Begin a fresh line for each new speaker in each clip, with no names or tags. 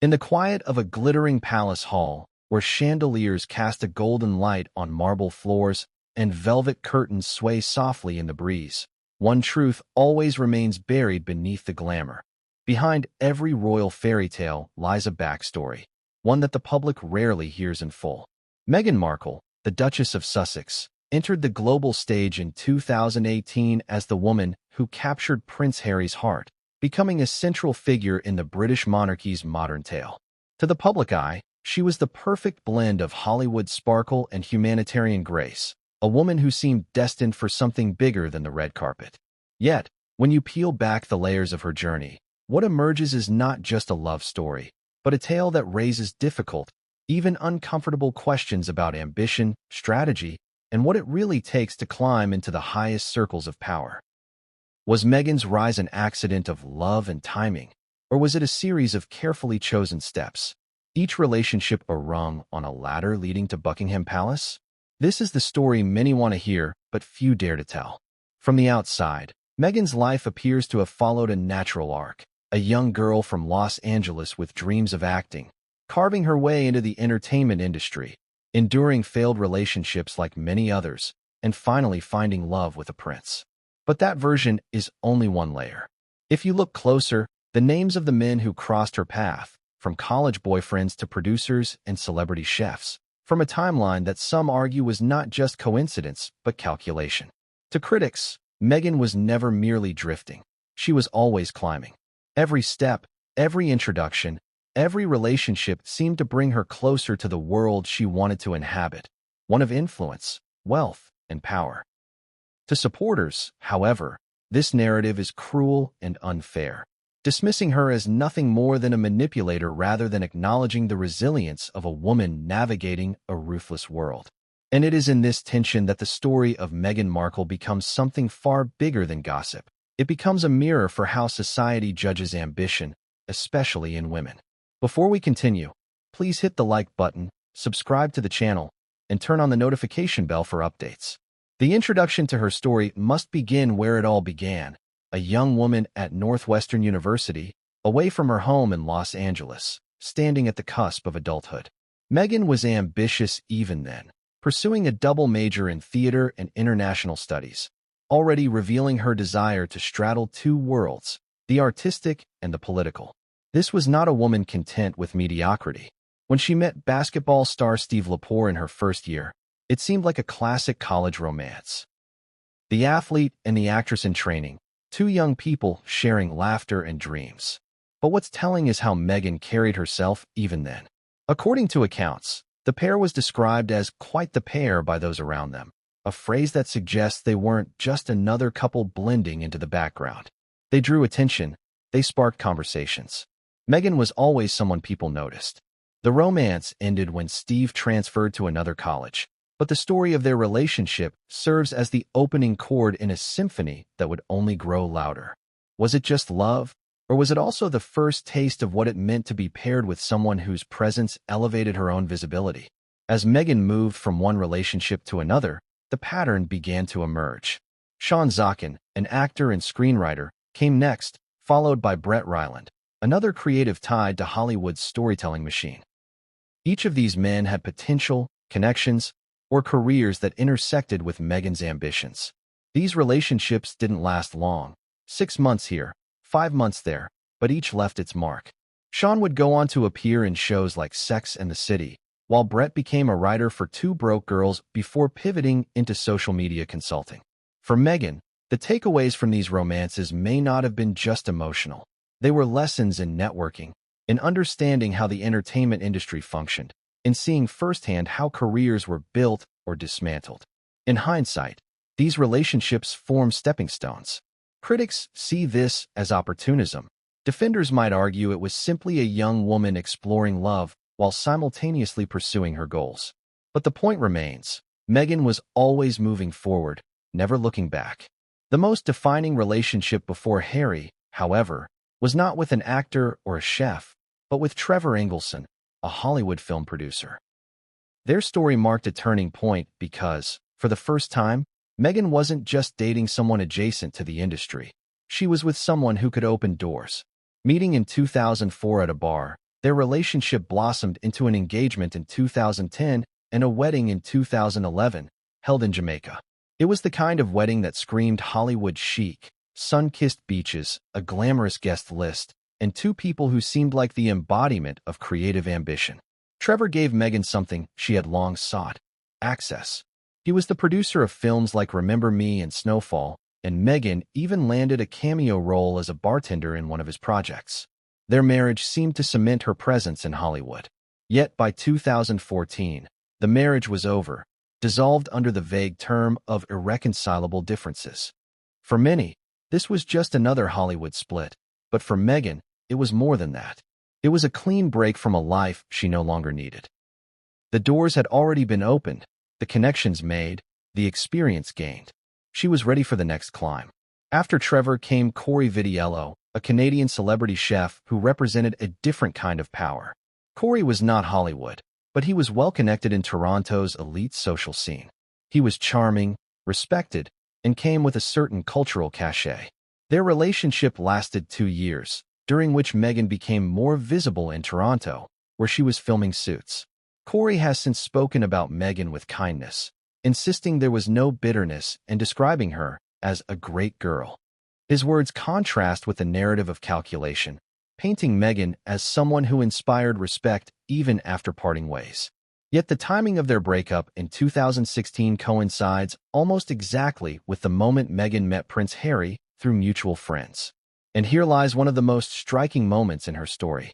In the quiet of a glittering palace hall, where chandeliers cast a golden light on marble floors and velvet curtains sway softly in the breeze, one truth always remains buried beneath the glamour. Behind every royal fairy tale lies a backstory, one that the public rarely hears in full. Meghan Markle, the Duchess of Sussex, entered the global stage in 2018 as the woman who captured Prince Harry's heart, becoming a central figure in the British monarchy's modern tale. To the public eye, she was the perfect blend of Hollywood sparkle and humanitarian grace, a woman who seemed destined for something bigger than the red carpet. Yet, when you peel back the layers of her journey, what emerges is not just a love story, but a tale that raises difficult, even uncomfortable questions about ambition, strategy, and what it really takes to climb into the highest circles of power. Was Meghan's rise an accident of love and timing, or was it a series of carefully chosen steps, each relationship a rung on a ladder leading to Buckingham Palace? This is the story many want to hear, but few dare to tell. From the outside, Meghan's life appears to have followed a natural arc, a young girl from Los Angeles with dreams of acting, carving her way into the entertainment industry, enduring failed relationships like many others, and finally finding love with a prince. But that version is only one layer. If you look closer, the names of the men who crossed her path, from college boyfriends to producers and celebrity chefs, from a timeline that some argue was not just coincidence, but calculation. To critics, Meghan was never merely drifting. She was always climbing. Every step, every introduction, every relationship seemed to bring her closer to the world she wanted to inhabit, one of influence, wealth, and power. To supporters, however, this narrative is cruel and unfair, dismissing her as nothing more than a manipulator rather than acknowledging the resilience of a woman navigating a ruthless world. And it is in this tension that the story of Meghan Markle becomes something far bigger than gossip. It becomes a mirror for how society judges ambition, especially in women. Before we continue, please hit the like button, subscribe to the channel, and turn on the notification bell for updates. The introduction to her story must begin where it all began, a young woman at Northwestern University, away from her home in Los Angeles, standing at the cusp of adulthood. Meghan was ambitious even then, pursuing a double major in theater and international studies, already revealing her desire to straddle two worlds, the artistic and the political. This was not a woman content with mediocrity. When she met basketball star Steve Lepore in her first year, it seemed like a classic college romance. The athlete and the actress in training, two young people sharing laughter and dreams. But what's telling is how Meghan carried herself even then. According to accounts, the pair was described as quite the pair by those around them, a phrase that suggests they weren't just another couple blending into the background. They drew attention, they sparked conversations. Meghan was always someone people noticed. The romance ended when Steve transferred to another college, but the story of their relationship serves as the opening chord in a symphony that would only grow louder. Was it just love, or was it also the first taste of what it meant to be paired with someone whose presence elevated her own visibility? As Meghan moved from one relationship to another, the pattern began to emerge. Sean Zakin, an actor and screenwriter, came next, followed by Brett Ryland, another creative tied to Hollywood's storytelling machine. Each of these men had potential, connections, or careers that intersected with Meghan's ambitions. These relationships didn't last long, 6 months here, 5 months there, but each left its mark. Sean would go on to appear in shows like Sex and the City, while Brett became a writer for Two Broke Girls before pivoting into social media consulting. For Meghan, the takeaways from these romances may not have been just emotional. They were lessons in networking, in understanding how the entertainment industry functioned, in seeing firsthand how careers were built or dismantled. In hindsight, these relationships form stepping stones. Critics see this as opportunism. Defenders might argue it was simply a young woman exploring love while simultaneously pursuing her goals. But the point remains, Meghan was always moving forward, never looking back. The most defining relationship before Harry, however, was not with an actor or a chef, but with Trevor Engelson, a Hollywood film producer. Their story marked a turning point because, for the first time, Meghan wasn't just dating someone adjacent to the industry. She was with someone who could open doors. Meeting in 2004 at a bar, Their relationship blossomed into an engagement in 2010 and a wedding in 2011, held in Jamaica. It was the kind of wedding that screamed Hollywood chic, sun-kissed beaches, a glamorous guest list, and two people who seemed like the embodiment of creative ambition. Trevor gave Meghan something she had long sought: access. He was the producer of films like Remember Me and Snowfall, and Meghan even landed a cameo role as a bartender in one of his projects. Their marriage seemed to cement her presence in Hollywood. Yet by 2014, the marriage was over, dissolved under the vague term of irreconcilable differences. For many, this was just another Hollywood split, but for Meghan, it was more than that. It was a clean break from a life she no longer needed. The doors had already been opened, the connections made, the experience gained. She was ready for the next climb. After Trevor came Corey Vitiello, a Canadian celebrity chef who represented a different kind of power. Corey was not Hollywood, but he was well-connected in Toronto's elite social scene. He was charming, respected, and came with a certain cultural cachet. Their relationship lasted 2 years, during which Meghan became more visible in Toronto, where she was filming Suits. Corey has since spoken about Meghan with kindness, insisting there was no bitterness and describing her as a great girl. His words contrast with the narrative of calculation, painting Meghan as someone who inspired respect even after parting ways. Yet the timing of their breakup in 2016 coincides almost exactly with the moment Meghan met Prince Harry through mutual friends. And here lies one of the most striking moments in her story.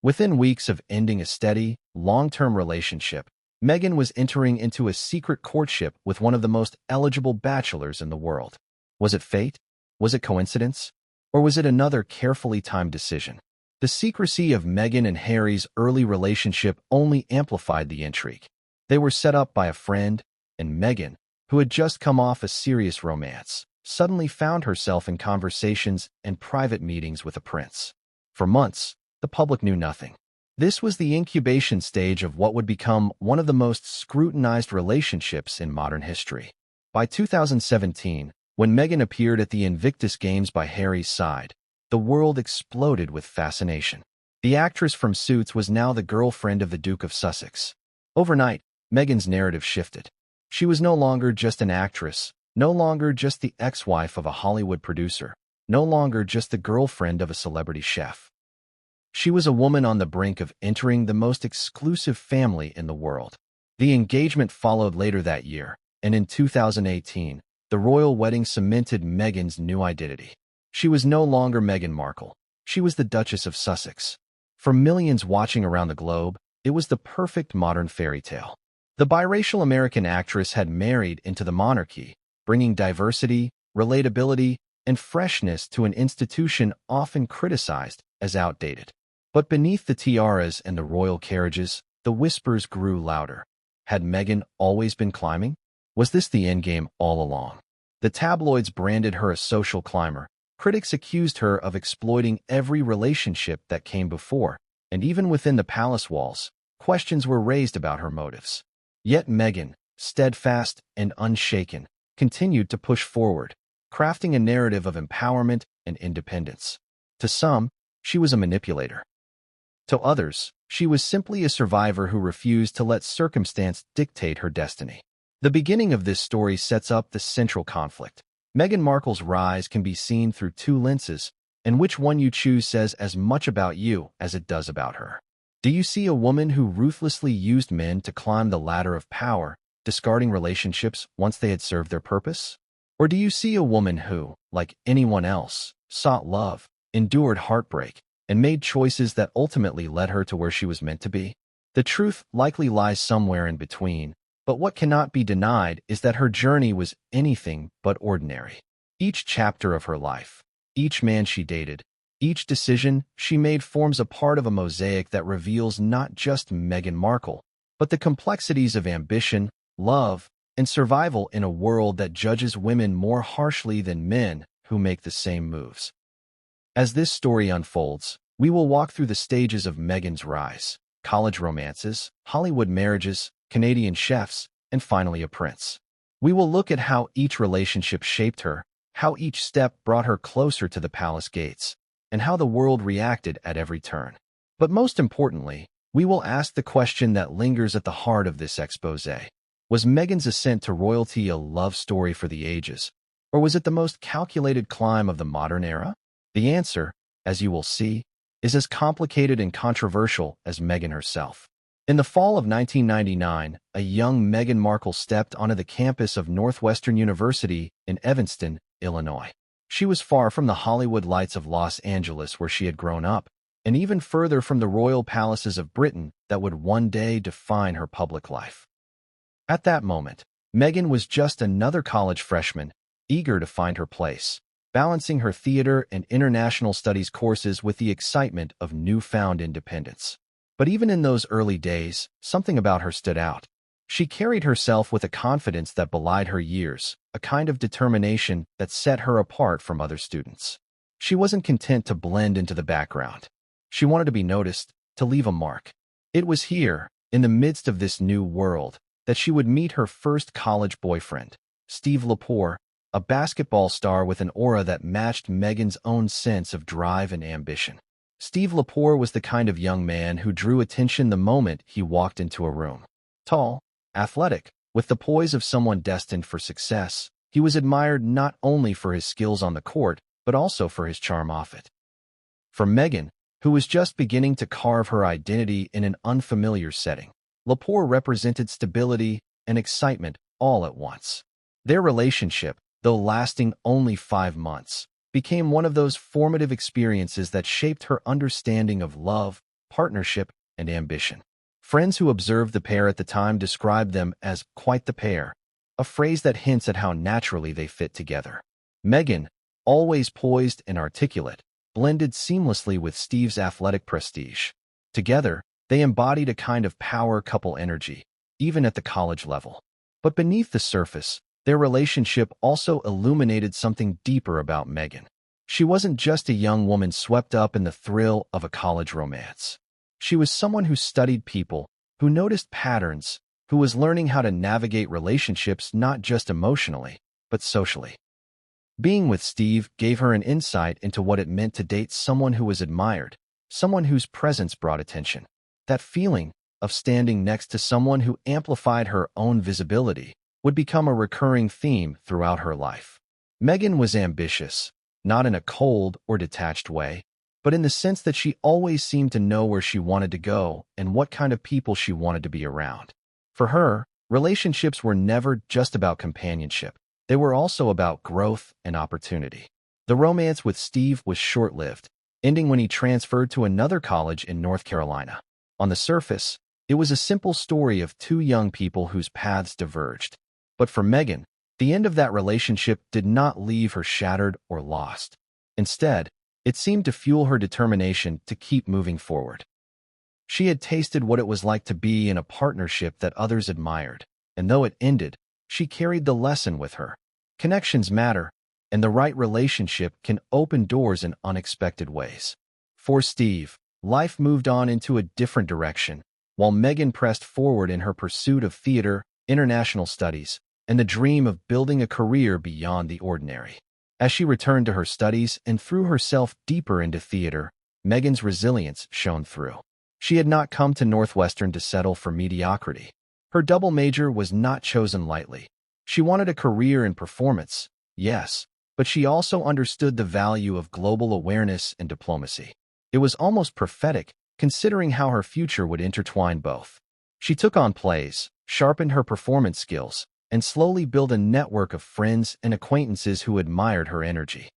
Within weeks of ending a steady, long-term relationship, Meghan was entering into a secret courtship with one of the most eligible bachelors in the world. Was it fate? Was it coincidence? Or was it another carefully timed decision? The secrecy of Meghan and Harry's early relationship only amplified the intrigue. They were set up by a friend, and Meghan, who had just come off a serious romance, suddenly found herself in conversations and private meetings with a prince. For months, the public knew nothing. This was the incubation stage of what would become one of the most scrutinized relationships in modern history. By 2017, when Meghan appeared at the Invictus Games by Harry's side, the world exploded with fascination. The actress from Suits was now the girlfriend of the Duke of Sussex. Overnight, Meghan's narrative shifted. She was no longer just an actress, no longer just the ex-wife of a Hollywood producer, no longer just the girlfriend of a celebrity chef. She was a woman on the brink of entering the most exclusive family in the world. The engagement followed later that year, and in 2018, the royal wedding cemented Meghan's new identity. She was no longer Meghan Markle. She was the Duchess of Sussex. For millions watching around the globe, it was the perfect modern fairy tale. The biracial American actress had married into the monarchy, bringing diversity, relatability, and freshness to an institution often criticized as outdated. But beneath the tiaras and the royal carriages, the whispers grew louder. Had Meghan always been climbing? Was this the endgame all along? The tabloids branded her a social climber. Critics accused her of exploiting every relationship that came before, and even within the palace walls, questions were raised about her motives. Yet Meghan, steadfast and unshaken, continued to push forward, crafting a narrative of empowerment and independence. To some, she was a manipulator. To others, she was simply a survivor who refused to let circumstance dictate her destiny. The beginning of this story sets up the central conflict. Meghan Markle's rise can be seen through two lenses, and which one you choose says as much about you as it does about her. Do you see a woman who ruthlessly used men to climb the ladder of power, discarding relationships once they had served their purpose? Or do you see a woman who, like anyone else, sought love, endured heartbreak, and made choices that ultimately led her to where she was meant to be? The truth likely lies somewhere in between, but what cannot be denied is that her journey was anything but ordinary. Each chapter of her life, each man she dated, each decision she made forms a part of a mosaic that reveals not just Meghan Markle, but the complexities of ambition, love, and survival in a world that judges women more harshly than men who make the same moves. As this story unfolds, we will walk through the stages of Meghan's rise: college romances, Hollywood marriages, Canadian chefs, and finally a prince. We will look at how each relationship shaped her, how each step brought her closer to the palace gates, and how the world reacted at every turn. But most importantly, we will ask the question that lingers at the heart of this exposé. Was Meghan's ascent to royalty a love story for the ages, or was it the most calculated climb of the modern era? The answer, as you will see, is as complicated and controversial as Meghan herself. In the fall of 1999, a young Meghan Markle stepped onto the campus of Northwestern University in Evanston, Illinois. She was far from the Hollywood lights of Los Angeles where she had grown up, and even further from the royal palaces of Britain that would one day define her public life. At that moment, Meghan was just another college freshman, eager to find her place, balancing her theater and international studies courses with the excitement of newfound independence. But even in those early days, something about her stood out. She carried herself with a confidence that belied her years, a kind of determination that set her apart from other students. She wasn't content to blend into the background. She wanted to be noticed, to leave a mark. It was here, in the midst of this new world, that she would meet her first college boyfriend, Steve Lepore, a basketball star with an aura that matched Meghan's own sense of drive and ambition. Steve Lepore was the kind of young man who drew attention the moment he walked into a room. Tall, athletic, with the poise of someone destined for success, he was admired not only for his skills on the court, but also for his charm off it. For Meghan, who was just beginning to carve her identity in an unfamiliar setting, Lepore represented stability and excitement all at once. Their relationship, though lasting only 5 months, became one of those formative experiences that shaped her understanding of love, partnership, and ambition. Friends who observed the pair at the time described them as quite the pair, a phrase that hints at how naturally they fit together. Meghan, always poised and articulate, blended seamlessly with Steve's athletic prestige. Together, they embodied a kind of power couple energy, even at the college level. But beneath the surface, their relationship also illuminated something deeper about Meghan. She wasn't just a young woman swept up in the thrill of a college romance. She was someone who studied people, who noticed patterns, who was learning how to navigate relationships not just emotionally, but socially. Being with Steve gave her an insight into what it meant to date someone who was admired, someone whose presence brought attention. That feeling of standing next to someone who amplified her own visibility would become a recurring theme throughout her life. Meghan was ambitious, not in a cold or detached way, but in the sense that she always seemed to know where she wanted to go and what kind of people she wanted to be around. For her, relationships were never just about companionship. They were also about growth and opportunity. The romance with Steve was short-lived, ending when he transferred to another college in North Carolina. On the surface, it was a simple story of two young people whose paths diverged. But for Meghan, the end of that relationship did not leave her shattered or lost. Instead, it seemed to fuel her determination to keep moving forward. She had tasted what it was like to be in a partnership that others admired, and though it ended, she carried the lesson with her. Connections matter, and the right relationship can open doors in unexpected ways. For Steve, life moved on into a different direction, while Meghan pressed forward in her pursuit of theater, international studies, and the dream of building a career beyond the ordinary. As she returned to her studies and threw herself deeper into theater, Meghan's resilience shone through. She had not come to Northwestern to settle for mediocrity. Her double major was not chosen lightly. She wanted a career in performance, yes, but she also understood the value of global awareness and diplomacy. It was almost prophetic, considering how her future would intertwine both. She took on plays, sharpened her performance skills, and slowly built a network of friends and acquaintances who admired her energy.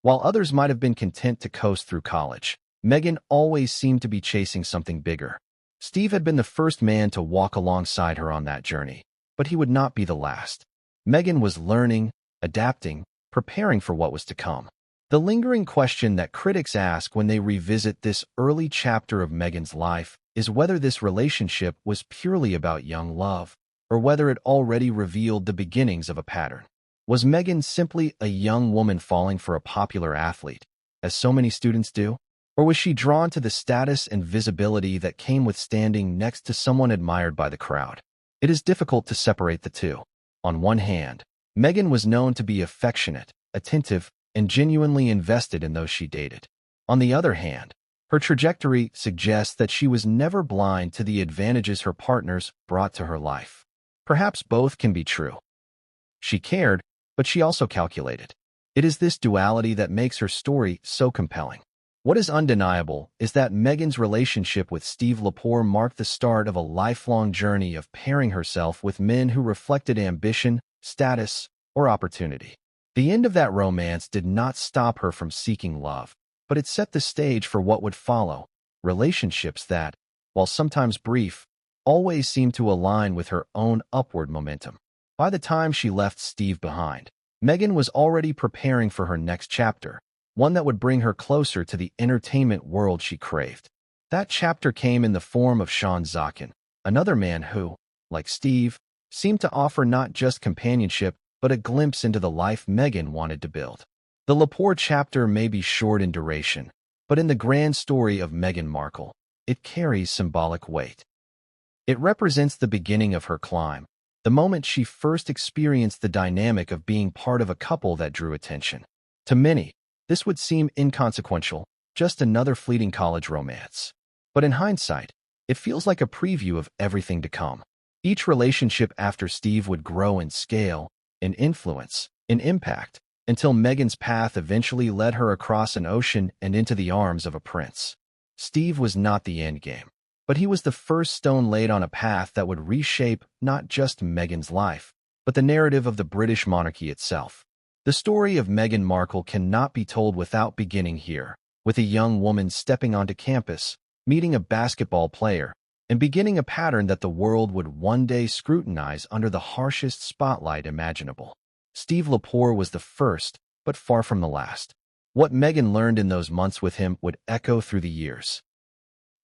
While others might have been content to coast through college, Meghan always seemed to be chasing something bigger. Steve had been the first man to walk alongside her on that journey, but he would not be the last. Meghan was learning, adapting, preparing for what was to come. The lingering question that critics ask when they revisit this early chapter of Meghan's life is whether this relationship was purely about young love, or whether it already revealed the beginnings of a pattern. Was Meghan simply a young woman falling for a popular athlete, as so many students do? Or was she drawn to the status and visibility that came with standing next to someone admired by the crowd? It is difficult to separate the two. On one hand, Meghan was known to be affectionate, attentive, and genuinely invested in those she dated. On the other hand, Her trajectory suggests that she was never blind to the advantages her partners brought to her life. Perhaps both can be true. She cared, but she also calculated. It is this duality that makes her story so compelling. What is undeniable is that Meghan's relationship with Steve Lepore marked the start of a lifelong journey of pairing herself with men who reflected ambition, status, or opportunity. The end of that romance did not stop her from seeking love, but it set the stage for what would follow, relationships that, while sometimes brief, always seemed to align with her own upward momentum. By the time she left Steve behind, Meghan was already preparing for her next chapter, one that would bring her closer to the entertainment world she craved. That chapter came in the form of Sean Zakin, another man who, like Steve, seemed to offer not just companionship but a glimpse into the life Meghan wanted to build. The Lepore chapter may be short in duration, but in the grand story of Meghan Markle, it carries symbolic weight. It represents the beginning of her climb, the moment she first experienced the dynamic of being part of a couple that drew attention. To many, this would seem inconsequential, just another fleeting college romance. But in hindsight, it feels like a preview of everything to come. Each relationship after Steve would grow in scale, in influence, in impact, until Meghan's path eventually led her across an ocean and into the arms of a prince. Steve was not the endgame, but he was the first stone laid on a path that would reshape not just Meghan's life, but the narrative of the British monarchy itself. The story of Meghan Markle cannot be told without beginning here, with a young woman stepping onto campus, meeting a basketball player, and beginning a pattern that the world would one day scrutinize under the harshest spotlight imaginable. Steve Lepore was the first, but far from the last. What Meghan learned in those months with him would echo through the years.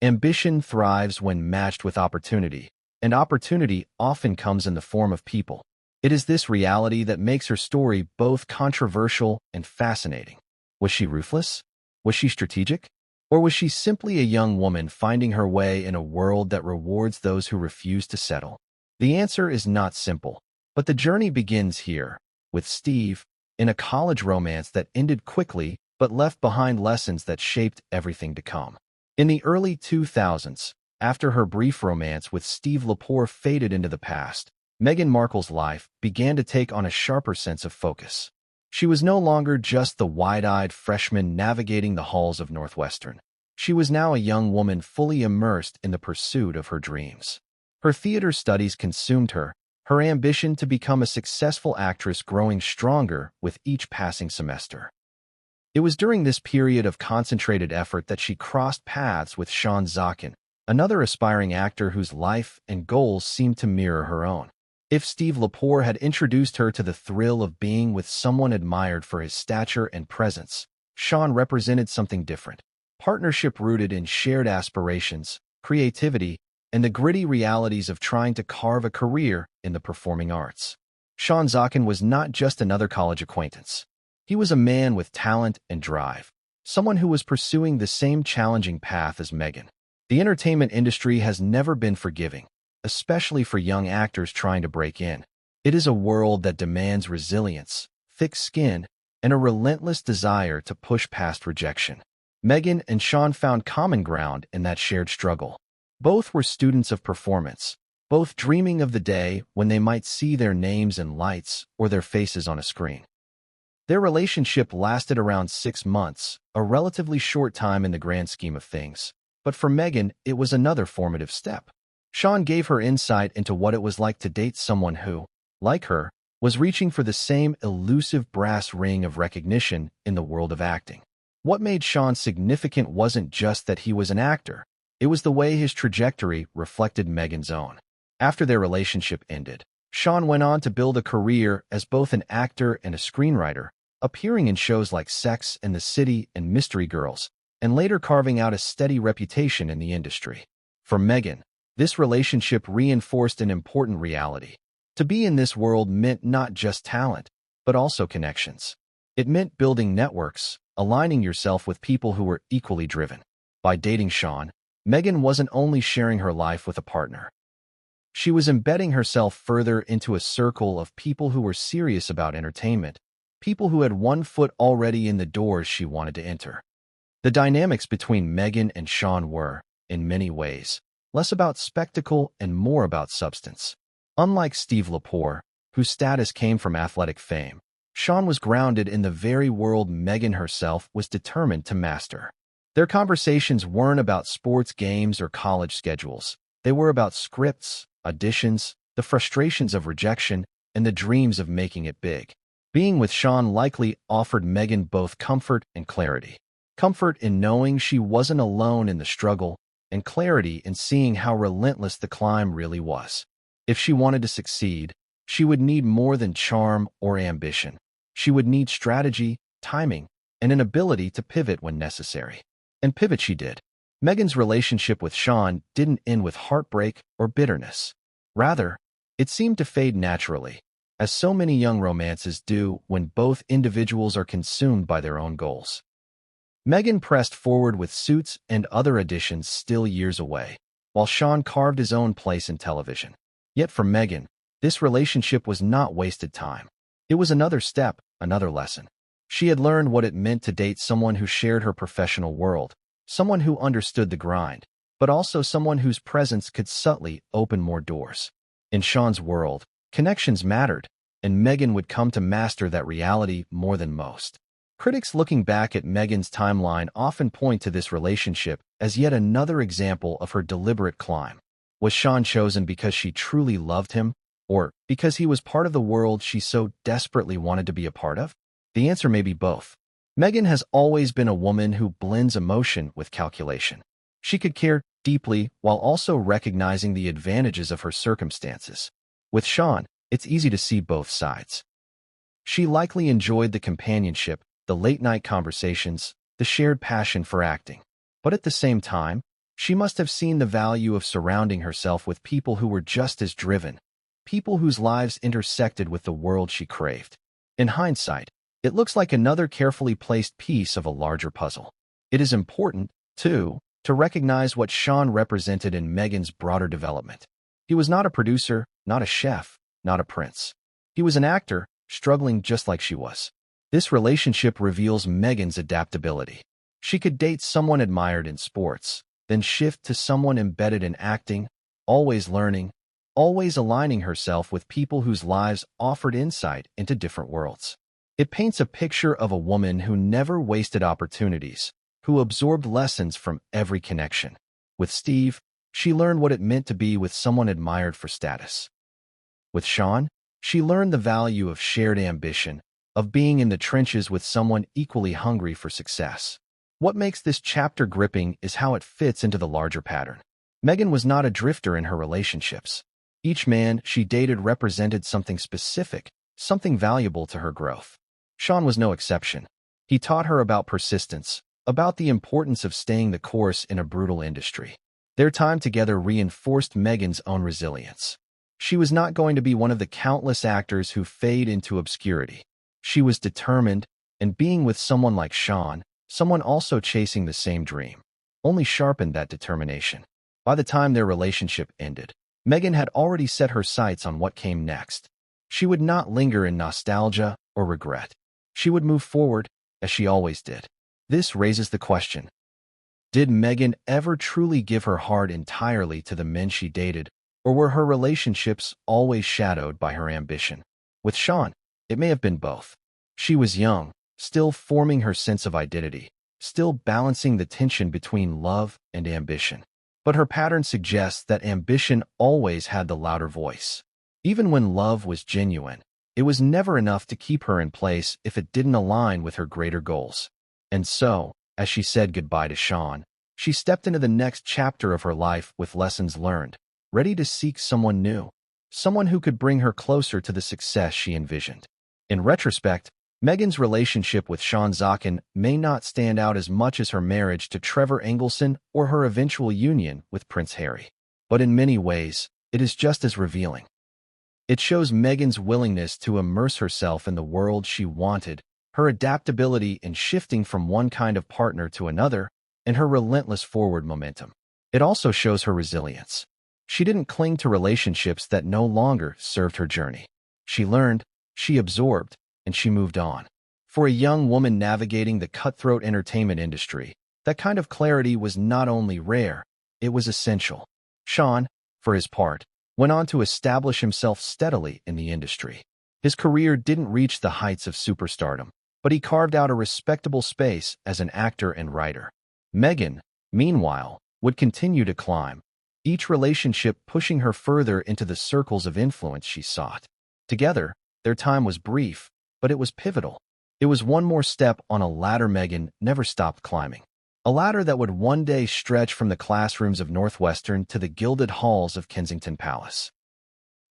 Ambition thrives when matched with opportunity, and opportunity often comes in the form of people. It is this reality that makes her story both controversial and fascinating. Was she ruthless? Was she strategic? Or was she simply a young woman finding her way in a world that rewards those who refuse to settle? The answer is not simple, but the journey begins here, with Steve, in a college romance that ended quickly but left behind lessons that shaped everything to come. In the early 2000s, after her brief romance with Steve Lepore faded into the past, Meghan Markle's life began to take on a sharper sense of focus. She was no longer just the wide-eyed freshman navigating the halls of Northwestern. She was now a young woman fully immersed in the pursuit of her dreams. Her theater studies consumed her, her ambition to become a successful actress growing stronger with each passing semester. It was during this period of concentrated effort that she crossed paths with Sean Zakin, another aspiring actor whose life and goals seemed to mirror her own. If Steve Lepore had introduced her to the thrill of being with someone admired for his stature and presence, Sean represented something different. Partnership rooted in shared aspirations, creativity, and the gritty realities of trying to carve a career in the performing arts. Sean Zakin was not just another college acquaintance. He was a man with talent and drive, someone who was pursuing the same challenging path as Meghan. The entertainment industry has never been forgiving, especially for young actors trying to break in. It is a world that demands resilience, thick skin, and a relentless desire to push past rejection. Meghan and Sean found common ground in that shared struggle. Both were students of performance, both dreaming of the day when they might see their names in lights or their faces on a screen. Their relationship lasted around 6 months, a relatively short time in the grand scheme of things. But for Meghan, it was another formative step. Sean gave her insight into what it was like to date someone who, like her, was reaching for the same elusive brass ring of recognition in the world of acting. What made Sean significant wasn't just that he was an actor. It was the way his trajectory reflected Meghan's own. After their relationship ended, Sean went on to build a career as both an actor and a screenwriter, appearing in shows like Sex and the City and Mystery Girls, and later carving out a steady reputation in the industry. For Meghan, this relationship reinforced an important reality. To be in this world meant not just talent, but also connections. It meant building networks, aligning yourself with people who were equally driven. By dating Sean, Meghan wasn't only sharing her life with a partner. She was embedding herself further into a circle of people who were serious about entertainment, people who had one foot already in the doors she wanted to enter. The dynamics between Meghan and Sean were, in many ways, less about spectacle and more about substance. Unlike Steve Lepore, whose status came from athletic fame, Sean was grounded in the very world Meghan herself was determined to master. Their conversations weren't about sports games or college schedules. They were about scripts, auditions, the frustrations of rejection, and the dreams of making it big. Being with Sean likely offered Meghan both comfort and clarity. Comfort in knowing she wasn't alone in the struggle, and clarity in seeing how relentless the climb really was. If she wanted to succeed, she would need more than charm or ambition. She would need strategy, timing, and an ability to pivot when necessary. And pivot she did. Meghan's relationship with Sean didn't end with heartbreak or bitterness. Rather, it seemed to fade naturally, as so many young romances do when both individuals are consumed by their own goals. Meghan pressed forward with Suits and other additions still years away, while Sean carved his own place in television. Yet for Meghan, this relationship was not wasted time. It was another step, another lesson. She had learned what it meant to date someone who shared her professional world, someone who understood the grind, but also someone whose presence could subtly open more doors. In Sean's world, connections mattered, and Meghan would come to master that reality more than most. Critics looking back at Meghan's timeline often point to this relationship as yet another example of her deliberate climb. Was Sean chosen because she truly loved him, or because he was part of the world she so desperately wanted to be a part of? The answer may be both. Meghan has always been a woman who blends emotion with calculation. She could care deeply while also recognizing the advantages of her circumstances. With Sean, it's easy to see both sides. She likely enjoyed the companionship, the late-night conversations, the shared passion for acting. But at the same time, she must have seen the value of surrounding herself with people who were just as driven, people whose lives intersected with the world she craved. In hindsight, it looks like another carefully placed piece of a larger puzzle. It is important, too, to recognize what Sean represented in Meghan's broader development. He was not a producer, not a chef, not a prince. He was an actor, struggling just like she was. This relationship reveals Meghan's adaptability. She could date someone admired in sports, then shift to someone embedded in acting, always learning, always aligning herself with people whose lives offered insight into different worlds. It paints a picture of a woman who never wasted opportunities, who absorbed lessons from every connection. With Steve, she learned what it meant to be with someone admired for status. With Sean, she learned the value of shared ambition, of being in the trenches with someone equally hungry for success. What makes this chapter gripping is how it fits into the larger pattern. Meghan was not a drifter in her relationships. Each man she dated represented something specific, something valuable to her growth. Sean was no exception. He taught her about persistence, about the importance of staying the course in a brutal industry. Their time together reinforced Meghan's own resilience. She was not going to be one of the countless actors who fade into obscurity. She was determined, and being with someone like Sean, someone also chasing the same dream, only sharpened that determination. By the time their relationship ended, Meghan had already set her sights on what came next. She would not linger in nostalgia or regret. She would move forward, as she always did. This raises the question: did Meghan ever truly give her heart entirely to the men she dated, or were her relationships always shadowed by her ambition? With Sean, it may have been both. She was young, still forming her sense of identity, still balancing the tension between love and ambition. But her pattern suggests that ambition always had the louder voice. Even when love was genuine, it was never enough to keep her in place if it didn't align with her greater goals. And so, as she said goodbye to Sean, she stepped into the next chapter of her life with lessons learned, ready to seek someone new, someone who could bring her closer to the success she envisioned. In retrospect, Meghan's relationship with Sean Zakin may not stand out as much as her marriage to Trevor Engelson or her eventual union with Prince Harry. But in many ways, it is just as revealing. It shows Meghan's willingness to immerse herself in the world she wanted, her adaptability in shifting from one kind of partner to another, and her relentless forward momentum. It also shows her resilience. She didn't cling to relationships that no longer served her journey. She learned, she absorbed, and she moved on. For a young woman navigating the cutthroat entertainment industry, That kind of clarity was not only rare, it was essential. Sean, for his part, went on to establish himself steadily in the industry. His career didn't reach the heights of superstardom, but he carved out a respectable space as an actor and writer. Meghan, meanwhile, would continue to climb, each relationship pushing her further into the circles of influence she sought. Together, their time was brief, but it was pivotal. It was one more step on a ladder Meghan never stopped climbing. A ladder that would one day stretch from the classrooms of Northwestern to the gilded halls of Kensington Palace.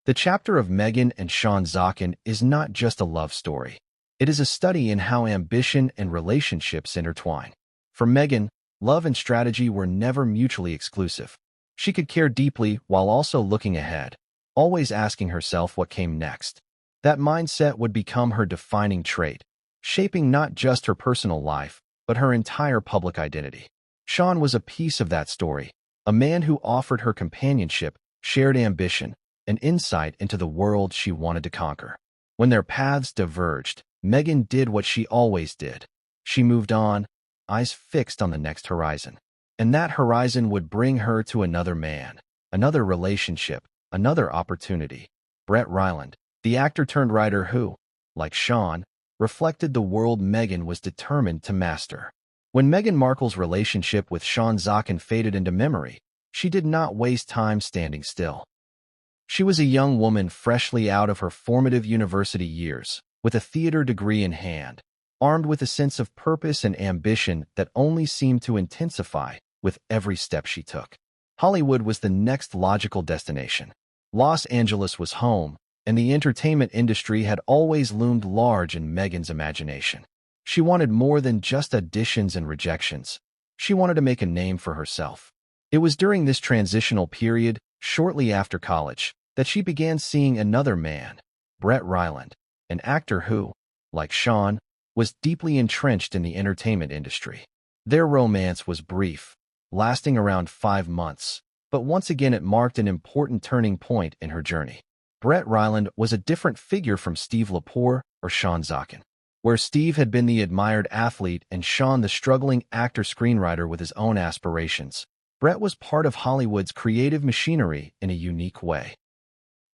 The chapter of Meghan and Sean Zokin is not just a love story. It is a study in how ambition and relationships intertwine. For Meghan, love and strategy were never mutually exclusive. She could care deeply while also looking ahead, always asking herself what came next. That mindset would become her defining trait, shaping not just her personal life, but her entire public identity. Sean was a piece of that story, a man who offered her companionship, shared ambition, and insight into the world she wanted to conquer. When their paths diverged, Meghan did what she always did. She moved on, eyes fixed on the next horizon. And that horizon would bring her to another man, another relationship, another opportunity. Brett Ryland, the actor-turned-writer who, like Sean, reflected the world Meghan was determined to master. When Meghan Markle's relationship with Sean Zokin faded into memory, she did not waste time standing still. She was a young woman freshly out of her formative university years, with a theater degree in hand, armed with a sense of purpose and ambition that only seemed to intensify with every step she took. Hollywood was the next logical destination. Los Angeles was home, and the entertainment industry had always loomed large in Meghan's imagination. She wanted more than just auditions and rejections. She wanted to make a name for herself. It was during this transitional period, shortly after college, that she began seeing another man, Brett Ryland, an actor who, like Sean, was deeply entrenched in the entertainment industry. Their romance was brief, lasting around 5 months, but once again it marked an important turning point in her journey. Brett Ryland was a different figure from Steve Lepore or Sean Zokin. Where Steve had been the admired athlete and Sean the struggling actor-screenwriter with his own aspirations, Brett was part of Hollywood's creative machinery in a unique way.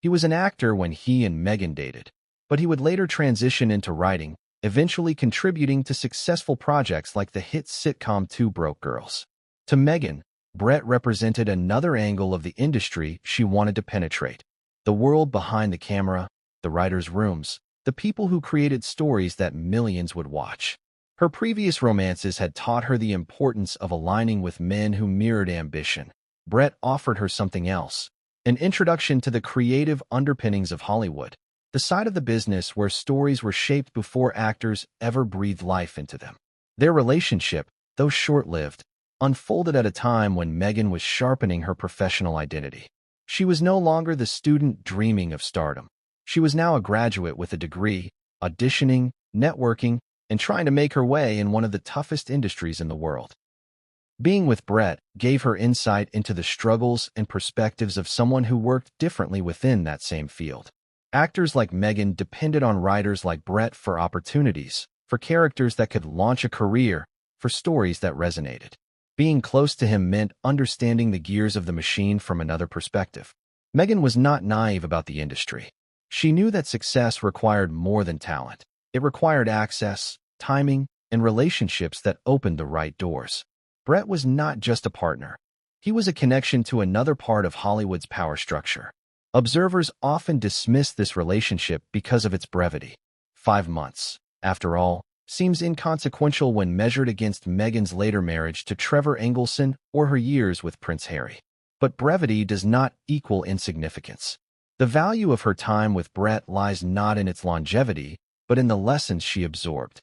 He was an actor when he and Meghan dated, but he would later transition into writing, eventually contributing to successful projects like the hit sitcom Two Broke Girls. To Meghan, Brett represented another angle of the industry she wanted to penetrate. The world behind the camera, the writers' rooms, the people who created stories that millions would watch. Her previous romances had taught her the importance of aligning with men who mirrored ambition. Brett offered her something else, an introduction to the creative underpinnings of Hollywood, the side of the business where stories were shaped before actors ever breathed life into them. Their relationship, though short-lived, unfolded at a time when Meghan was sharpening her professional identity. She was no longer the student dreaming of stardom. She was now a graduate with a degree, auditioning, networking, and trying to make her way in one of the toughest industries in the world. Being with Brett gave her insight into the struggles and perspectives of someone who worked differently within that same field. Actors like Meghan depended on writers like Brett for opportunities, for characters that could launch a career, for stories that resonated. Being close to him meant understanding the gears of the machine from another perspective. Meghan was not naive about the industry. She knew that success required more than talent. It required access, timing, and relationships that opened the right doors. Brett was not just a partner. He was a connection to another part of Hollywood's power structure. Observers often dismiss this relationship because of its brevity. 5 months, after all, seems inconsequential when measured against Meghan's later marriage to Trevor Engelson or her years with Prince Harry. But brevity does not equal insignificance. The value of her time with Brett lies not in its longevity, but in the lessons she absorbed.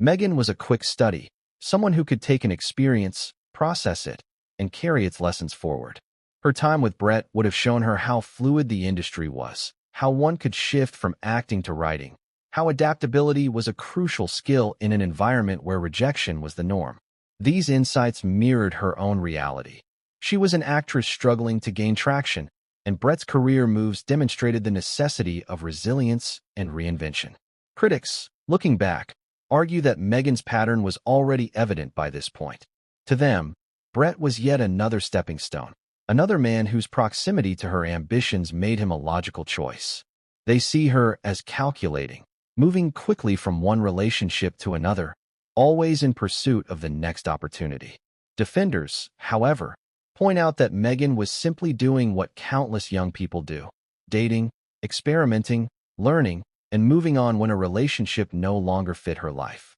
Meghan was a quick study, someone who could take an experience, process it, and carry its lessons forward. Her time with Brett would have shown her how fluid the industry was, how one could shift from acting to writing, how adaptability was a crucial skill in an environment where rejection was the norm. These insights mirrored her own reality. She was an actress struggling to gain traction, and Brett's career moves demonstrated the necessity of resilience and reinvention. Critics, looking back, argue that Meghan's pattern was already evident by this point. To them, Brett was yet another stepping stone, another man whose proximity to her ambitions made him a logical choice. They see her as calculating, moving quickly from one relationship to another, always in pursuit of the next opportunity. Defenders, however, point out that Meghan was simply doing what countless young people do: dating, experimenting, learning, and moving on when a relationship no longer fit her life.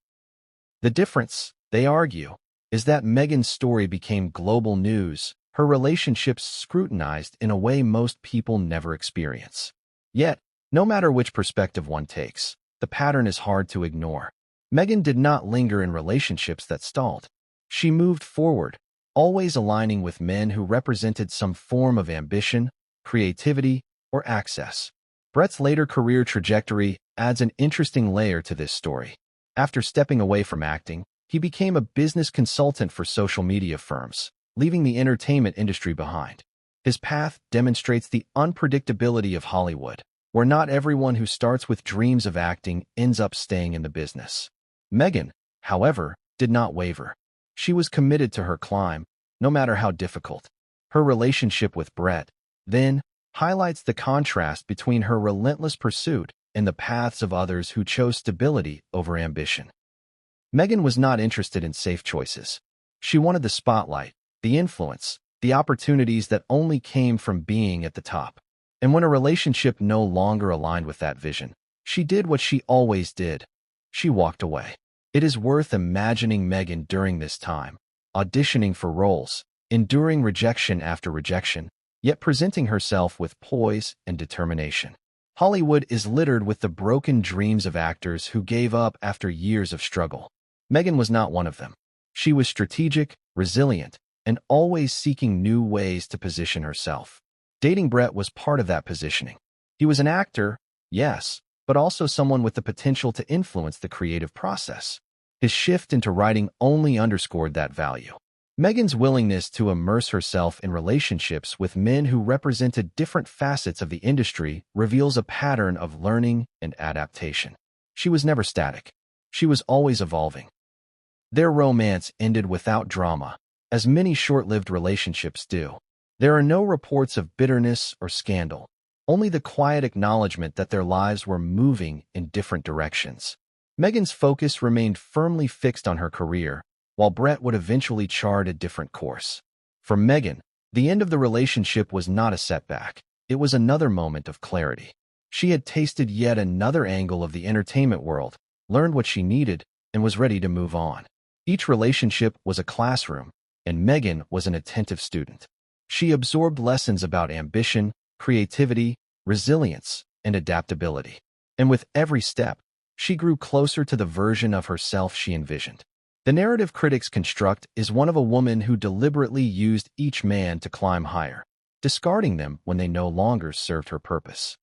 The difference, they argue, is that Meghan's story became global news, her relationships scrutinized in a way most people never experience. Yet, no matter which perspective one takes, the pattern is hard to ignore. Meghan did not linger in relationships that stalled. She moved forward, always aligning with men who represented some form of ambition, creativity, or access. Brett's later career trajectory adds an interesting layer to this story. After stepping away from acting, he became a business consultant for social media firms, leaving the entertainment industry behind. His path demonstrates the unpredictability of Hollywood, where not everyone who starts with dreams of acting ends up staying in the business. Meghan, however, did not waver. She was committed to her climb, no matter how difficult. Her relationship with Brett, then, highlights the contrast between her relentless pursuit and the paths of others who chose stability over ambition. Meghan was not interested in safe choices. She wanted the spotlight, the influence, the opportunities that only came from being at the top. And when a relationship no longer aligned with that vision, she did what she always did. She walked away. It is worth imagining Meghan during this time, auditioning for roles, enduring rejection after rejection, yet presenting herself with poise and determination. Hollywood is littered with the broken dreams of actors who gave up after years of struggle. Meghan was not one of them. She was strategic, resilient, and always seeking new ways to position herself. Dating Brett was part of that positioning. He was an actor, yes, but also someone with the potential to influence the creative process. His shift into writing only underscored that value. Meghan's willingness to immerse herself in relationships with men who represented different facets of the industry reveals a pattern of learning and adaptation. She was never static. She was always evolving. Their romance ended without drama, as many short-lived relationships do. There are no reports of bitterness or scandal, only the quiet acknowledgement that their lives were moving in different directions. Meghan's focus remained firmly fixed on her career, while Brett would eventually chart a different course. For Meghan, the end of the relationship was not a setback. It was another moment of clarity. She had tasted yet another angle of the entertainment world, learned what she needed, and was ready to move on. Each relationship was a classroom, and Meghan was an attentive student. She absorbed lessons about ambition, creativity, resilience, and adaptability. And with every step, she grew closer to the version of herself she envisioned. The narrative critics construct is one of a woman who deliberately used each man to climb higher, discarding them when they no longer served her purpose.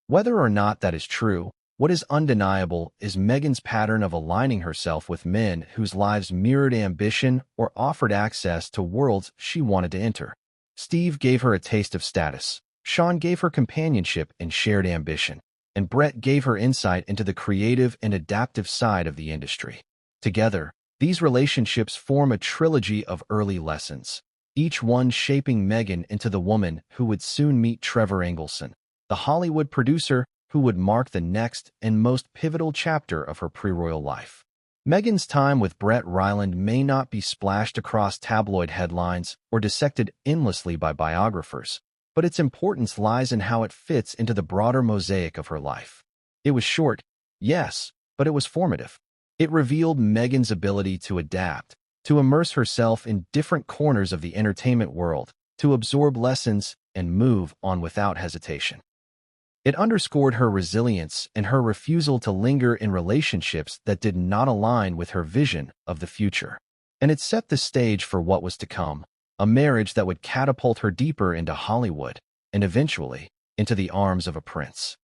Whether or not that is true, what is undeniable is Meghan's pattern of aligning herself with men whose lives mirrored ambition or offered access to worlds she wanted to enter. Steve gave her a taste of status, Sean gave her companionship and shared ambition, and Brett gave her insight into the creative and adaptive side of the industry. Together, these relationships form a trilogy of early lessons, each one shaping Meghan into the woman who would soon meet Trevor Engelson, the Hollywood producer who would mark the next and most pivotal chapter of her pre-royal life. Meghan's time with Brett Ryland may not be splashed across tabloid headlines or dissected endlessly by biographers, but its importance lies in how it fits into the broader mosaic of her life. It was short, yes, but it was formative. It revealed Meghan's ability to adapt, to immerse herself in different corners of the entertainment world, to absorb lessons and move on without hesitation. It underscored her resilience and her refusal to linger in relationships that did not align with her vision of the future. And it set the stage for what was to come, a marriage that would catapult her deeper into Hollywood and eventually into the arms of a prince.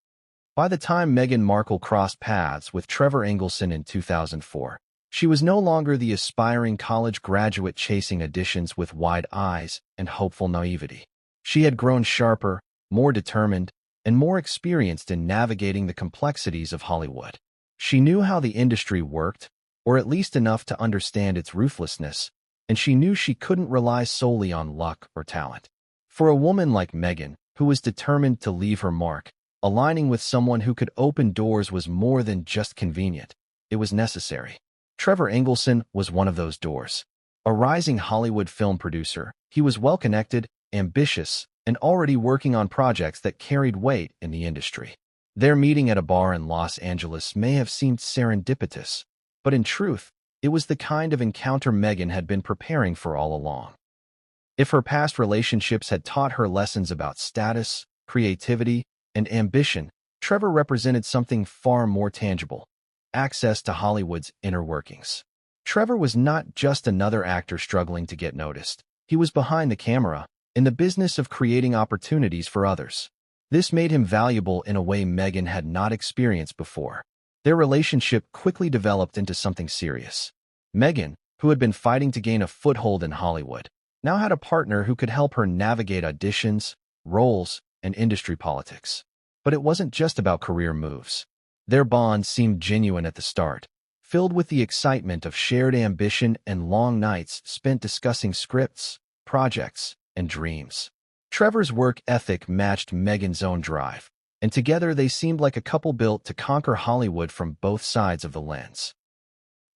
By the time Meghan Markle crossed paths with Trevor Engelson in 2004, she was no longer the aspiring college graduate chasing auditions with wide eyes and hopeful naivety. She had grown sharper, more determined, and more experienced in navigating the complexities of Hollywood. She knew how the industry worked, or at least enough to understand its ruthlessness, and she knew she couldn't rely solely on luck or talent. For a woman like Meghan, who was determined to leave her mark, aligning with someone who could open doors was more than just convenient. It was necessary. Trevor Engelson was one of those doors. A rising Hollywood film producer, he was well-connected, ambitious, and already working on projects that carried weight in the industry. Their meeting at a bar in Los Angeles may have seemed serendipitous, but in truth, it was the kind of encounter Meghan had been preparing for all along. If her past relationships had taught her lessons about status, creativity, and ambition, Trevor represented something far more tangible: access to Hollywood's inner workings. Trevor was not just another actor struggling to get noticed. He was behind the camera, in the business of creating opportunities for others. This made him valuable in a way Meghan had not experienced before. Their relationship quickly developed into something serious. Meghan, who had been fighting to gain a foothold in Hollywood, now had a partner who could help her navigate auditions, roles, and industry politics. But it wasn't just about career moves. Their bond seemed genuine at the start, filled with the excitement of shared ambition and long nights spent discussing scripts, projects, and dreams. Trevor's work ethic matched Meghan's own drive, and together they seemed like a couple built to conquer Hollywood from both sides of the lens.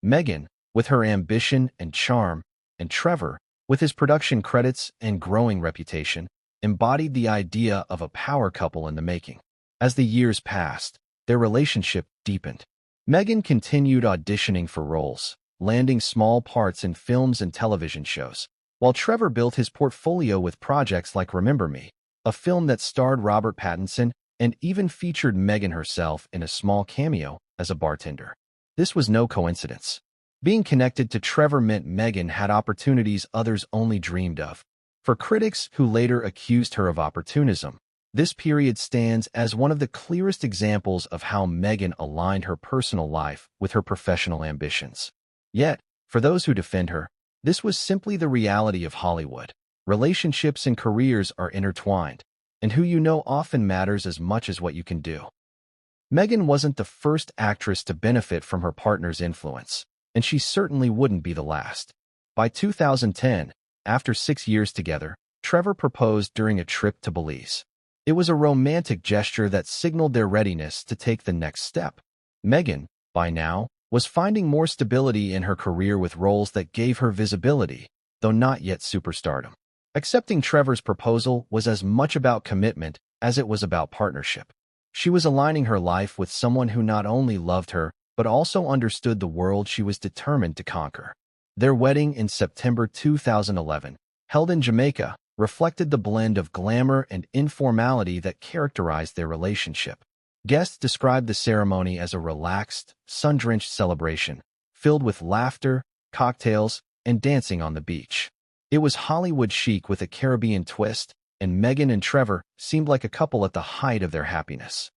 Meghan, with her ambition and charm, and Trevor, with his production credits and growing reputation, embodied the idea of a power couple in the making. As the years passed, their relationship deepened. Meghan continued auditioning for roles, landing small parts in films and television shows, while Trevor built his portfolio with projects like Remember Me, a film that starred Robert Pattinson and even featured Meghan herself in a small cameo as a bartender. This was no coincidence. Being connected to Trevor meant Meghan had opportunities others only dreamed of. For critics who later accused her of opportunism, this period stands as one of the clearest examples of how Meghan aligned her personal life with her professional ambitions. Yet, for those who defend her, this was simply the reality of Hollywood. Relationships and careers are intertwined, and who you know often matters as much as what you can do. Meghan wasn't the first actress to benefit from her partner's influence, and she certainly wouldn't be the last. By 2010, after 6 years together, Trevor proposed during a trip to Belize. It was a romantic gesture that signaled their readiness to take the next step. Meghan, by now, was finding more stability in her career with roles that gave her visibility, though not yet superstardom. Accepting Trevor's proposal was as much about commitment as it was about partnership. She was aligning her life with someone who not only loved her, but also understood the world she was determined to conquer. Their wedding in September 2011, held in Jamaica, reflected the blend of glamour and informality that characterized their relationship. Guests described the ceremony as a relaxed, sun-drenched celebration, filled with laughter, cocktails, and dancing on the beach. It was Hollywood chic with a Caribbean twist, and Meghan and Trevor seemed like a couple at the height of their happiness.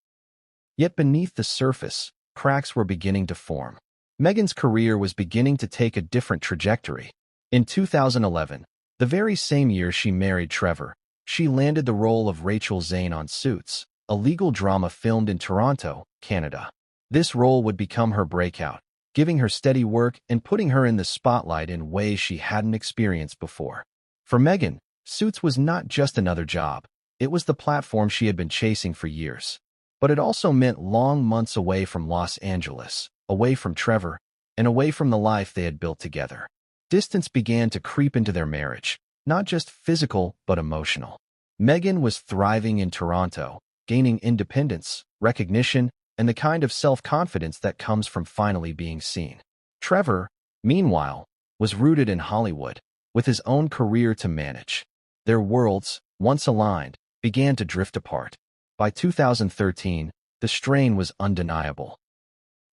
Yet beneath the surface, cracks were beginning to form. Meghan's career was beginning to take a different trajectory. In 2011, the very same year she married Trevor, she landed the role of Rachel Zane on Suits, a legal drama filmed in Toronto, Canada. This role would become her breakout, giving her steady work and putting her in the spotlight in ways she hadn't experienced before. For Meghan, Suits was not just another job. It was the platform she had been chasing for years. But it also meant long months away from Los Angeles, away from Trevor, and away from the life they had built together. Distance began to creep into their marriage, not just physical but emotional. Meghan was thriving in Toronto, gaining independence, recognition, and the kind of self-confidence that comes from finally being seen. Trevor, meanwhile, was rooted in Hollywood, with his own career to manage. Their worlds, once aligned, began to drift apart. By 2013, the strain was undeniable.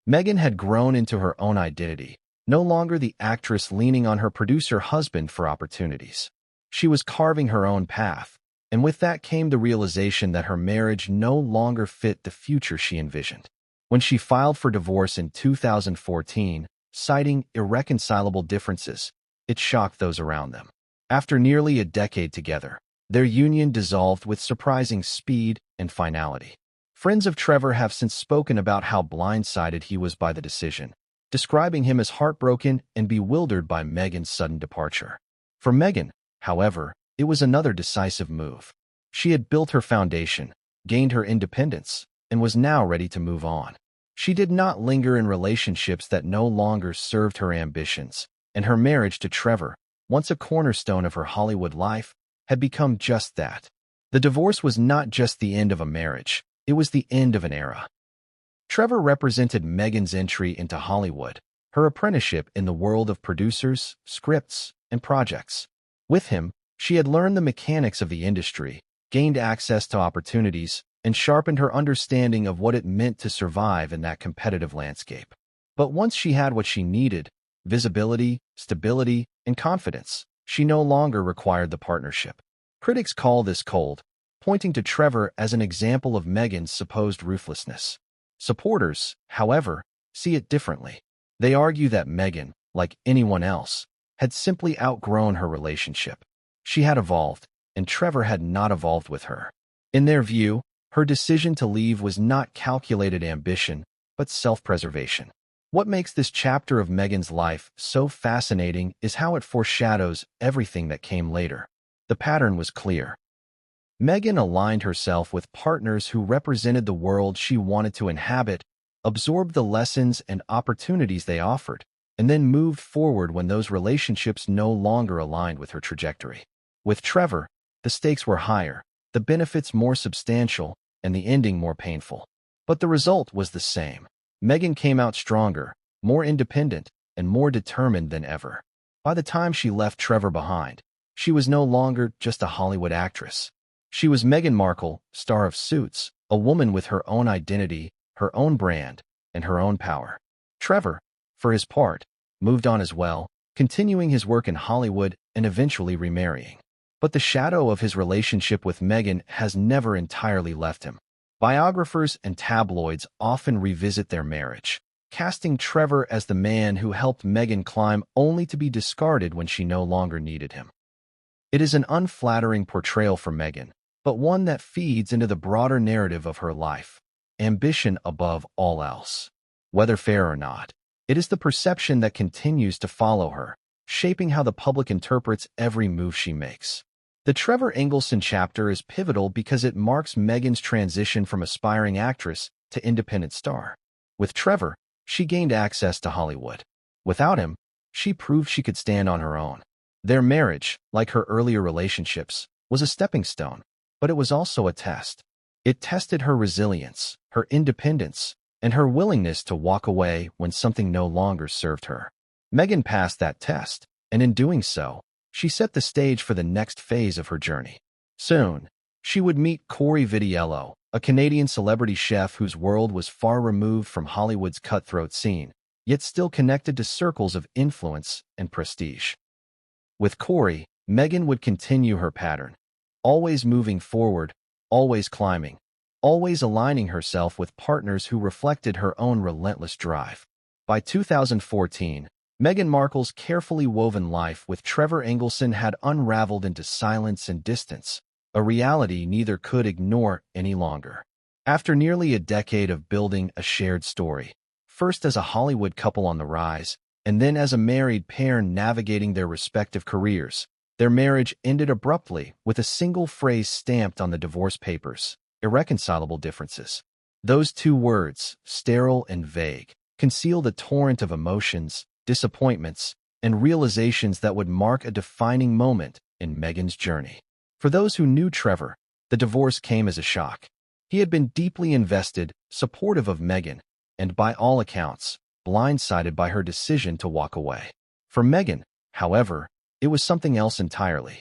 Meghan had grown into her own identity, no longer the actress leaning on her producer husband for opportunities. She was carving her own path, and with that came the realization that her marriage no longer fit the future she envisioned. When she filed for divorce in 2014, citing irreconcilable differences, it shocked those around them. After nearly a decade together, their union dissolved with surprising speed and finality. Friends of Trevor have since spoken about how blindsided he was by the decision, describing him as heartbroken and bewildered by Meghan's sudden departure. For Meghan, however, it was another decisive move. She had built her foundation, gained her independence, and was now ready to move on. She did not linger in relationships that no longer served her ambitions, and her marriage to Trevor, once a cornerstone of her Hollywood life, had become just that. The divorce was not just the end of a marriage, it was the end of an era. Trevor represented Meghan's entry into Hollywood, her apprenticeship in the world of producers, scripts, and projects. With him, she had learned the mechanics of the industry, gained access to opportunities, and sharpened her understanding of what it meant to survive in that competitive landscape. But once she had what she needed, visibility, stability, and confidence, she no longer required the partnership. Critics call this cold, pointing to Trevor as an example of Meghan's supposed ruthlessness. Supporters, however, see it differently. They argue that Meghan, like anyone else, had simply outgrown her relationship. She had evolved, and Trevor had not evolved with her. In their view, her decision to leave was not calculated ambition, but self-preservation. What makes this chapter of Meghan's life so fascinating is how it foreshadows everything that came later. The pattern was clear. Meghan aligned herself with partners who represented the world she wanted to inhabit, absorbed the lessons and opportunities they offered, and then moved forward when those relationships no longer aligned with her trajectory. With Trevor, the stakes were higher, the benefits more substantial, and the ending more painful. But the result was the same. Meghan came out stronger, more independent, and more determined than ever. By the time she left Trevor behind, she was no longer just a Hollywood actress. She was Meghan Markle, star of Suits, a woman with her own identity, her own brand, and her own power. Trevor, for his part, moved on as well, continuing his work in Hollywood and eventually remarrying. But the shadow of his relationship with Meghan has never entirely left him. Biographers and tabloids often revisit their marriage, casting Trevor as the man who helped Meghan climb only to be discarded when she no longer needed him. It is an unflattering portrayal for Meghan, but one that feeds into the broader narrative of her life. Ambition above all else. Whether fair or not, it is the perception that continues to follow her, shaping how the public interprets every move she makes. The Trevor Engelson chapter is pivotal because it marks Meghan's transition from aspiring actress to independent star. With Trevor, she gained access to Hollywood. Without him, she proved she could stand on her own. Their marriage, like her earlier relationships, was a stepping stone, but it was also a test. It tested her resilience, her independence, and her willingness to walk away when something no longer served her. Meghan passed that test, and in doing so, she set the stage for the next phase of her journey. Soon, she would meet Corey Vitiello, a Canadian celebrity chef whose world was far removed from Hollywood's cutthroat scene, yet still connected to circles of influence and prestige. With Corey, Meghan would continue her pattern, always moving forward, always climbing, always aligning herself with partners who reflected her own relentless drive. By 2014, Meghan Markle's carefully woven life with Trevor Engelson had unraveled into silence and distance, a reality neither could ignore any longer. After nearly a decade of building a shared story, first as a Hollywood couple on the rise, and then as a married pair navigating their respective careers, their marriage ended abruptly with a single phrase stamped on the divorce papers: irreconcilable differences. Those two words, sterile and vague, concealed a torrent of emotions, disappointments, and realizations that would mark a defining moment in Meghan's journey. For those who knew Trevor, the divorce came as a shock. He had been deeply invested, supportive of Meghan, and by all accounts, blindsided by her decision to walk away. For Meghan, however, it was something else entirely.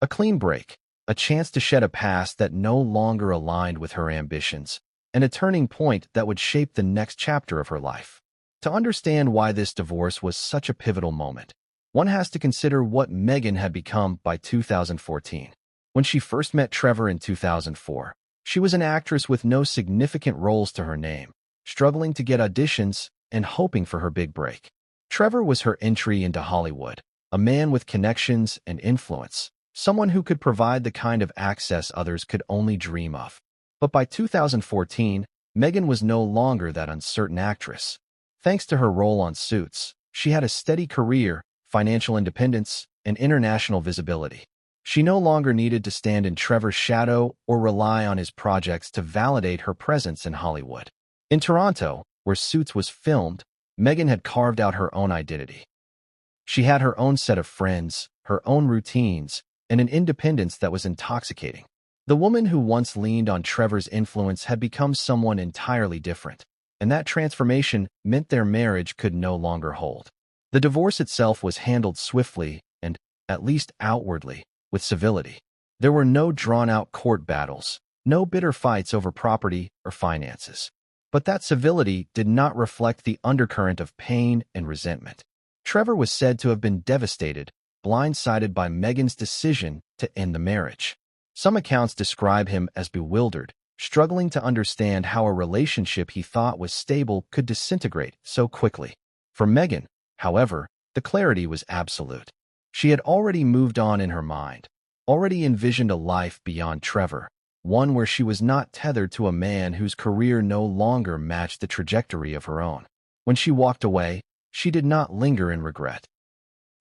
A clean break, a chance to shed a past that no longer aligned with her ambitions, and a turning point that would shape the next chapter of her life. To understand why this divorce was such a pivotal moment, one has to consider what Meghan had become by 2014. When she first met Trevor in 2004, she was an actress with no significant roles to her name, struggling to get auditions and hoping for her big break. Trevor was her entry into Hollywood, a man with connections and influence, someone who could provide the kind of access others could only dream of. But by 2014, Meghan was no longer that uncertain actress. Thanks to her role on Suits, she had a steady career, financial independence, and international visibility. She no longer needed to stand in Trevor's shadow or rely on his projects to validate her presence in Hollywood. In Toronto, where Suits was filmed, Meghan had carved out her own identity. She had her own set of friends, her own routines, and an independence that was intoxicating. The woman who once leaned on Trevor's influence had become someone entirely different, and that transformation meant their marriage could no longer hold. The divorce itself was handled swiftly and, at least outwardly, with civility. There were no drawn-out court battles, no bitter fights over property or finances. But that civility did not reflect the undercurrent of pain and resentment. Trevor was said to have been devastated, blindsided by Meghan's decision to end the marriage. Some accounts describe him as bewildered, struggling to understand how a relationship he thought was stable could disintegrate so quickly. For Meghan, however, the clarity was absolute. She had already moved on in her mind, already envisioned a life beyond Trevor, one where she was not tethered to a man whose career no longer matched the trajectory of her own. When she walked away, she did not linger in regret.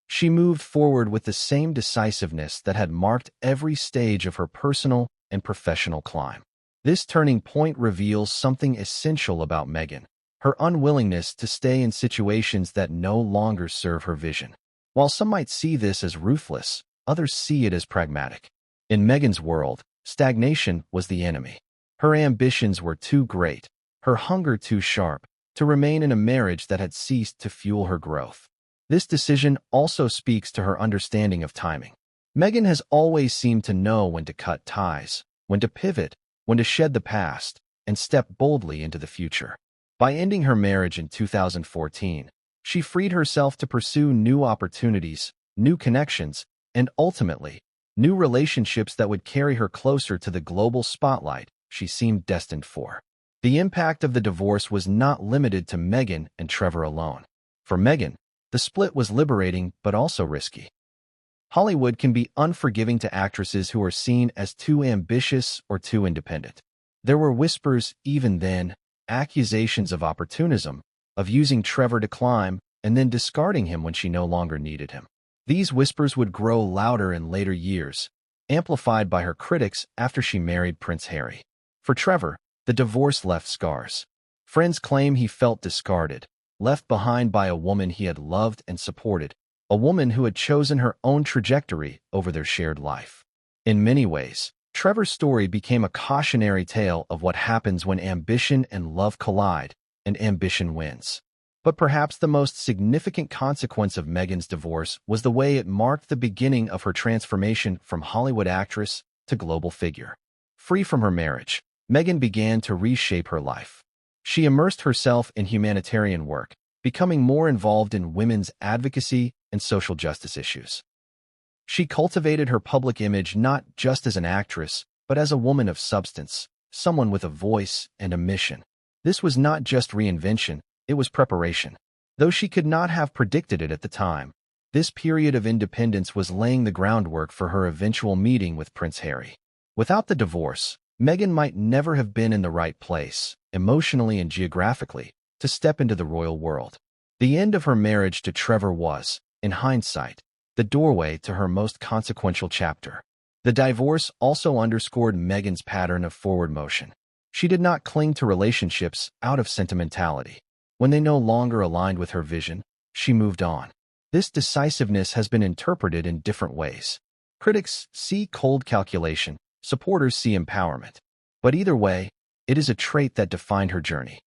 She moved forward with the same decisiveness that had marked every stage of her personal and professional climb. This turning point reveals something essential about Meghan, her unwillingness to stay in situations that no longer serve her vision. While some might see this as ruthless, others see it as pragmatic. In Meghan's world, stagnation was the enemy. Her ambitions were too great, her hunger too sharp, to remain in a marriage that had ceased to fuel her growth. This decision also speaks to her understanding of timing. Meghan has always seemed to know when to cut ties, when to pivot, when to shed the past, and step boldly into the future. By ending her marriage in 2014, she freed herself to pursue new opportunities, new connections, and ultimately, new relationships that would carry her closer to the global spotlight she seemed destined for. The impact of the divorce was not limited to Meghan and Trevor alone. For Meghan, the split was liberating but also risky. Hollywood can be unforgiving to actresses who are seen as too ambitious or too independent. There were whispers, even then, accusations of opportunism, of using Trevor to climb and then discarding him when she no longer needed him. These whispers would grow louder in later years, amplified by her critics after she married Prince Harry. For Trevor, the divorce left scars. Friends claim he felt discarded, left behind by a woman he had loved and supported, a woman who had chosen her own trajectory over their shared life. In many ways, Trevor's story became a cautionary tale of what happens when ambition and love collide, and ambition wins. But perhaps the most significant consequence of Meghan's divorce was the way it marked the beginning of her transformation from Hollywood actress to global figure. Free from her marriage, Meghan began to reshape her life. She immersed herself in humanitarian work, becoming more involved in women's advocacy and social justice issues. She cultivated her public image not just as an actress, but as a woman of substance, someone with a voice and a mission. This was not just reinvention, it was preparation. Though she could not have predicted it at the time, this period of independence was laying the groundwork for her eventual meeting with Prince Harry. Without the divorce, Meghan might never have been in the right place, emotionally and geographically, to step into the royal world. The end of her marriage to Trevor was, in hindsight, the doorway to her most consequential chapter. The divorce also underscored Meghan's pattern of forward motion. She did not cling to relationships out of sentimentality. When they no longer aligned with her vision, she moved on. This decisiveness has been interpreted in different ways. Critics see cold calculation, supporters see empowerment. But either way, it is a trait that defined her journey.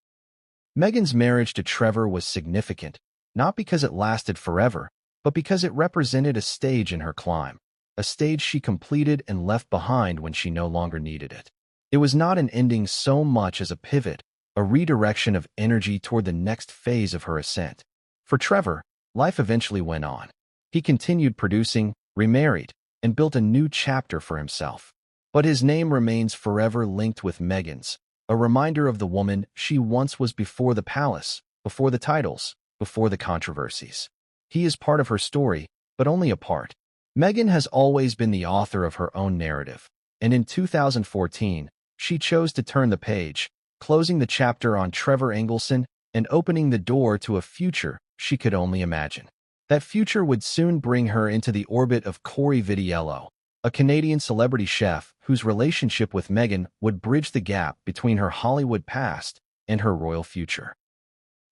Meghan's marriage to Trevor was significant, not because it lasted forever, but because it represented a stage in her climb, a stage she completed and left behind when she no longer needed it. It was not an ending so much as a pivot, a redirection of energy toward the next phase of her ascent. For Trevor, life eventually went on. He continued producing, remarried, and built a new chapter for himself. But his name remains forever linked with Meghan's, a reminder of the woman she once was before the palace, before the titles, before the controversies. He is part of her story, but only a part. Meghan has always been the author of her own narrative, and in 2014, she chose to turn the page, closing the chapter on Trevor Engelson and opening the door to a future she could only imagine. That future would soon bring her into the orbit of Corey Vitiello, a Canadian celebrity chef whose relationship with Meghan would bridge the gap between her Hollywood past and her royal future.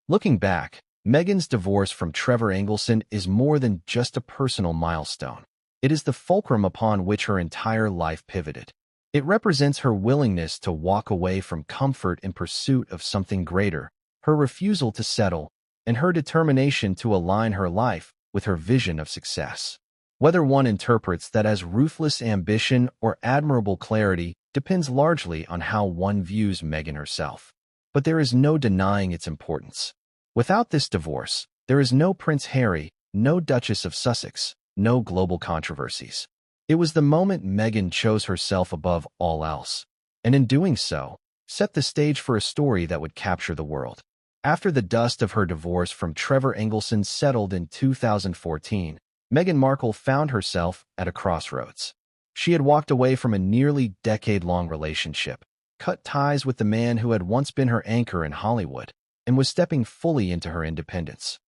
Looking back, Meghan's divorce from Trevor Engelson is more than just a personal milestone. It is the fulcrum upon which her entire life pivoted. It represents her willingness to walk away from comfort in pursuit of something greater, her refusal to settle, and her determination to align her life with her vision of success. Whether one interprets that as ruthless ambition or admirable clarity depends largely on how one views Meghan herself. But there is no denying its importance. Without this divorce, there is no Prince Harry, no Duchess of Sussex, no global controversies. It was the moment Meghan chose herself above all else, and in doing so, set the stage for a story that would capture the world. After the dust of her divorce from Trevor Engelson settled in 2014, Meghan Markle found herself at a crossroads. She had walked away from a nearly decade-long relationship, cut ties with the man who had once been her anchor in Hollywood, and was stepping fully into her independence.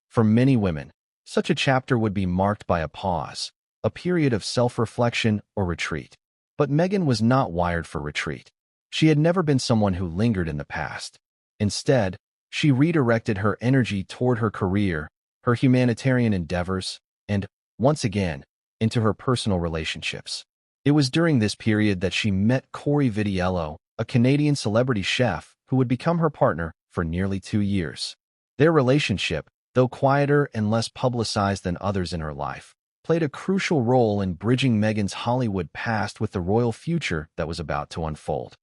For many women, such a chapter would be marked by a pause, a period of self-reflection or retreat. But Meghan was not wired for retreat. She had never been someone who lingered in the past. Instead, she redirected her energy toward her career, her humanitarian endeavors, and, once again, into her personal relationships. It was during this period that she met Corey Vitiello, a Canadian celebrity chef who would become her partner for nearly 2 years. Their relationship, though quieter and less publicized than others in her life, played a crucial role in bridging Meghan's Hollywood past with the royal future that was about to unfold.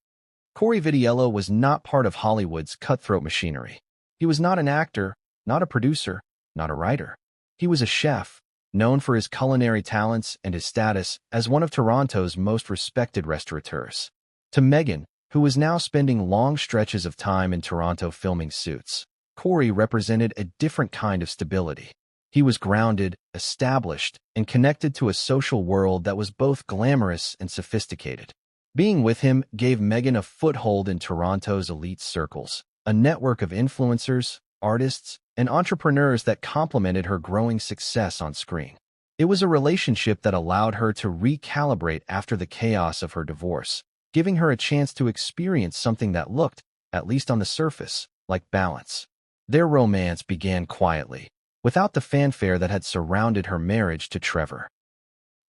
Corey Vitiello was not part of Hollywood's cutthroat machinery. He was not an actor, not a producer, not a writer. He was a chef, known for his culinary talents and his status as one of Toronto's most respected restaurateurs. To Meghan, who was now spending long stretches of time in Toronto filming Suits, Corey represented a different kind of stability. He was grounded, established, and connected to a social world that was both glamorous and sophisticated. Being with him gave Meghan a foothold in Toronto's elite circles, a network of influencers, artists, and entrepreneurs that complemented her growing success on screen. It was a relationship that allowed her to recalibrate after the chaos of her divorce, giving her a chance to experience something that looked, at least on the surface, like balance. Their romance began quietly, without the fanfare that had surrounded her marriage to Trevor.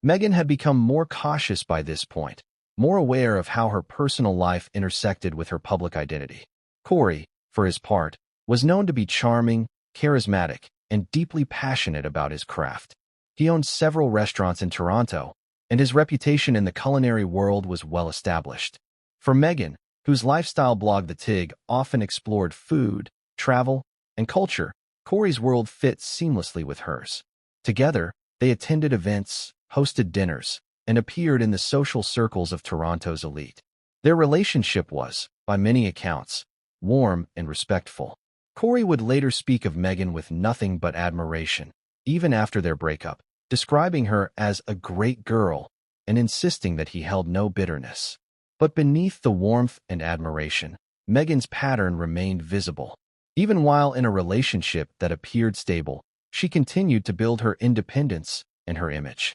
Meghan had become more cautious by this point, more aware of how her personal life intersected with her public identity. Corey, for his part, was known to be charming, charismatic, and deeply passionate about his craft. He owned several restaurants in Toronto, and his reputation in the culinary world was well established. For Meghan, whose lifestyle blog The Tig often explored food, travel, and culture, Corey's world fit seamlessly with hers. Together, they attended events, hosted dinners, and appeared in the social circles of Toronto's elite. Their relationship was, by many accounts, warm and respectful. Corey would later speak of Meghan with nothing but admiration, even after their breakup, describing her as a great girl and insisting that he held no bitterness. But beneath the warmth and admiration, Meghan's pattern remained visible. Even while in a relationship that appeared stable, she continued to build her independence and her image.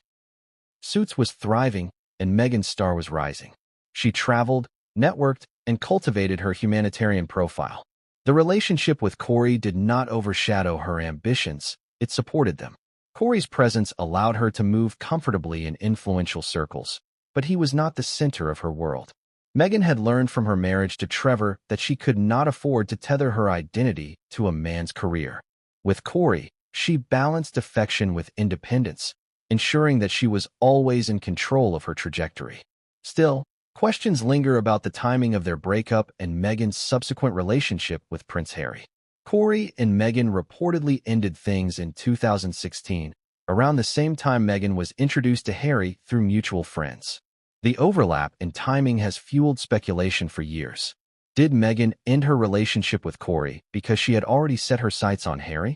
Suits was thriving, and Meghan's star was rising. She traveled, networked, and cultivated her humanitarian profile. The relationship with Corey did not overshadow her ambitions, it supported them. Corey's presence allowed her to move comfortably in influential circles, but he was not the center of her world. Meghan had learned from her marriage to Trevor that she could not afford to tether her identity to a man's career. With Corey, she balanced affection with independence, ensuring that she was always in control of her trajectory. Still, questions linger about the timing of their breakup and Meghan's subsequent relationship with Prince Harry. Corey and Meghan reportedly ended things in 2016, around the same time Meghan was introduced to Harry through mutual friends. The overlap in timing has fueled speculation for years. Did Meghan end her relationship with Corey because she had already set her sights on Harry?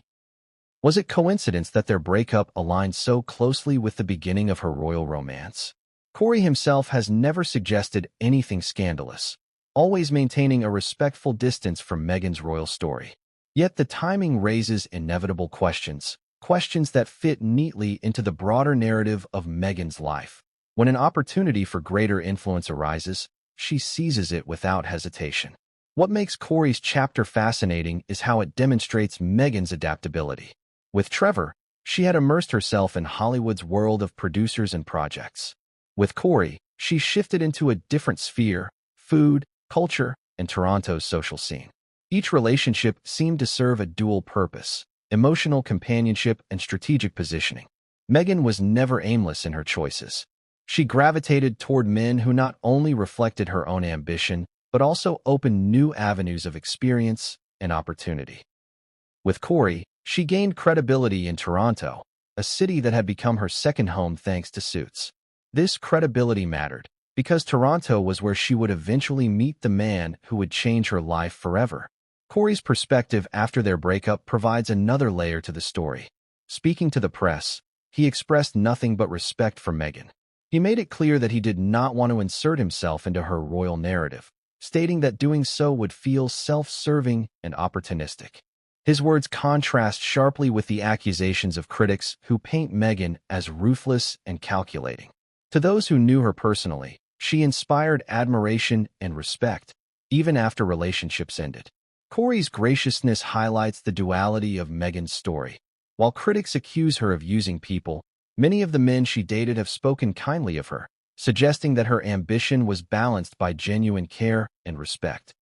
Was it coincidence that their breakup aligned so closely with the beginning of her royal romance? Corey himself has never suggested anything scandalous, always maintaining a respectful distance from Meghan's royal story. Yet the timing raises inevitable questions, questions that fit neatly into the broader narrative of Meghan's life. When an opportunity for greater influence arises, she seizes it without hesitation. What makes Corey's chapter fascinating is how it demonstrates Meghan's adaptability. With Trevor, she had immersed herself in Hollywood's world of producers and projects. With Corey, she shifted into a different sphere: food, culture, and Toronto's social scene. Each relationship seemed to serve a dual purpose: emotional companionship and strategic positioning. Meghan was never aimless in her choices. She gravitated toward men who not only reflected her own ambition, but also opened new avenues of experience and opportunity. With Corey, she gained credibility in Toronto, a city that had become her second home thanks to Suits. This credibility mattered, because Toronto was where she would eventually meet the man who would change her life forever. Corey's perspective after their breakup provides another layer to the story. Speaking to the press, he expressed nothing but respect for Meghan. He made it clear that he did not want to insert himself into her royal narrative, stating that doing so would feel self-serving and opportunistic. His words contrast sharply with the accusations of critics who paint Meghan as ruthless and calculating. To those who knew her personally, she inspired admiration and respect, even after relationships ended. Corey's graciousness highlights the duality of Meghan's story. While critics accuse her of using people, many of the men she dated have spoken kindly of her, suggesting that her ambition was balanced by genuine care and respect.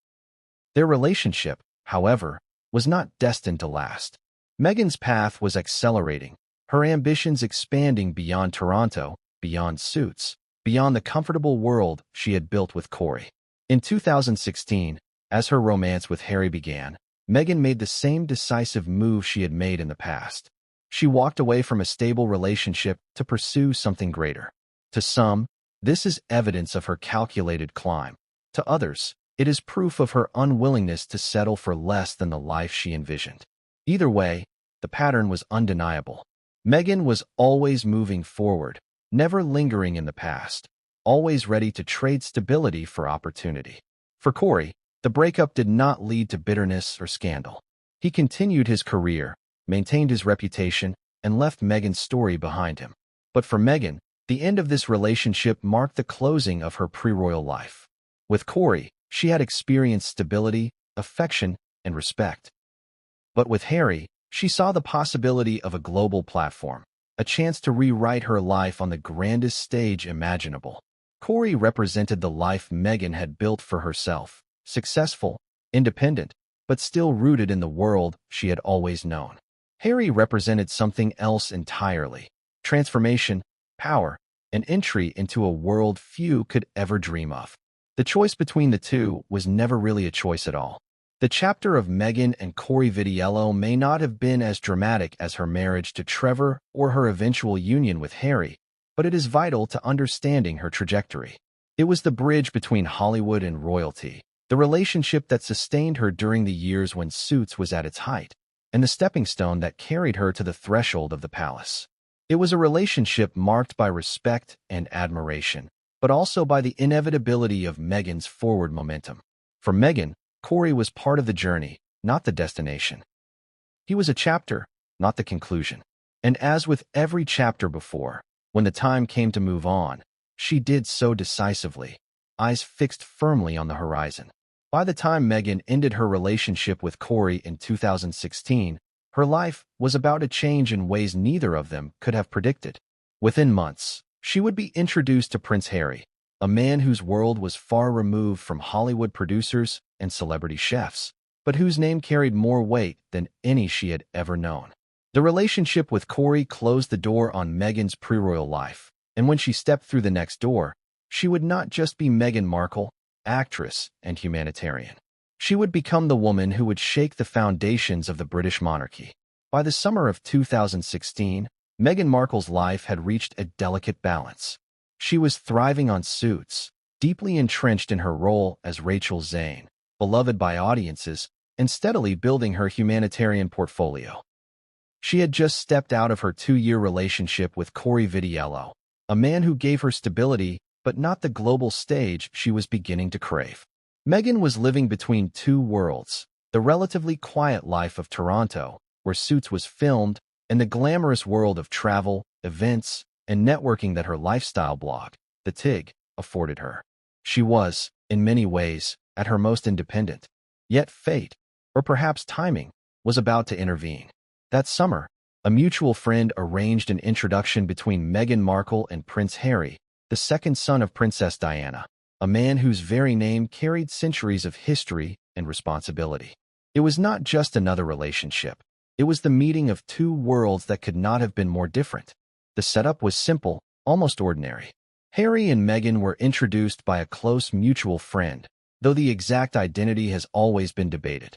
Their relationship, however, was not destined to last. Meghan's path was accelerating, her ambitions expanding beyond Toronto, beyond Suits, beyond the comfortable world she had built with Corey. In 2016, as her romance with Harry began, Meghan made the same decisive move she had made in the past. She walked away from a stable relationship to pursue something greater. To some, this is evidence of her calculated climb. To others, it is proof of her unwillingness to settle for less than the life she envisioned. Either way, the pattern was undeniable. Meghan was always moving forward, never lingering in the past, always ready to trade stability for opportunity. For Corey, the breakup did not lead to bitterness or scandal. He continued his career, maintained his reputation, and left Meghan's story behind him. But for Meghan, the end of this relationship marked the closing of her pre-royal life. With Corey, she had experienced stability, affection, and respect. But with Harry, she saw the possibility of a global platform, a chance to rewrite her life on the grandest stage imaginable. Corey represented the life Meghan had built for herself: successful, independent, but still rooted in the world she had always known. Harry represented something else entirely: transformation, power, and entry into a world few could ever dream of. The choice between the two was never really a choice at all. The chapter of Meghan and Corey Vitiello may not have been as dramatic as her marriage to Trevor or her eventual union with Harry, but it is vital to understanding her trajectory. It was the bridge between Hollywood and royalty, the relationship that sustained her during the years when Suits was at its height, and the stepping stone that carried her to the threshold of the palace. It was a relationship marked by respect and admiration, but also by the inevitability of Meghan's forward momentum. For Meghan, Corey was part of the journey, not the destination. He was a chapter, not the conclusion. And as with every chapter before, when the time came to move on, she did so decisively, eyes fixed firmly on the horizon. By the time Meghan ended her relationship with Corey in 2016, her life was about to change in ways neither of them could have predicted. Within months, she would be introduced to Prince Harry, a man whose world was far removed from Hollywood producers and celebrity chefs, but whose name carried more weight than any she had ever known. The relationship with Corey closed the door on Meghan's pre-royal life, and when she stepped through the next door, she would not just be Meghan Markle, actress and humanitarian. She would become the woman who would shake the foundations of the British monarchy. By the summer of 2016, Meghan Markle's life had reached a delicate balance. She was thriving on Suits, deeply entrenched in her role as Rachel Zane, beloved by audiences, and steadily building her humanitarian portfolio. She had just stepped out of her 2-year relationship with Corey Vitiello, a man who gave her stability but not the global stage she was beginning to crave. Meghan was living between two worlds, the relatively quiet life of Toronto, where Suits was filmed, and the glamorous world of travel, events, and networking that her lifestyle blog, The Tig, afforded her. She was, in many ways, at her most independent. Yet fate, or perhaps timing, was about to intervene. That summer, a mutual friend arranged an introduction between Meghan Markle and Prince Harry, the second son of Princess Diana, a man whose very name carried centuries of history and responsibility. It was not just another relationship. It was the meeting of two worlds that could not have been more different. The setup was simple, almost ordinary. Harry and Meghan were introduced by a close mutual friend, though the exact identity has always been debated.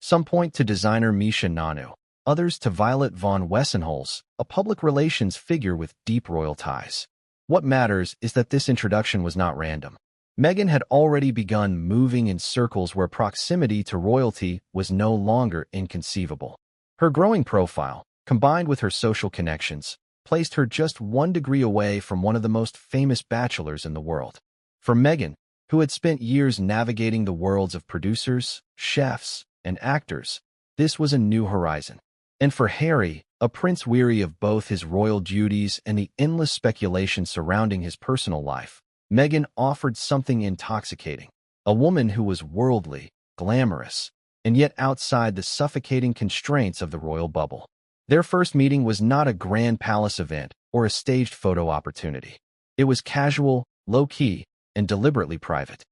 Some point to designer Misha Nanu, others to Violet von Wessenholz, a public relations figure with deep royal ties. What matters is that this introduction was not random. Meghan had already begun moving in circles where proximity to royalty was no longer inconceivable. Her growing profile, combined with her social connections, placed her just 1 degree away from one of the most famous bachelors in the world. For Meghan, who had spent years navigating the worlds of producers, chefs, and actors, this was a new horizon. And for Harry, a prince weary of both his royal duties and the endless speculation surrounding his personal life, Meghan offered something intoxicating, a woman who was worldly, glamorous, and yet outside the suffocating constraints of the royal bubble. Their first meeting was not a grand palace event or a staged photo opportunity. It was casual, low-key, and deliberately private.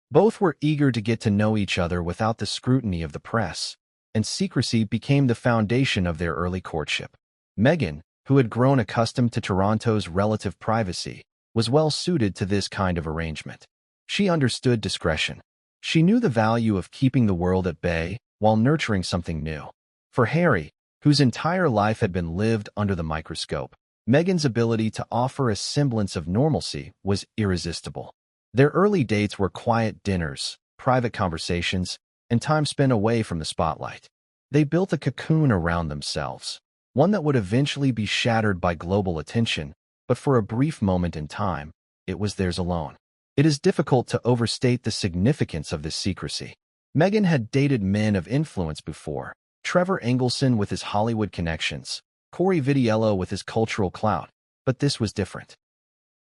Both were eager to get to know each other without the scrutiny of the press, and secrecy became the foundation of their early courtship. Meghan, who had grown accustomed to Toronto's relative privacy, was well suited to this kind of arrangement. She understood discretion. She knew the value of keeping the world at bay while nurturing something new. For Harry, whose entire life had been lived under the microscope, Meghan's ability to offer a semblance of normalcy was irresistible. Their early dates were quiet dinners, private conversations, and time spent away from the spotlight. They built a cocoon around themselves, one that would eventually be shattered by global attention, but for a brief moment in time, it was theirs alone. It is difficult to overstate the significance of this secrecy. Meghan had dated men of influence before: Trevor Engelson with his Hollywood connections, Corey Vitiello with his cultural clout, but this was different.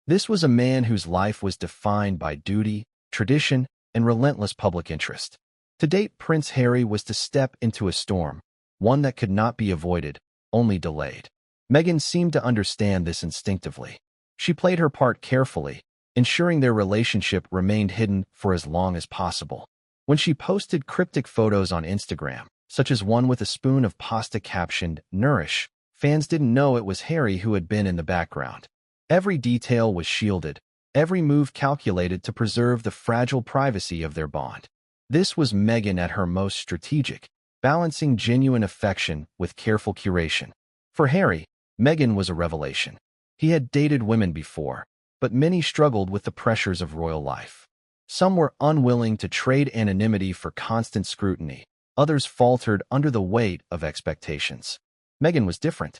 This was a man whose life was defined by duty, tradition, and relentless public interest. To date, Prince Harry was to step into a storm, one that could not be avoided, only delayed. Meghan seemed to understand this instinctively. She played her part carefully, ensuring their relationship remained hidden for as long as possible. When she posted cryptic photos on Instagram, such as one with a spoon of pasta captioned "Nourish," fans didn't know it was Harry who had been in the background. Every detail was shielded, every move calculated to preserve the fragile privacy of their bond. This was Meghan at her most strategic, balancing genuine affection with careful curation. For Harry, Meghan was a revelation. He had dated women before, but many struggled with the pressures of royal life. Some were unwilling to trade anonymity for constant scrutiny. Others faltered under the weight of expectations. Meghan was different.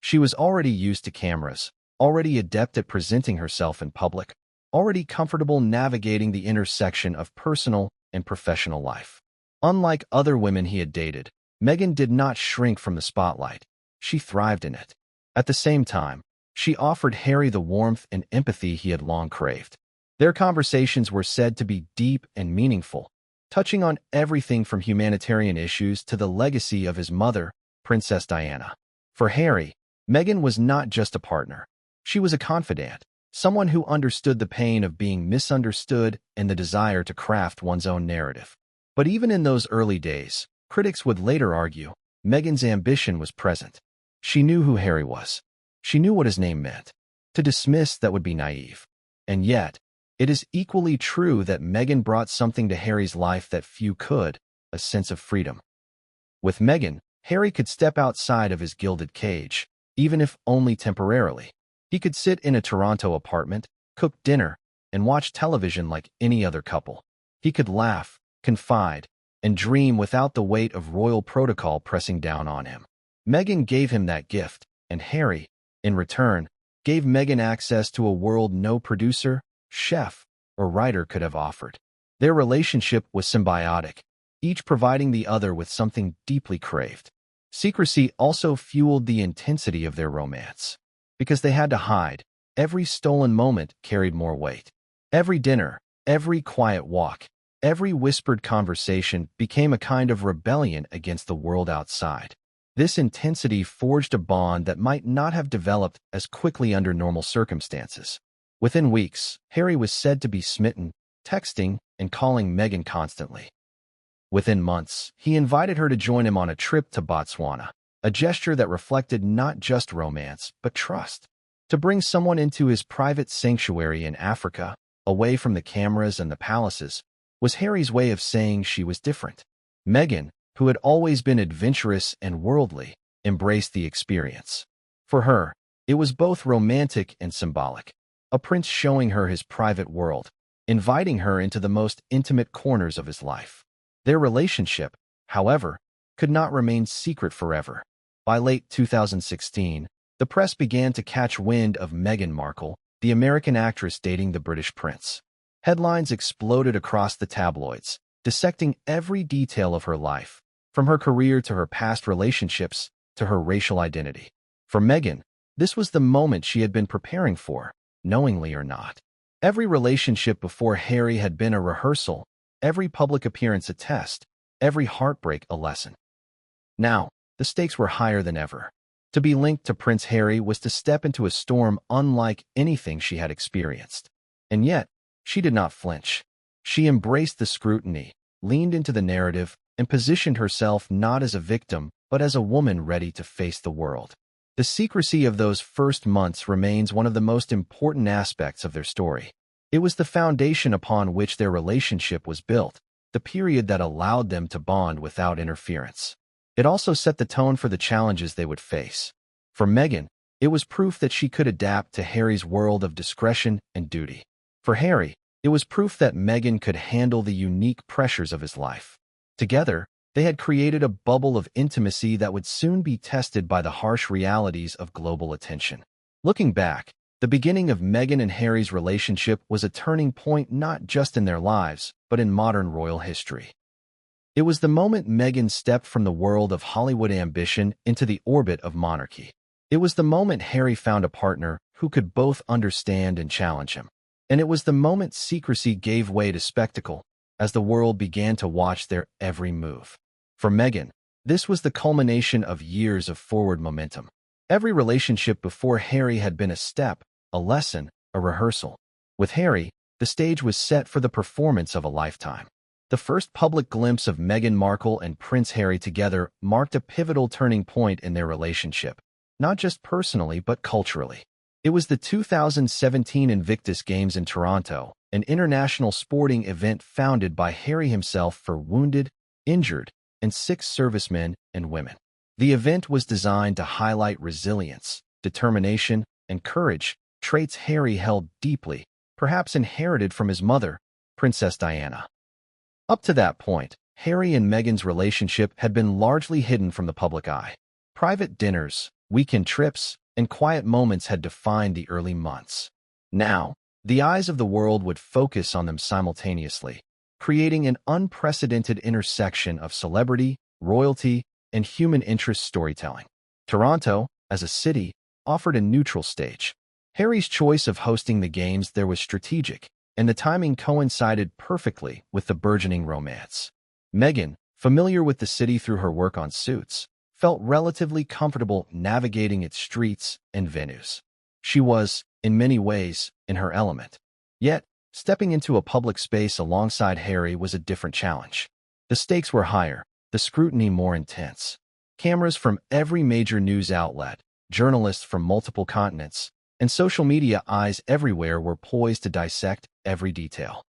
She was already used to cameras, already adept at presenting herself in public, already comfortable navigating the intersection of personal and professional life. Unlike other women he had dated, Meghan did not shrink from the spotlight. She thrived in it. At the same time, she offered Harry the warmth and empathy he had long craved. Their conversations were said to be deep and meaningful, touching on everything from humanitarian issues to the legacy of his mother, Princess Diana. For Harry, Meghan was not just a partner. She was a confidant, someone who understood the pain of being misunderstood and the desire to craft one's own narrative. But even in those early days, critics would later argue, Meghan's ambition was present. She knew who Harry was. She knew what his name meant. To dismiss that would be naive. And yet, it is equally true that Meghan brought something to Harry's life that few could: a sense of freedom. With Meghan, Harry could step outside of his gilded cage, even if only temporarily. He could sit in a Toronto apartment, cook dinner, and watch television like any other couple. He could laugh, confide, and dream without the weight of royal protocol pressing down on him. Meghan gave him that gift, and Harry, in return, gave Meghan access to a world no producer, chef, or writer could have offered. Their relationship was symbiotic. each providing the other with something deeply craved. Secrecy also fueled the intensity of their romance. Because they had to hide, every stolen moment carried more weight. Every dinner, every quiet walk, every whispered conversation became a kind of rebellion against the world outside. This intensity forged a bond that might not have developed as quickly under normal circumstances. Within weeks, Harry was said to be smitten, texting and calling Meghan constantly. Within months, he invited her to join him on a trip to Botswana, a gesture that reflected not just romance, but trust. To bring someone into his private sanctuary in Africa, away from the cameras and the palaces, was Harry's way of saying she was different. Meghan, who had always been adventurous and worldly, embraced the experience. For her, it was both romantic and symbolic, a prince showing her his private world, inviting her into the most intimate corners of his life. Their relationship, however, could not remain secret forever. By late 2016, the press began to catch wind of Meghan Markle, the American actress dating the British prince. Headlines exploded across the tabloids, dissecting every detail of her life, from her career to her past relationships to her racial identity. For Meghan, this was the moment she had been preparing for, knowingly or not. Every relationship before Harry had been a rehearsal, every public appearance a test, every heartbreak a lesson. Now, the stakes were higher than ever. To be linked to Prince Harry was to step into a storm unlike anything she had experienced. And yet, she did not flinch. She embraced the scrutiny, leaned into the narrative, and positioned herself not as a victim, but as a woman ready to face the world. The secrecy of those first months remains one of the most important aspects of their story. It was the foundation upon which their relationship was built, the period that allowed them to bond without interference. It also set the tone for the challenges they would face. For Meghan, it was proof that she could adapt to Harry's world of discretion and duty. For Harry, it was proof that Meghan could handle the unique pressures of his life. Together, they had created a bubble of intimacy that would soon be tested by the harsh realities of global attention. Looking back, the beginning of Meghan and Harry's relationship was a turning point not just in their lives, but in modern royal history. It was the moment Meghan stepped from the world of Hollywood ambition into the orbit of monarchy. It was the moment Harry found a partner who could both understand and challenge him. And it was the moment secrecy gave way to spectacle, as the world began to watch their every move. For Meghan, this was the culmination of years of forward momentum. Every relationship before Harry had been a step, a lesson, a rehearsal. With Harry, the stage was set for the performance of a lifetime. The first public glimpse of Meghan Markle and Prince Harry together marked a pivotal turning point in their relationship, not just personally but culturally. It was the 2017 Invictus Games in Toronto, an international sporting event founded by Harry himself for wounded, injured, and sick servicemen and women. The event was designed to highlight resilience, determination, and courage, traits Harry held deeply, perhaps inherited from his mother, Princess Diana. Up to that point, Harry and Meghan's relationship had been largely hidden from the public eye. Private dinners, weekend trips, and quiet moments had defined the early months. Now, the eyes of the world would focus on them simultaneously, creating an unprecedented intersection of celebrity, royalty, and human interest storytelling. Toronto, as a city, offered a neutral stage. Harry's choice of hosting the games there was strategic, and the timing coincided perfectly with the burgeoning romance. Meghan, familiar with the city through her work on Suits, felt relatively comfortable navigating its streets and venues. She was, in many ways, in her element. Yet, stepping into a public space alongside Harry was a different challenge. The stakes were higher, the scrutiny more intense. Cameras from every major news outlet, journalists from multiple continents, and social media eyes everywhere were poised to dissect every detail.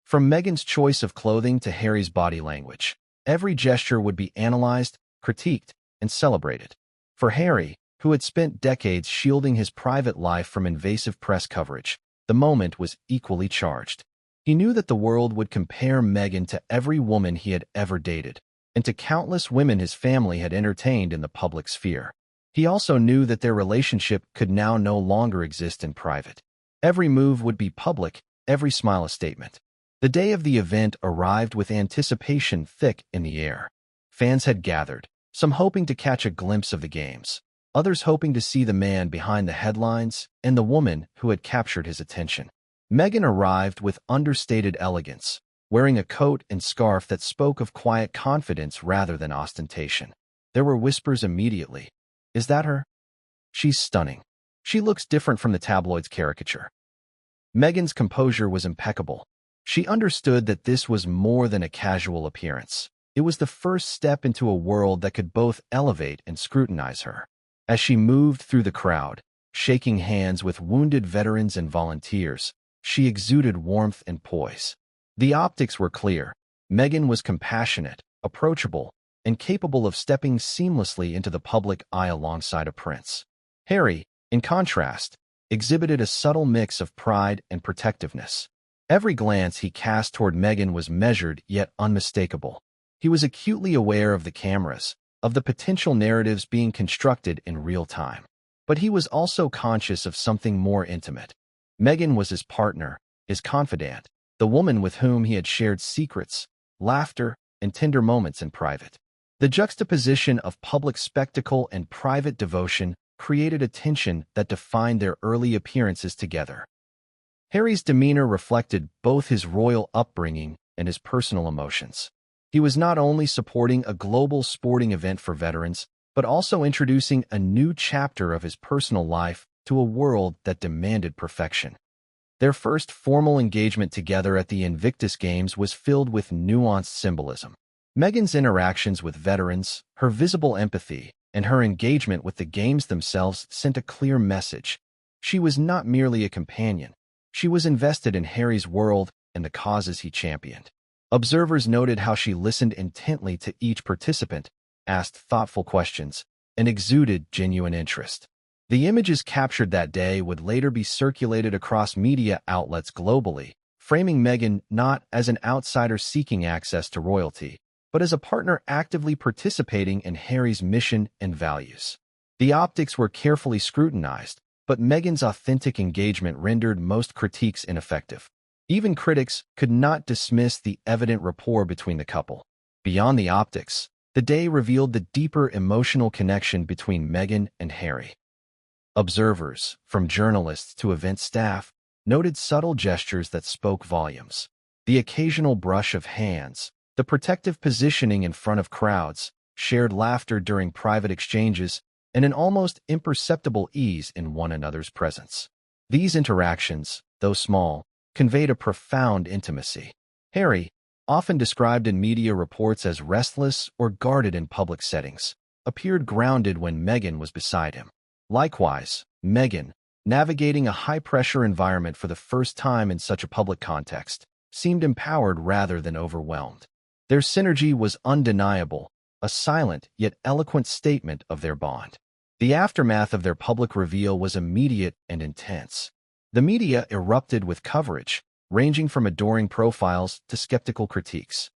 From Meghan's choice of clothing to Harry's body language, every gesture would be analyzed, critiqued, and celebrated. For Harry, who had spent decades shielding his private life from invasive press coverage, the moment was equally charged. He knew that the world would compare Meghan to every woman he had ever dated, and to countless women his family had entertained in the public sphere. He also knew that their relationship could now no longer exist in private. Every move would be public, every smile a statement. The day of the event arrived with anticipation thick in the air. Fans had gathered, some hoping to catch a glimpse of the games, others hoping to see the man behind the headlines and the woman who had captured his attention. Meghan arrived with understated elegance, wearing a coat and scarf that spoke of quiet confidence rather than ostentation. There were whispers immediately. Is that her? She's stunning. She looks different from the tabloid's caricature. Meghan's composure was impeccable. She understood that this was more than a casual appearance. It was the first step into a world that could both elevate and scrutinize her. As she moved through the crowd, shaking hands with wounded veterans and volunteers, she exuded warmth and poise. The optics were clear. Meghan was compassionate, approachable, and capable of stepping seamlessly into the public eye alongside a prince. Harry, in contrast, exhibited a subtle mix of pride and protectiveness. Every glance he cast toward Meghan was measured yet unmistakable. He was acutely aware of the cameras, of the potential narratives being constructed in real time. But he was also conscious of something more intimate. Meghan was his partner, his confidant, the woman with whom he had shared secrets, laughter, and tender moments in private. The juxtaposition of public spectacle and private devotion created a tension that defined their early appearances together. Harry's demeanor reflected both his royal upbringing and his personal emotions. He was not only supporting a global sporting event for veterans, but also introducing a new chapter of his personal life to a world that demanded perfection. Their first formal engagement together at the Invictus Games was filled with nuanced symbolism. Meghan's interactions with veterans, her visible empathy, and her engagement with the games themselves sent a clear message. She was not merely a companion. She was invested in Harry's world and the causes he championed. Observers noted how she listened intently to each participant, asked thoughtful questions, and exuded genuine interest. The images captured that day would later be circulated across media outlets globally, framing Meghan not as an outsider seeking access to royalty, but as a partner actively participating in Harry's mission and values. The optics were carefully scrutinized, but Meghan's authentic engagement rendered most critiques ineffective. Even critics could not dismiss the evident rapport between the couple. Beyond the optics, the day revealed the deeper emotional connection between Meghan and Harry. Observers, from journalists to event staff, noted subtle gestures that spoke volumes. The occasional brush of hands, the protective positioning in front of crowds, shared laughter during private exchanges, and an almost imperceptible ease in one another's presence. These interactions, though small, conveyed a profound intimacy. Harry, often described in media reports as restless or guarded in public settings, appeared grounded when Meghan was beside him. Likewise, Meghan, navigating a high-pressure environment for the first time in such a public context, seemed empowered rather than overwhelmed. Their synergy was undeniable, a silent yet eloquent statement of their bond. The aftermath of their public reveal was immediate and intense. The media erupted with coverage, ranging from adoring profiles to skeptical critiques.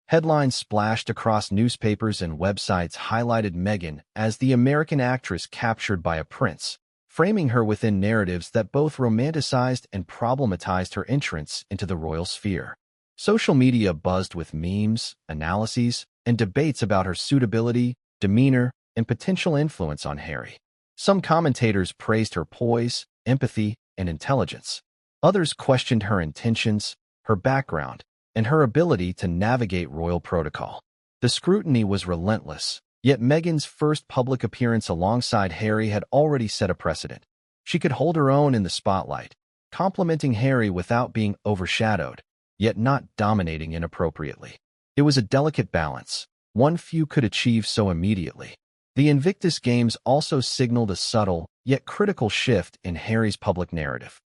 Headlines splashed across newspapers and websites highlighted Meghan as the American actress captured by a prince, framing her within narratives that both romanticized and problematized her entrance into the royal sphere. Social media buzzed with memes, analyses, and debates about her suitability, demeanor, and potential influence on Harry. Some commentators praised her poise, empathy, and intelligence. Others questioned her intentions, her background, and her ability to navigate royal protocol. The scrutiny was relentless, yet Meghan's first public appearance alongside Harry had already set a precedent. She could hold her own in the spotlight, complimenting Harry without being overshadowed, yet not dominating inappropriately. It was a delicate balance, one few could achieve so immediately. The Invictus Games also signaled a subtle, yet critical shift in Harry's public narrative.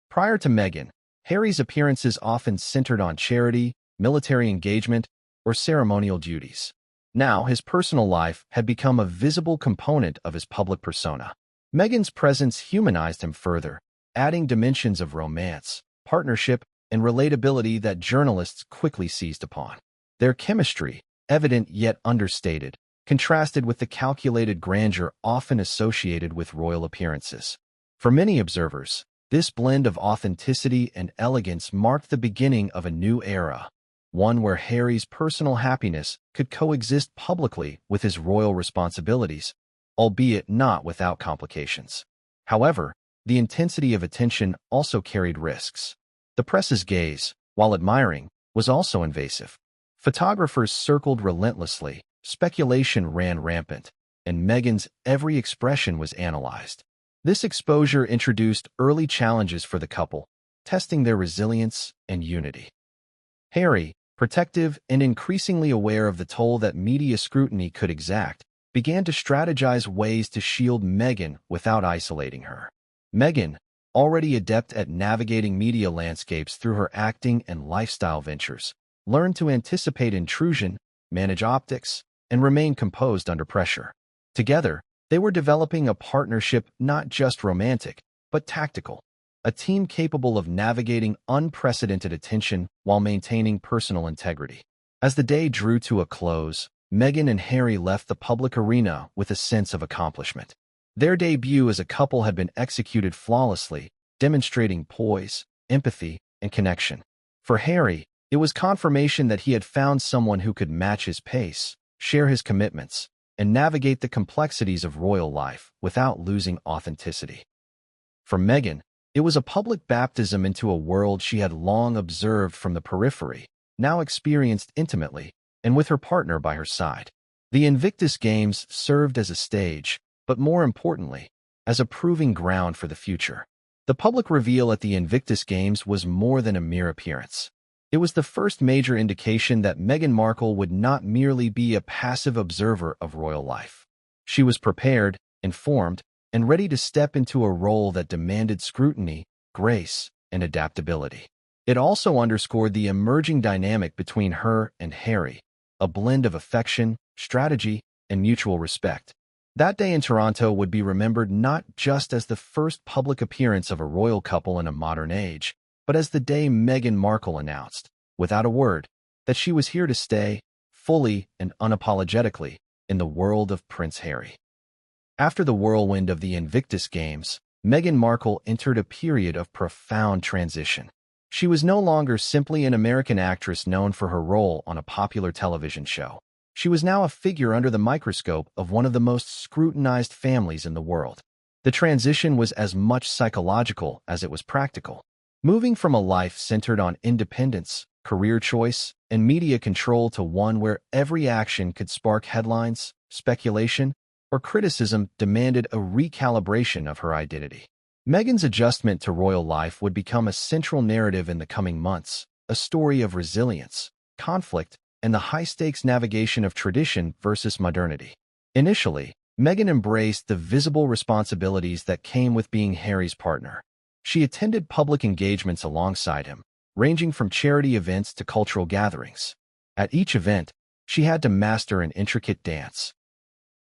Prior to Meghan, Harry's appearances often centered on charity, military engagement, or ceremonial duties. Now, his personal life had become a visible component of his public persona. Meghan's presence humanized him further, adding dimensions of romance, partnership, and relatability that journalists quickly seized upon. Their chemistry, evident yet understated, contrasted with the calculated grandeur often associated with royal appearances. For many observers, This blend of authenticity and elegance marked the beginning of a new era, one where Harry's personal happiness could coexist publicly with his royal responsibilities, albeit not without complications. However, the intensity of attention also carried risks. The press's gaze, while admiring, was also invasive. Photographers circled relentlessly, speculation ran rampant, and Meghan's every expression was analyzed. This exposure introduced early challenges for the couple, testing their resilience and unity. Harry, protective and increasingly aware of the toll that media scrutiny could exact, began to strategize ways to shield Meghan without isolating her. Meghan, already adept at navigating media landscapes through her acting and lifestyle ventures, learned to anticipate intrusion, manage optics, and remain composed under pressure. Together, they were developing a partnership not just romantic, but tactical, a team capable of navigating unprecedented attention while maintaining personal integrity. As the day drew to a close, Meghan and Harry left the public arena with a sense of accomplishment. Their debut as a couple had been executed flawlessly, demonstrating poise, empathy, and connection. For Harry, it was confirmation that he had found someone who could match his pace, share his commitments, and navigate the complexities of royal life without losing authenticity. For Meghan, it was a public baptism into a world she had long observed from the periphery, now experienced intimately, and with her partner by her side. The Invictus Games served as a stage, but more importantly, as a proving ground for the future. The public reveal at the Invictus Games was more than a mere appearance. It was the first major indication that Meghan Markle would not merely be a passive observer of royal life. She was prepared, informed, and ready to step into a role that demanded scrutiny, grace, and adaptability. It also underscored the emerging dynamic between her and Harry, a blend of affection, strategy, and mutual respect. That day in Toronto would be remembered not just as the first public appearance of a royal couple in a modern age, but as the day Meghan Markle announced, without a word, that she was here to stay, fully and unapologetically, in the world of Prince Harry. After the whirlwind of the Invictus Games, Meghan Markle entered a period of profound transition. She was no longer simply an American actress known for her role on a popular television show. She was now a figure under the microscope of one of the most scrutinized families in the world. The transition was as much psychological as it was practical. Moving from a life centered on independence, career choice, and media control to one where every action could spark headlines, speculation, or criticism demanded a recalibration of her identity. Meghan's adjustment to royal life would become a central narrative in the coming months, a story of resilience, conflict, and the high-stakes navigation of tradition versus modernity. Initially, Meghan embraced the visible responsibilities that came with being Harry's partner. She attended public engagements alongside him, ranging from charity events to cultural gatherings. At each event, she had to master an intricate dance,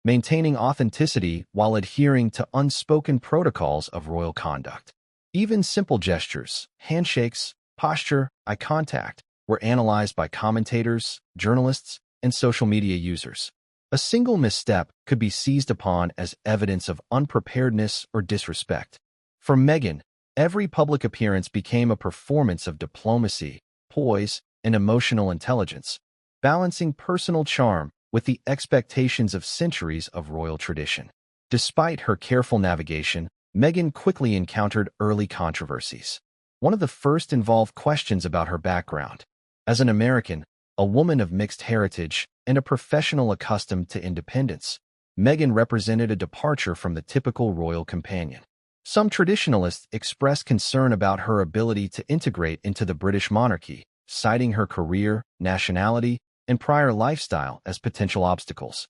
maintaining authenticity while adhering to unspoken protocols of royal conduct. Even simple gestures, handshakes, posture, eye contact, were analyzed by commentators, journalists, and social media users. A single misstep could be seized upon as evidence of unpreparedness or disrespect. For Meghan, every public appearance became a performance of diplomacy, poise, and emotional intelligence, balancing personal charm with the expectations of centuries of royal tradition. Despite her careful navigation, Meghan quickly encountered early controversies. One of the first involved questions about her background. As an American, a woman of mixed heritage, and a professional accustomed to independence, Meghan represented a departure from the typical royal companion. Some traditionalists expressed concern about her ability to integrate into the British monarchy, citing her career, nationality, and prior lifestyle as potential obstacles.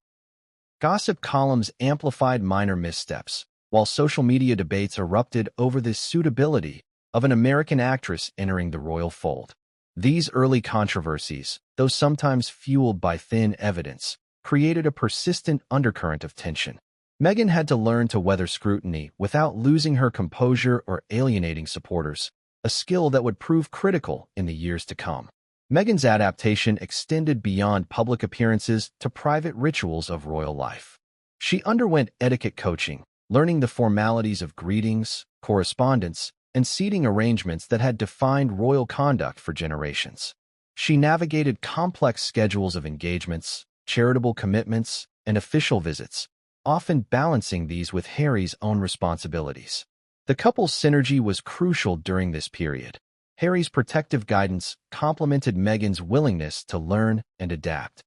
Gossip columns amplified minor missteps, while social media debates erupted over the suitability of an American actress entering the royal fold. These early controversies, though sometimes fueled by thin evidence, created a persistent undercurrent of tension. Meghan had to learn to weather scrutiny without losing her composure or alienating supporters, a skill that would prove critical in the years to come. Meghan's adaptation extended beyond public appearances to private rituals of royal life. She underwent etiquette coaching, learning the formalities of greetings, correspondence, and seating arrangements that had defined royal conduct for generations. She navigated complex schedules of engagements, charitable commitments, and official visits, often balancing these with Harry's own responsibilities. The couple's synergy was crucial during this period. Harry's protective guidance complemented Meghan's willingness to learn and adapt.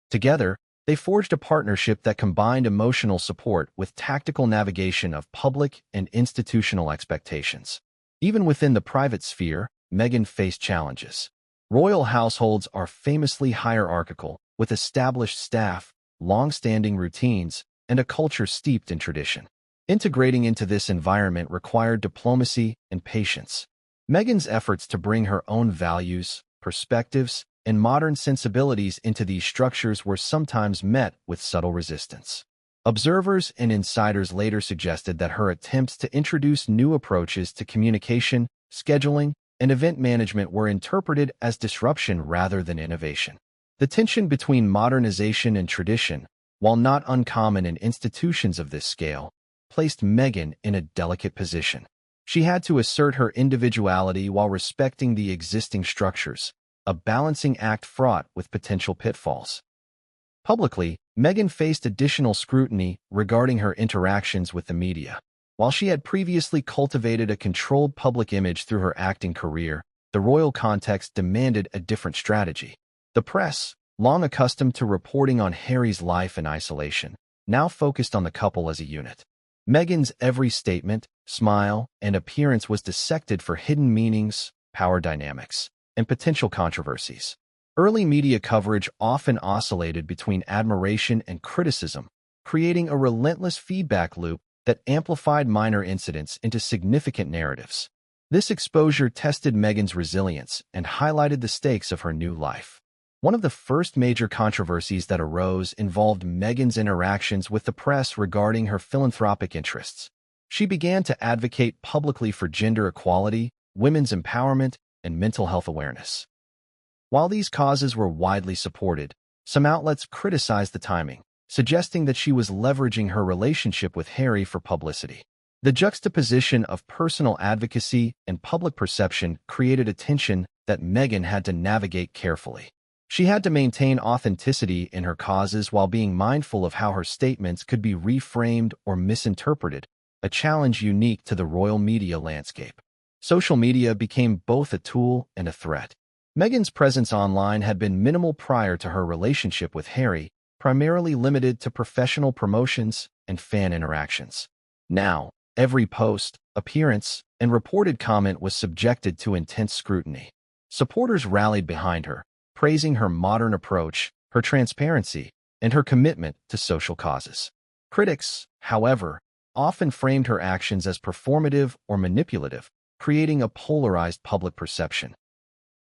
Together, they forged a partnership that combined emotional support with tactical navigation of public and institutional expectations. Even within the private sphere, Meghan faced challenges. Royal households are famously hierarchical, with established staff, long-standing routines, and a culture steeped in tradition. Integrating into this environment required diplomacy and patience. Meghan's efforts to bring her own values, perspectives, and modern sensibilities into these structures were sometimes met with subtle resistance. Observers and insiders later suggested that her attempts to introduce new approaches to communication, scheduling, and event management were interpreted as disruption rather than innovation. The tension between modernization and tradition, while not uncommon in institutions of this scale, placed Meghan in a delicate position. She had to assert her individuality while respecting the existing structures, a balancing act fraught with potential pitfalls. Publicly, Meghan faced additional scrutiny regarding her interactions with the media. While she had previously cultivated a controlled public image through her acting career, the royal context demanded a different strategy. The press, long accustomed to reporting on Harry's life in isolation, now focused on the couple as a unit. Meghan's every statement, smile, and appearance was dissected for hidden meanings, power dynamics, and potential controversies. Early media coverage often oscillated between admiration and criticism, creating a relentless feedback loop that amplified minor incidents into significant narratives. This exposure tested Meghan's resilience and highlighted the stakes of her new life. One of the first major controversies that arose involved Meghan's interactions with the press regarding her philanthropic interests. She began to advocate publicly for gender equality, women's empowerment, and mental health awareness. While these causes were widely supported, some outlets criticized the timing, suggesting that she was leveraging her relationship with Harry for publicity. The juxtaposition of personal advocacy and public perception created a tension that Meghan had to navigate carefully. She had to maintain authenticity in her causes while being mindful of how her statements could be reframed or misinterpreted, a challenge unique to the royal media landscape. Social media became both a tool and a threat. Meghan's presence online had been minimal prior to her relationship with Harry, primarily limited to professional promotions and fan interactions. Now, every post, appearance, and reported comment was subjected to intense scrutiny. Supporters rallied behind her, praising her modern approach, her transparency, and her commitment to social causes. Critics, however, often framed her actions as performative or manipulative, creating a polarized public perception.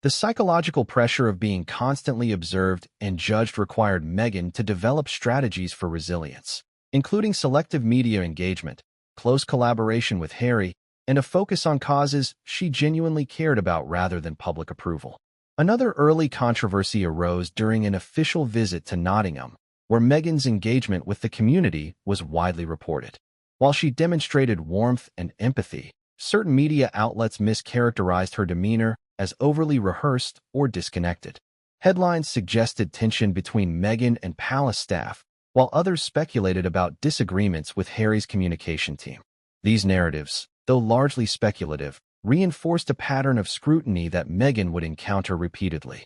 The psychological pressure of being constantly observed and judged required Meghan to develop strategies for resilience, including selective media engagement, close collaboration with Harry, and a focus on causes she genuinely cared about rather than public approval. Another early controversy arose during an official visit to Nottingham, where Meghan's engagement with the community was widely reported. While she demonstrated warmth and empathy, certain media outlets mischaracterized her demeanor as overly rehearsed or disconnected. Headlines suggested tension between Meghan and palace staff, while others speculated about disagreements with Harry's communication team. These narratives, though largely speculative, reinforced a pattern of scrutiny that Meghan would encounter repeatedly.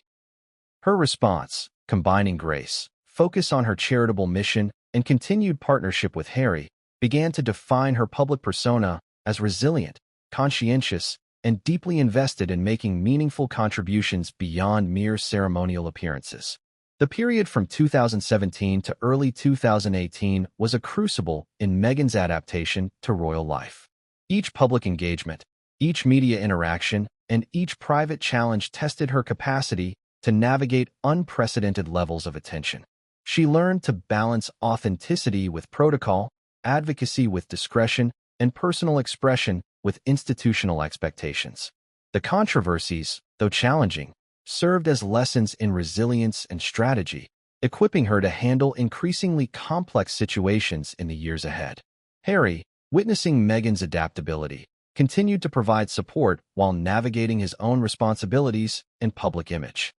Her response, combining grace, focus on her charitable mission, and continued partnership with Harry, began to define her public persona as resilient, conscientious, and deeply invested in making meaningful contributions beyond mere ceremonial appearances. The period from 2017 to early 2018 was a crucible in Meghan's adaptation to royal life. Each public engagement, each media interaction, and each private challenge tested her capacity to navigate unprecedented levels of attention. She learned to balance authenticity with protocol, advocacy with discretion, and personal expression with institutional expectations. The controversies, though challenging, served as lessons in resilience and strategy, equipping her to handle increasingly complex situations in the years ahead. Harry, witnessing Meghan's adaptability, continued to provide support while navigating his own responsibilities and public image.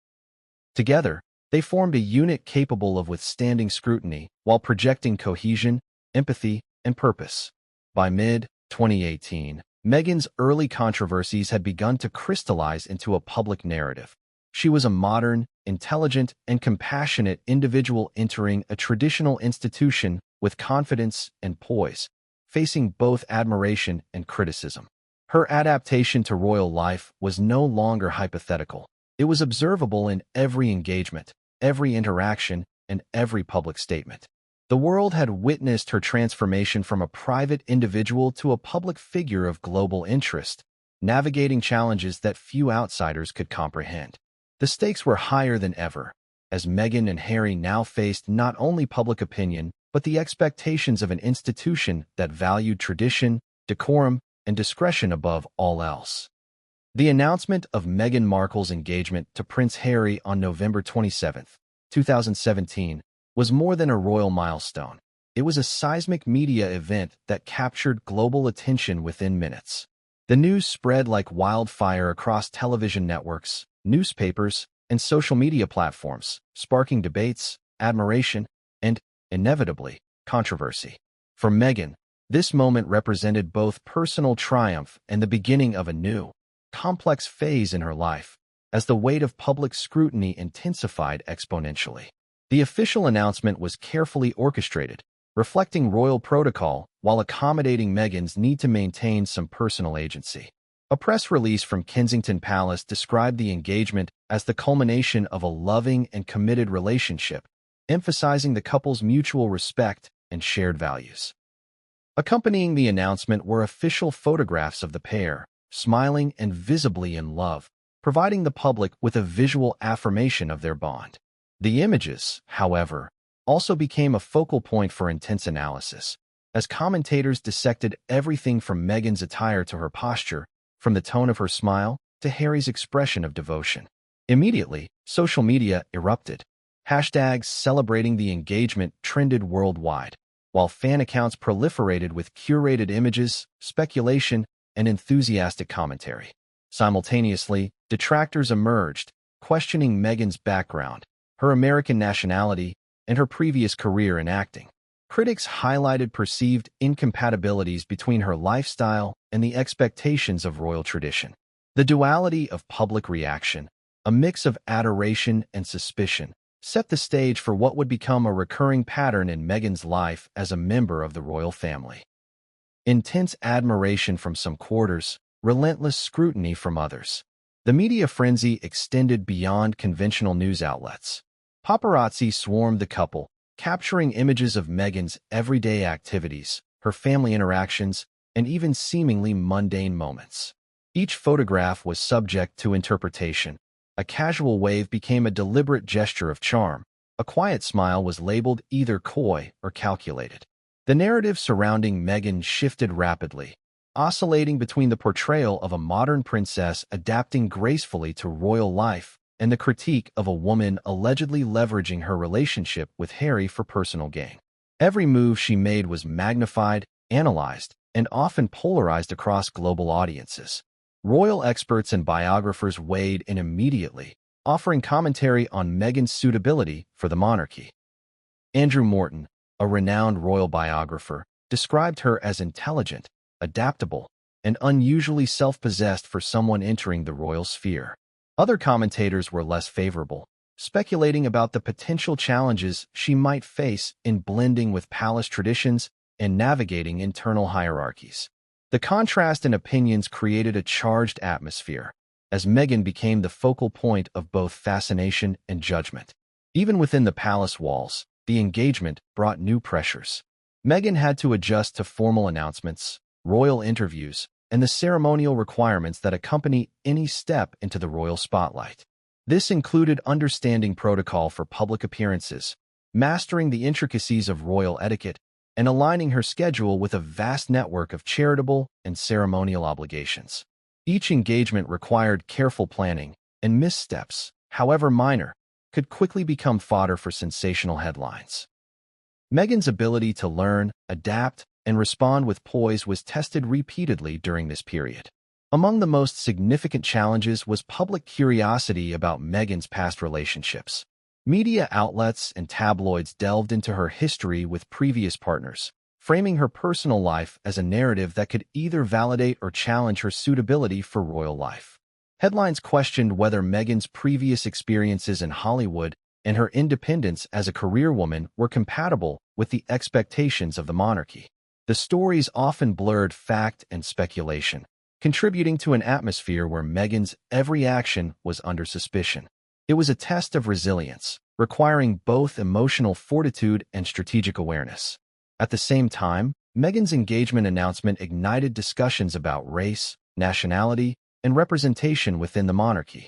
Together, they formed a unit capable of withstanding scrutiny while projecting cohesion, empathy, and purpose. By mid-2018, Meghan's early controversies had begun to crystallize into a public narrative. She was a modern, intelligent, and compassionate individual entering a traditional institution with confidence and poise, facing both admiration and criticism. Her adaptation to royal life was no longer hypothetical. It was observable in every engagement, every interaction, and every public statement. The world had witnessed her transformation from a private individual to a public figure of global interest, navigating challenges that few outsiders could comprehend. The stakes were higher than ever, as Meghan and Harry now faced not only public opinion, but the expectations of an institution that valued tradition, decorum, and discretion above all else. The announcement of Meghan Markle's engagement to Prince Harry on November 27, 2017, was more than a royal milestone. It was a seismic media event that captured global attention within minutes. The news spread like wildfire across television networks, newspapers, and social media platforms, sparking debates, admiration, and, inevitably, controversy. For Meghan, this moment represented both personal triumph and the beginning of a new, complex phase in her life, as the weight of public scrutiny intensified exponentially. The official announcement was carefully orchestrated, reflecting royal protocol while accommodating Meghan's need to maintain some personal agency. A press release from Kensington Palace described the engagement as the culmination of a loving and committed relationship, emphasizing the couple's mutual respect and shared values. Accompanying the announcement were official photographs of the pair, smiling and visibly in love, providing the public with a visual affirmation of their bond. The images, however, also became a focal point for intense analysis, as commentators dissected everything from Meghan's attire to her posture, from the tone of her smile to Harry's expression of devotion. Immediately, social media erupted. Hashtags celebrating the engagement trended worldwide, while fan accounts proliferated with curated images, speculation, and enthusiastic commentary. Simultaneously, detractors emerged, questioning Meghan's background, her American nationality, and her previous career in acting. Critics highlighted perceived incompatibilities between her lifestyle and the expectations of royal tradition. The duality of public reaction, a mix of adoration and suspicion, set the stage for what would become a recurring pattern in Meghan's life as a member of the royal family. Intense admiration from some quarters, relentless scrutiny from others. The media frenzy extended beyond conventional news outlets. Paparazzi swarmed the couple, capturing images of Meghan's everyday activities, her family interactions, and even seemingly mundane moments. Each photograph was subject to interpretation. A casual wave became a deliberate gesture of charm. A quiet smile was labeled either coy or calculated. The narrative surrounding Meghan shifted rapidly, oscillating between the portrayal of a modern princess adapting gracefully to royal life and the critique of a woman allegedly leveraging her relationship with Harry for personal gain. Every move she made was magnified, analyzed, and often polarized across global audiences. Royal experts and biographers weighed in immediately, offering commentary on Meghan's suitability for the monarchy. Andrew Morton, a renowned royal biographer, described her as intelligent, adaptable, and unusually self-possessed for someone entering the royal sphere. Other commentators were less favorable, speculating about the potential challenges she might face in blending with palace traditions and navigating internal hierarchies. The contrast in opinions created a charged atmosphere, as Meghan became the focal point of both fascination and judgment. Even within the palace walls, the engagement brought new pressures. Meghan had to adjust to formal announcements, royal interviews, and the ceremonial requirements that accompany any step into the royal spotlight. This included understanding protocol for public appearances, mastering the intricacies of royal etiquette, and aligning her schedule with a vast network of charitable and ceremonial obligations. Each engagement required careful planning, and missteps, however minor, could quickly become fodder for sensational headlines. Meghan's ability to learn, adapt, and respond with poise was tested repeatedly during this period. Among the most significant challenges was public curiosity about Meghan's past relationships. Media outlets and tabloids delved into her history with previous partners, framing her personal life as a narrative that could either validate or challenge her suitability for royal life. Headlines questioned whether Meghan's previous experiences in Hollywood and her independence as a career woman were compatible with the expectations of the monarchy. The stories often blurred fact and speculation, contributing to an atmosphere where Meghan's every action was under suspicion. It was a test of resilience, requiring both emotional fortitude and strategic awareness. At the same time, Meghan's engagement announcement ignited discussions about race, nationality, and representation within the monarchy.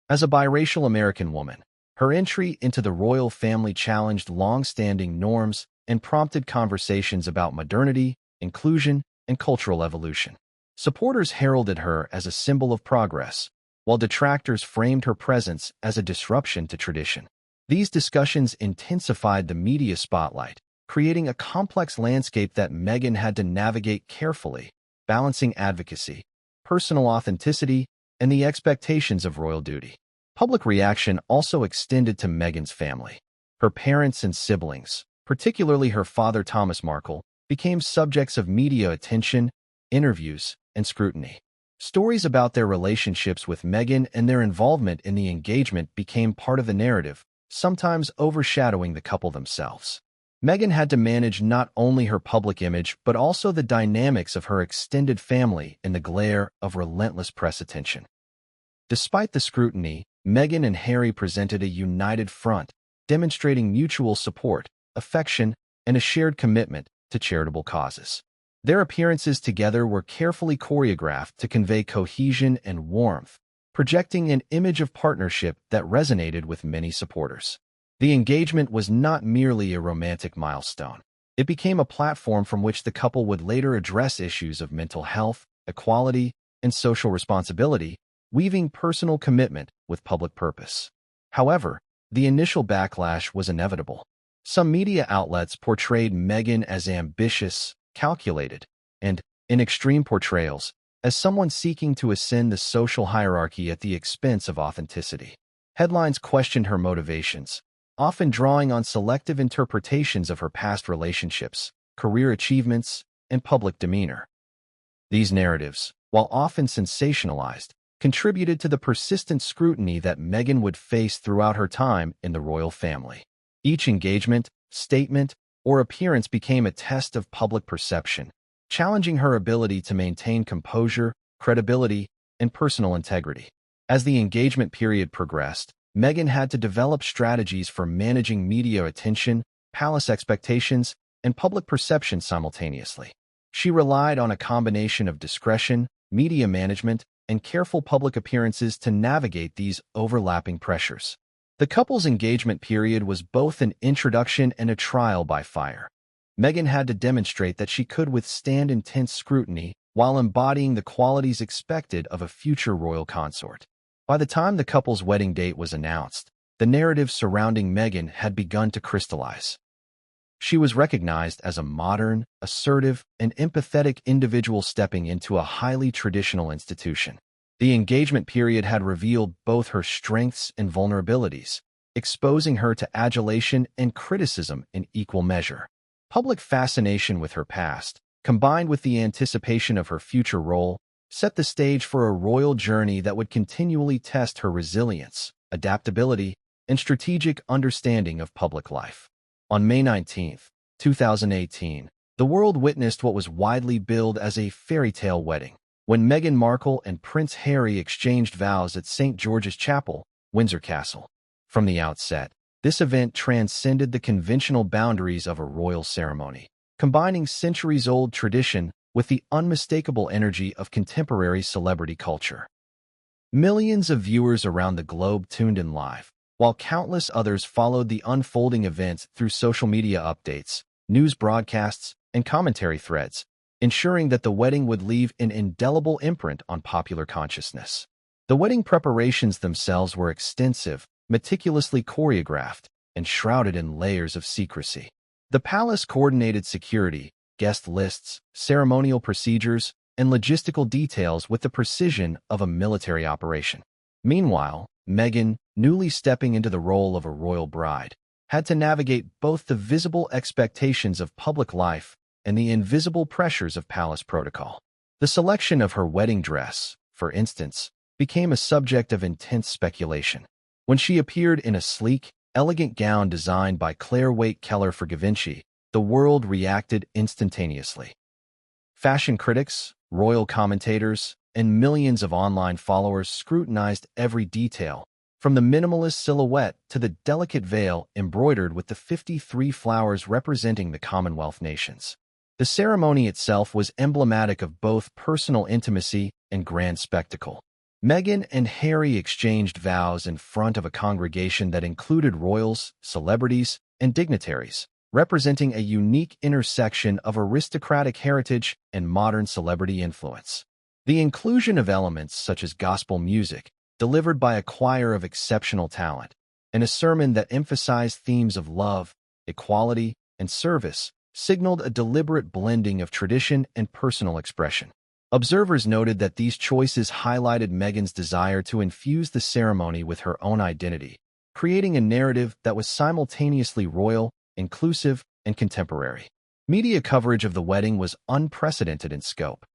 As a biracial American woman, her entry into the royal family challenged long-standing norms and prompted conversations about modernity, inclusion, and cultural evolution. Supporters heralded her as a symbol of progress, while detractors framed her presence as a disruption to tradition. These discussions intensified the media spotlight, creating a complex landscape that Meghan had to navigate carefully, balancing advocacy, personal authenticity, and the expectations of royal duty. Public reaction also extended to Meghan's family. Her parents and siblings, particularly her father Thomas Markle, became subjects of media attention, interviews, and scrutiny. Stories about their relationships with Meghan and their involvement in the engagement became part of the narrative, sometimes overshadowing the couple themselves. Meghan had to manage not only her public image but also the dynamics of her extended family in the glare of relentless press attention. Despite the scrutiny, Meghan and Harry presented a united front, demonstrating mutual support, affection, and a shared commitment to charitable causes. Their appearances together were carefully choreographed to convey cohesion and warmth, projecting an image of partnership that resonated with many supporters. The engagement was not merely a romantic milestone. It became a platform from which the couple would later address issues of mental health, equality, and social responsibility, weaving personal commitment with public purpose. However, the initial backlash was inevitable. Some media outlets portrayed Meghan as ambitious, calculated, and, in extreme portrayals, as someone seeking to ascend the social hierarchy at the expense of authenticity. Headlines questioned her motivations, often drawing on selective interpretations of her past relationships, career achievements, and public demeanor. These narratives, while often sensationalized, contributed to the persistent scrutiny that Meghan would face throughout her time in the royal family. Each engagement, statement, or appearance became a test of public perception, challenging her ability to maintain composure, credibility, and personal integrity. As the engagement period progressed, Meghan had to develop strategies for managing media attention, palace expectations, and public perception simultaneously. She relied on a combination of discretion, media management, and careful public appearances to navigate these overlapping pressures. The couple's engagement period was both an introduction and a trial by fire. Meghan had to demonstrate that she could withstand intense scrutiny while embodying the qualities expected of a future royal consort. By the time the couple's wedding date was announced, the narrative surrounding Meghan had begun to crystallize. She was recognized as a modern, assertive, and empathetic individual stepping into a highly traditional institution. The engagement period had revealed both her strengths and vulnerabilities, exposing her to adulation and criticism in equal measure. Public fascination with her past, combined with the anticipation of her future role, set the stage for a royal journey that would continually test her resilience, adaptability, and strategic understanding of public life. On May 19, 2018, the world witnessed what was widely billed as a fairy tale wedding, when Meghan Markle and Prince Harry exchanged vows at St. George's Chapel, Windsor Castle. From the outset, this event transcended the conventional boundaries of a royal ceremony, combining centuries-old tradition with the unmistakable energy of contemporary celebrity culture. Millions of viewers around the globe tuned in live, while countless others followed the unfolding events through social media updates, news broadcasts, and commentary threads, ensuring that the wedding would leave an indelible imprint on popular consciousness. The wedding preparations themselves were extensive, meticulously choreographed, and shrouded in layers of secrecy. The palace coordinated security, guest lists, ceremonial procedures, and logistical details with the precision of a military operation. Meanwhile, Meghan, newly stepping into the role of a royal bride, had to navigate both the visible expectations of public life and the invisible pressures of palace protocol. The selection of her wedding dress, for instance, became a subject of intense speculation. When she appeared in a sleek, elegant gown designed by Claire Waite Keller for Givenchy, the world reacted instantaneously. Fashion critics, royal commentators, and millions of online followers scrutinized every detail, from the minimalist silhouette to the delicate veil embroidered with the 53 flowers representing the Commonwealth nations. The ceremony itself was emblematic of both personal intimacy and grand spectacle. Meghan and Harry exchanged vows in front of a congregation that included royals, celebrities, and dignitaries, representing a unique intersection of aristocratic heritage and modern celebrity influence. The inclusion of elements such as gospel music, delivered by a choir of exceptional talent, and a sermon that emphasized themes of love, equality, and service, signaled a deliberate blending of tradition and personal expression. Observers noted that these choices highlighted Meghan's desire to infuse the ceremony with her own identity, creating a narrative that was simultaneously royal, inclusive, and contemporary. Media coverage of the wedding was unprecedented in scope.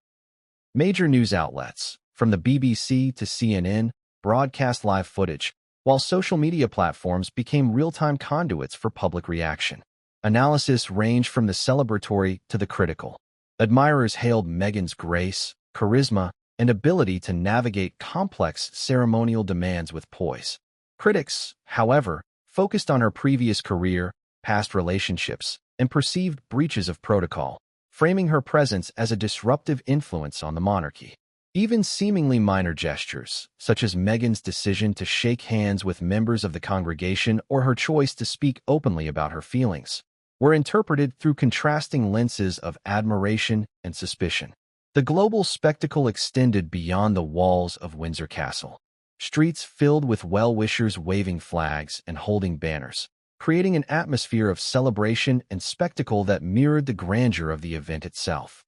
Major news outlets, from the BBC to CNN, broadcast live footage, while social media platforms became real-time conduits for public reaction. Analysis ranged from the celebratory to the critical. Admirers hailed Meghan's grace, charisma, and ability to navigate complex ceremonial demands with poise. Critics, however, focused on her previous career, past relationships, and perceived breaches of protocol, framing her presence as a disruptive influence on the monarchy. Even seemingly minor gestures, such as Meghan's decision to shake hands with members of the congregation or her choice to speak openly about her feelings, were interpreted through contrasting lenses of admiration and suspicion. The global spectacle extended beyond the walls of Windsor Castle. Streets filled with well-wishers waving flags and holding banners, creating an atmosphere of celebration and spectacle that mirrored the grandeur of the event itself.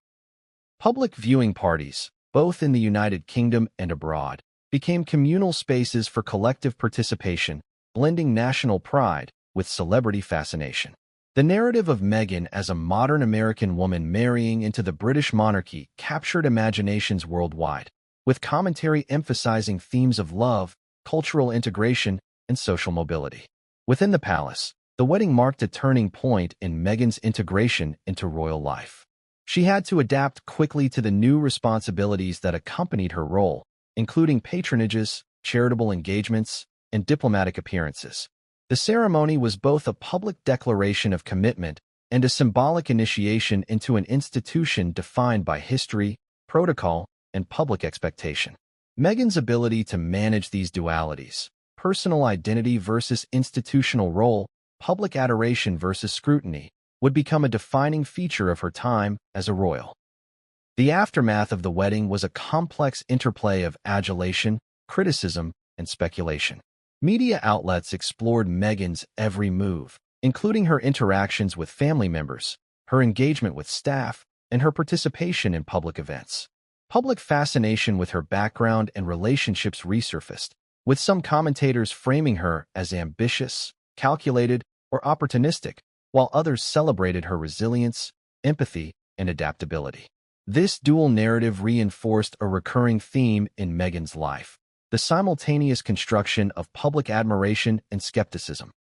Public viewing parties, both in the United Kingdom and abroad, became communal spaces for collective participation, blending national pride with celebrity fascination. The narrative of Meghan as a modern American woman marrying into the British monarchy captured imaginations worldwide, with commentary emphasizing themes of love, cultural integration, and social mobility. Within the palace, the wedding marked a turning point in Meghan's integration into royal life. She had to adapt quickly to the new responsibilities that accompanied her role, including patronages, charitable engagements, and diplomatic appearances. The ceremony was both a public declaration of commitment and a symbolic initiation into an institution defined by history, protocol, and public expectation. Meghan's ability to manage these dualities, personal identity versus institutional role, public adoration versus scrutiny, would become a defining feature of her time as a royal. The aftermath of the wedding was a complex interplay of adulation, criticism, and speculation. Media outlets explored Meghan's every move, including her interactions with family members, her engagement with staff, and her participation in public events. Public fascination with her background and relationships resurfaced, with some commentators framing her as ambitious, calculated, or opportunistic, while others celebrated her resilience, empathy, and adaptability. This dual narrative reinforced a recurring theme in Meghan's life: the simultaneous construction of public admiration and skepticism.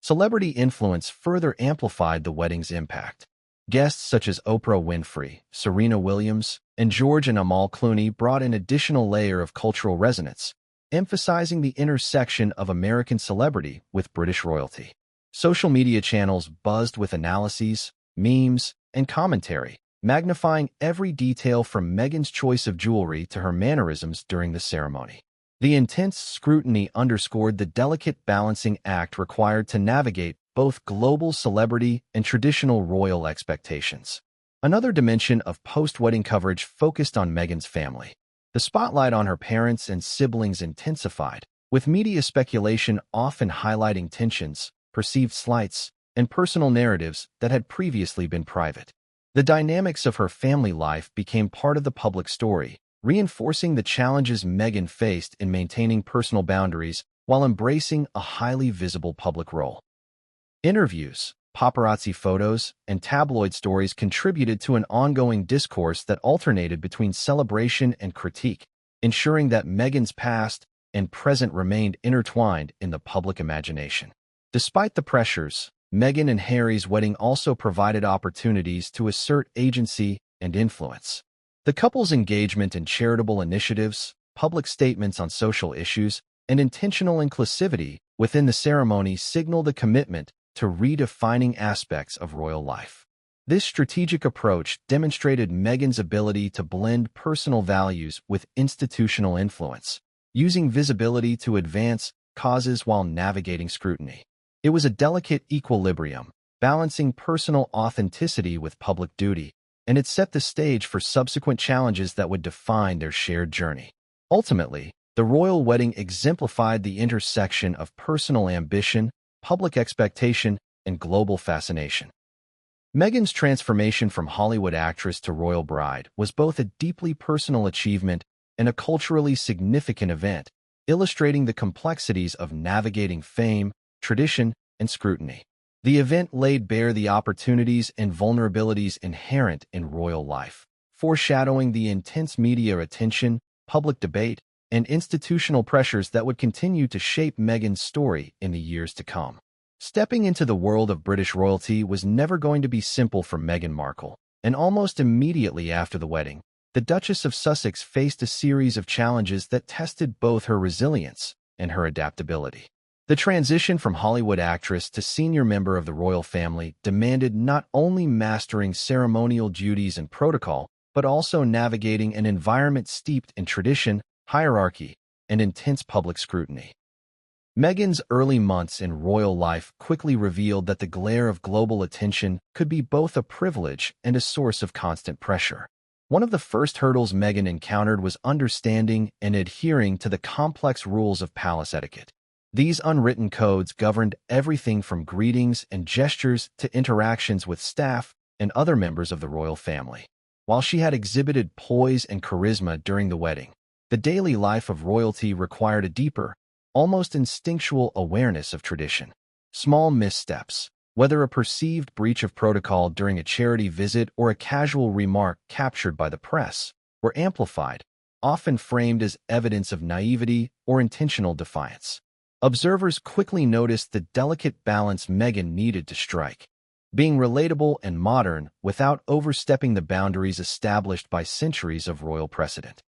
Celebrity influence further amplified the wedding's impact. Guests such as Oprah Winfrey, Serena Williams, and George and Amal Clooney brought an additional layer of cultural resonance, emphasizing the intersection of American celebrity with British royalty. Social media channels buzzed with analyses, memes, and commentary, magnifying every detail from Meghan's choice of jewelry to her mannerisms during the ceremony. The intense scrutiny underscored the delicate balancing act required to navigate both global celebrity and traditional royal expectations. Another dimension of post-wedding coverage focused on Meghan's family. The spotlight on her parents and siblings intensified, with media speculation often highlighting tensions, perceived slights, and personal narratives that had previously been private. The dynamics of her family life became part of the public story, reinforcing the challenges Meghan faced in maintaining personal boundaries while embracing a highly visible public role. Interviews, paparazzi photos, and tabloid stories contributed to an ongoing discourse that alternated between celebration and critique, ensuring that Meghan's past and present remained intertwined in the public imagination. Despite the pressures, Meghan and Harry's wedding also provided opportunities to assert agency and influence. The couple's engagement in charitable initiatives, public statements on social issues, and intentional inclusivity within the ceremony signaled a commitment to redefining aspects of royal life. This strategic approach demonstrated Meghan's ability to blend personal values with institutional influence, using visibility to advance causes while navigating scrutiny. It was a delicate equilibrium, balancing personal authenticity with public duty, and it set the stage for subsequent challenges that would define their shared journey. Ultimately, the royal wedding exemplified the intersection of personal ambition, public expectation, and global fascination. Meghan's transformation from Hollywood actress to royal bride was both a deeply personal achievement and a culturally significant event, illustrating the complexities of navigating fame, tradition, and scrutiny. The event laid bare the opportunities and vulnerabilities inherent in royal life, foreshadowing the intense media attention, public debate, and institutional pressures that would continue to shape Meghan's story in the years to come. Stepping into the world of British royalty was never going to be simple for Meghan Markle, and almost immediately after the wedding, the Duchess of Sussex faced a series of challenges that tested both her resilience and her adaptability. The transition from Hollywood actress to senior member of the royal family demanded not only mastering ceremonial duties and protocol, but also navigating an environment steeped in tradition, hierarchy, and intense public scrutiny. Meghan's early months in royal life quickly revealed that the glare of global attention could be both a privilege and a source of constant pressure. One of the first hurdles Meghan encountered was understanding and adhering to the complex rules of palace etiquette. These unwritten codes governed everything from greetings and gestures to interactions with staff and other members of the royal family. While she had exhibited poise and charisma during the wedding, the daily life of royalty required a deeper, almost instinctual awareness of tradition. Small missteps, whether a perceived breach of protocol during a charity visit or a casual remark captured by the press, were amplified, often framed as evidence of naivety or intentional defiance. Observers quickly noticed the delicate balance Meghan needed to strike, being relatable and modern without overstepping the boundaries established by centuries of royal precedent.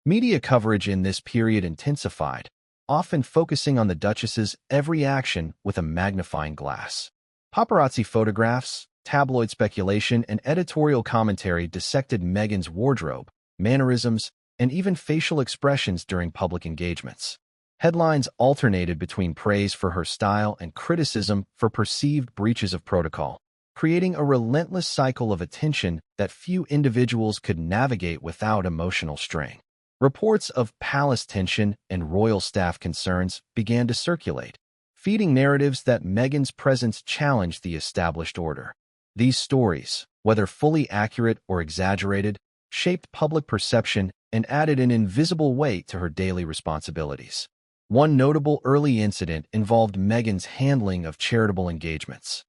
Media coverage in this period intensified, often focusing on the Duchess's every action with a magnifying glass. Paparazzi photographs, tabloid speculation, and editorial commentary dissected Meghan's wardrobe, mannerisms, and even facial expressions during public engagements. Headlines alternated between praise for her style and criticism for perceived breaches of protocol, creating a relentless cycle of attention that few individuals could navigate without emotional strain. Reports of palace tension and royal staff concerns began to circulate, feeding narratives that Meghan's presence challenged the established order. These stories, whether fully accurate or exaggerated, shaped public perception and added an invisible weight to her daily responsibilities. One notable early incident involved Meghan's handling of charitable engagements.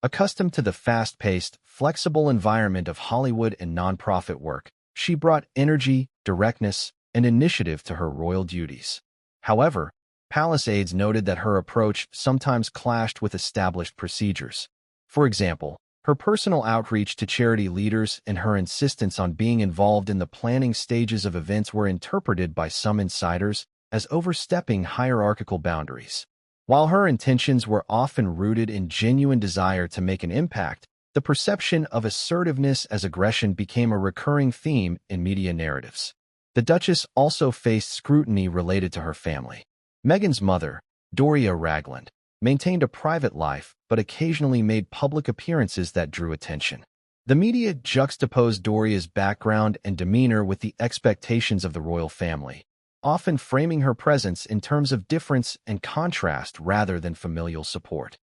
Accustomed to the fast-paced, flexible environment of Hollywood and nonprofit work, she brought energy, directness, and initiative to her royal duties. However, palace aides noted that her approach sometimes clashed with established procedures. For example, her personal outreach to charity leaders and her insistence on being involved in the planning stages of events were interpreted by some insiders as overstepping hierarchical boundaries. While her intentions were often rooted in genuine desire to make an impact, the perception of assertiveness as aggression became a recurring theme in media narratives. The Duchess also faced scrutiny related to her family. Meghan's mother, Doria Ragland, maintained a private life but occasionally made public appearances that drew attention. The media juxtaposed Doria's background and demeanor with the expectations of the royal family, often framing her presence in terms of difference and contrast rather than familial support.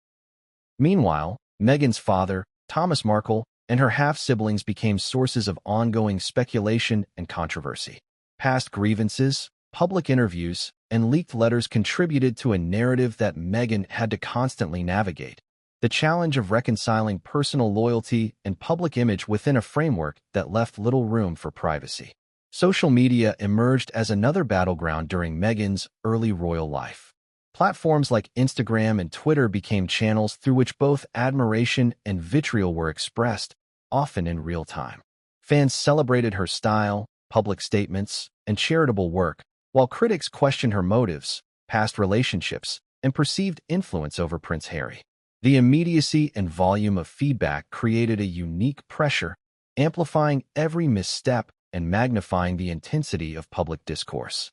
Meanwhile, Meghan's father, Thomas Markle, and her half-siblings became sources of ongoing speculation and controversy. Past grievances, public interviews, and leaked letters contributed to a narrative that Meghan had to constantly navigate. The challenge of reconciling personal loyalty and public image within a framework that left little room for privacy. Social media emerged as another battleground during Meghan's early royal life. Platforms like Instagram and Twitter became channels through which both admiration and vitriol were expressed, often in real time. Fans celebrated her style, public statements, and charitable work, while critics questioned her motives, past relationships, and perceived influence over Prince Harry. The immediacy and volume of feedback created a unique pressure, amplifying every misstep and magnifying the intensity of public discourse.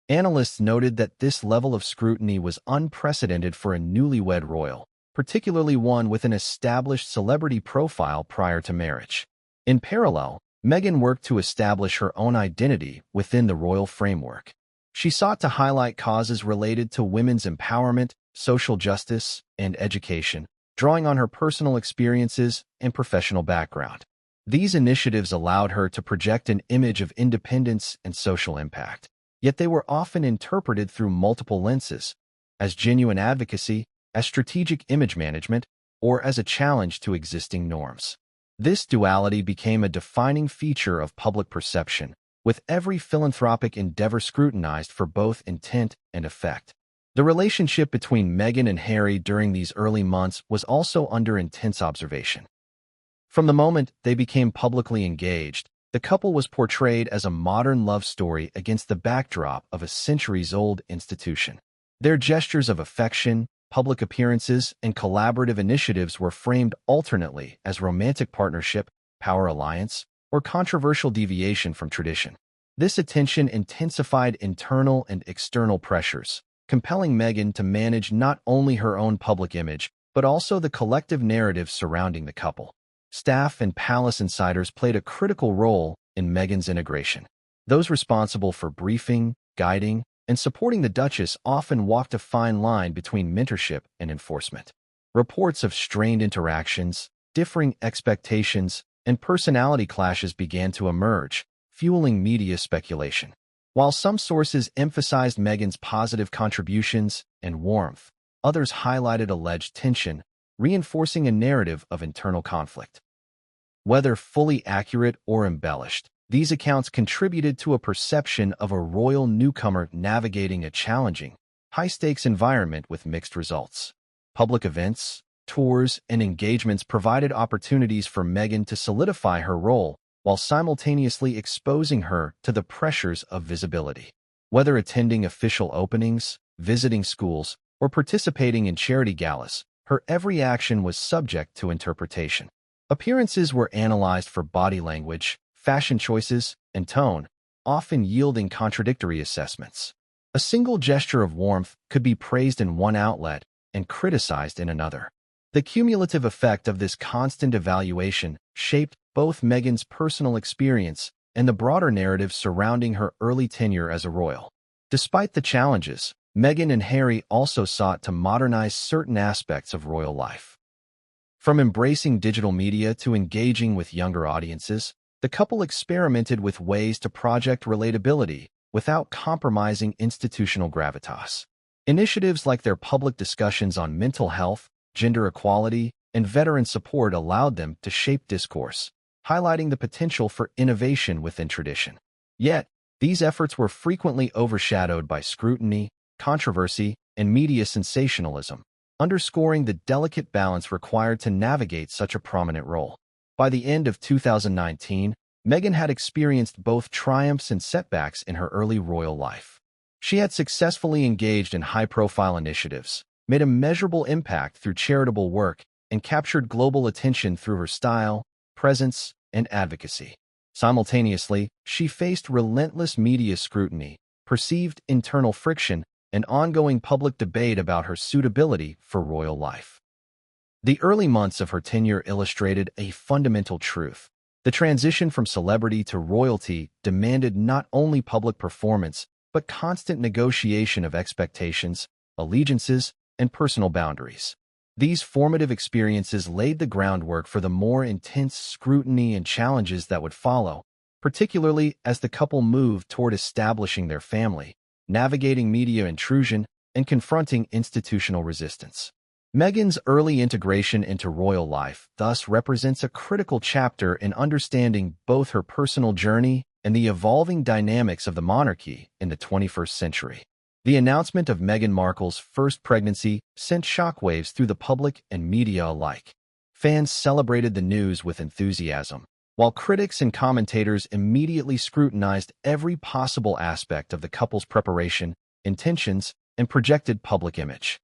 Analysts noted that this level of scrutiny was unprecedented for a newlywed royal, particularly one with an established celebrity profile prior to marriage. In parallel, Meghan worked to establish her own identity within the royal framework. She sought to highlight causes related to women's empowerment, social justice, and education, drawing on her personal experiences and professional background. These initiatives allowed her to project an image of independence and social impact, yet they were often interpreted through multiple lenses, as genuine advocacy, as strategic image management, or as a challenge to existing norms. This duality became a defining feature of public perception, with every philanthropic endeavor scrutinized for both intent and effect. The relationship between Meghan and Harry during these early months was also under intense observation. From the moment they became publicly engaged, the couple was portrayed as a modern love story against the backdrop of a centuries-old institution. Their gestures of affection, public appearances, and collaborative initiatives were framed alternately as romantic partnership, power alliance, or controversial deviation from tradition. This attention intensified internal and external pressures, compelling Meghan to manage not only her own public image, but also the collective narrative surrounding the couple. Staff and palace insiders played a critical role in Meghan's integration. Those responsible for briefing, guiding, and supporting the Duchess often walked a fine line between mentorship and enforcement. Reports of strained interactions, differing expectations, and personality clashes began to emerge, fueling media speculation. While some sources emphasized Meghan's positive contributions and warmth, others highlighted alleged tension, reinforcing a narrative of internal conflict. Whether fully accurate or embellished, these accounts contributed to a perception of a royal newcomer navigating a challenging, high-stakes environment with mixed results. Public events, tours, and engagements provided opportunities for Meghan to solidify her role while simultaneously exposing her to the pressures of visibility. Whether attending official openings, visiting schools, or participating in charity galas, her every action was subject to interpretation. Appearances were analyzed for body language, fashion choices, and tone, often yielding contradictory assessments. A single gesture of warmth could be praised in one outlet and criticized in another. The cumulative effect of this constant evaluation shaped both Meghan's personal experience and the broader narrative surrounding her early tenure as a royal. Despite the challenges, Meghan and Harry also sought to modernize certain aspects of royal life. From embracing digital media to engaging with younger audiences, the couple experimented with ways to project relatability without compromising institutional gravitas. Initiatives like their public discussions on mental health, gender equality, and veteran support allowed them to shape discourse, highlighting the potential for innovation within tradition. Yet, these efforts were frequently overshadowed by scrutiny, controversy, and media sensationalism, underscoring the delicate balance required to navigate such a prominent role. By the end of 2019, Meghan had experienced both triumphs and setbacks in her early royal life. She had successfully engaged in high-profile initiatives, made a measurable impact through charitable work, and captured global attention through her style, presence, and advocacy. Simultaneously, she faced relentless media scrutiny, perceived internal friction, and ongoing public debate about her suitability for royal life. The early months of her tenure illustrated a fundamental truth. The transition from celebrity to royalty demanded not only public performance, but constant negotiation of expectations, allegiances, and personal boundaries. These formative experiences laid the groundwork for the more intense scrutiny and challenges that would follow, particularly as the couple moved toward establishing their family, navigating media intrusion, and confronting institutional resistance. Meghan's early integration into royal life thus represents a critical chapter in understanding both her personal journey and the evolving dynamics of the monarchy in the 21st century. The announcement of Meghan Markle's first pregnancy sent shockwaves through the public and media alike. Fans celebrated the news with enthusiasm, while critics and commentators immediately scrutinized every possible aspect of the couple's preparation, intentions, and projected public image.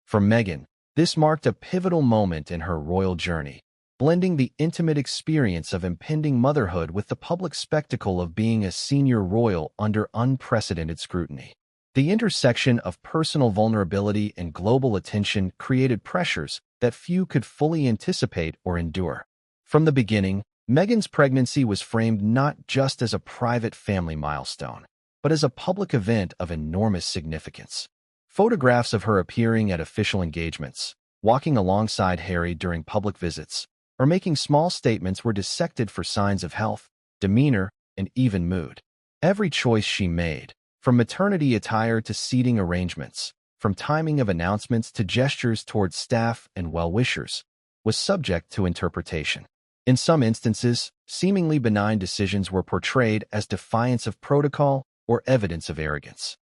For Meghan, this marked a pivotal moment in her royal journey, blending the intimate experience of impending motherhood with the public spectacle of being a senior royal under unprecedented scrutiny. The intersection of personal vulnerability and global attention created pressures that few could fully anticipate or endure. From the beginning, Meghan's pregnancy was framed not just as a private family milestone, but as a public event of enormous significance. Photographs of her appearing at official engagements, walking alongside Harry during public visits, or making small statements were dissected for signs of health, demeanor, and even mood. Every choice she made, from maternity attire to seating arrangements, from timing of announcements to gestures towards staff and well-wishers, was subject to interpretation. In some instances, seemingly benign decisions were portrayed as defiance of protocol or evidence of arrogance.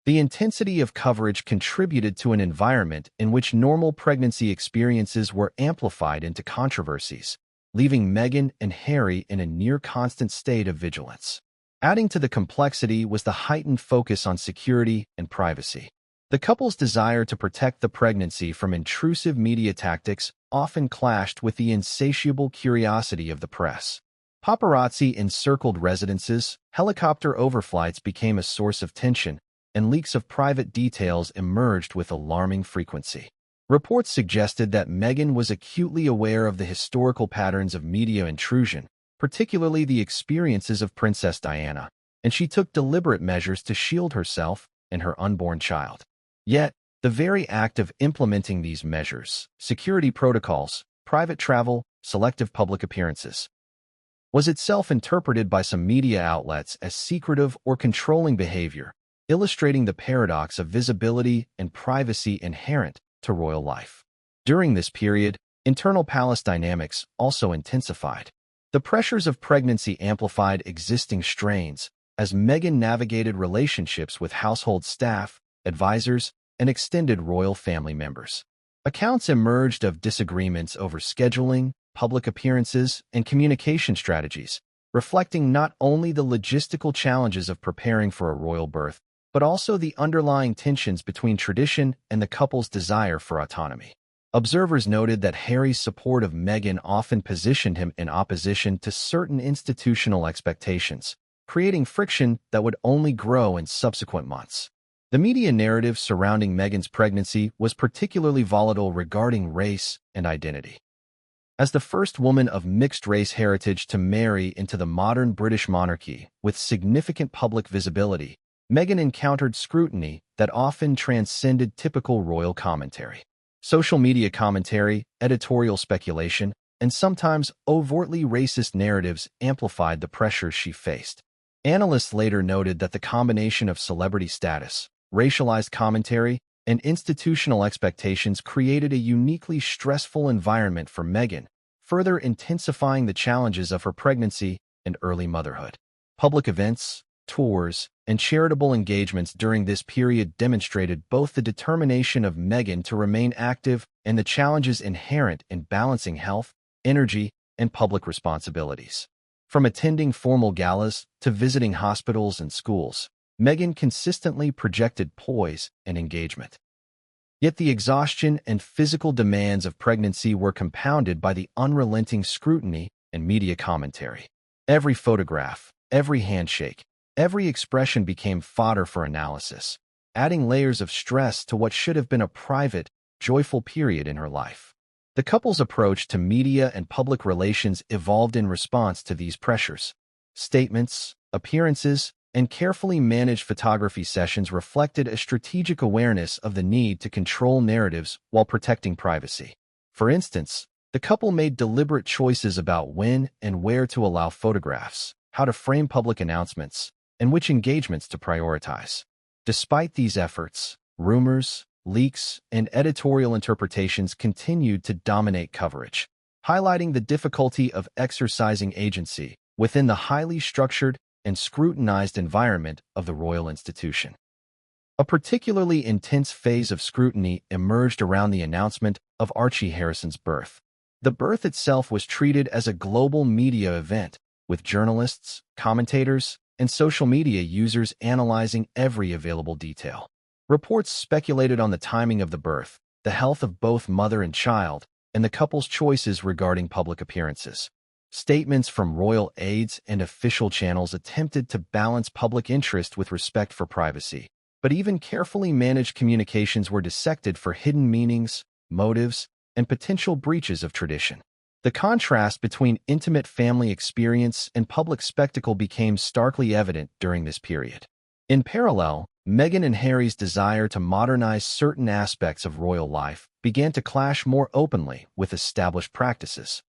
The intensity of coverage contributed to an environment in which normal pregnancy experiences were amplified into controversies, leaving Meghan and Harry in a near-constant state of vigilance. Adding to the complexity was the heightened focus on security and privacy. The couple's desire to protect the pregnancy from intrusive media tactics often clashed with the insatiable curiosity of the press. Paparazzi encircled residences, helicopter overflights became a source of tension, and leaks of private details emerged with alarming frequency. Reports suggested that Meghan was acutely aware of the historical patterns of media intrusion, particularly the experiences of Princess Diana, and she took deliberate measures to shield herself and her unborn child. Yet, the very act of implementing these measures, security protocols, private travel, selective public appearances, was itself interpreted by some media outlets as secretive or controlling behavior, illustrating the paradox of visibility and privacy inherent to royal life. During this period, internal palace dynamics also intensified. The pressures of pregnancy amplified existing strains as Meghan navigated relationships with household staff, advisors, and extended royal family members. Accounts emerged of disagreements over scheduling, public appearances, and communication strategies, reflecting not only the logistical challenges of preparing for a royal birth, but also the underlying tensions between tradition and the couple's desire for autonomy. Observers noted that Harry's support of Meghan often positioned him in opposition to certain institutional expectations, creating friction that would only grow in subsequent months. The media narrative surrounding Meghan's pregnancy was particularly volatile regarding race and identity. As the first woman of mixed-race heritage to marry into the modern British monarchy with significant public visibility, Meghan encountered scrutiny that often transcended typical royal commentary. Social media commentary, editorial speculation, and sometimes overtly racist narratives amplified the pressures she faced. Analysts later noted that the combination of celebrity status, racialized commentary, and institutional expectations created a uniquely stressful environment for Meghan, further intensifying the challenges of her pregnancy and early motherhood. Public events, tours, and charitable engagements during this period demonstrated both the determination of Meghan to remain active and the challenges inherent in balancing health, energy, and public responsibilities. From attending formal galas to visiting hospitals and schools, Meghan consistently projected poise and engagement. Yet the exhaustion and physical demands of pregnancy were compounded by the unrelenting scrutiny and media commentary. Every photograph, every handshake, every expression became fodder for analysis, adding layers of stress to what should have been a private, joyful period in her life. The couple's approach to media and public relations evolved in response to these pressures. Statements, appearances, and carefully managed photography sessions reflected a strategic awareness of the need to control narratives while protecting privacy. For instance, the couple made deliberate choices about when and where to allow photographs, how to frame public announcements, and which engagements to prioritize. Despite these efforts, rumors, leaks, and editorial interpretations continued to dominate coverage, highlighting the difficulty of exercising agency within the highly structured and scrutinized environment of the royal institution. A particularly intense phase of scrutiny emerged around the announcement of Archie Harrison's birth. The birth itself was treated as a global media event, with journalists, commentators, and social media users analyzing every available detail. Reports speculated on the timing of the birth, the health of both mother and child, and the couple's choices regarding public appearances. Statements from royal aides and official channels attempted to balance public interest with respect for privacy, but even carefully managed communications were dissected for hidden meanings, motives, and potential breaches of tradition. The contrast between intimate family experience and public spectacle became starkly evident during this period. In parallel, Meghan and Harry's desire to modernize certain aspects of royal life began to clash more openly with established practices.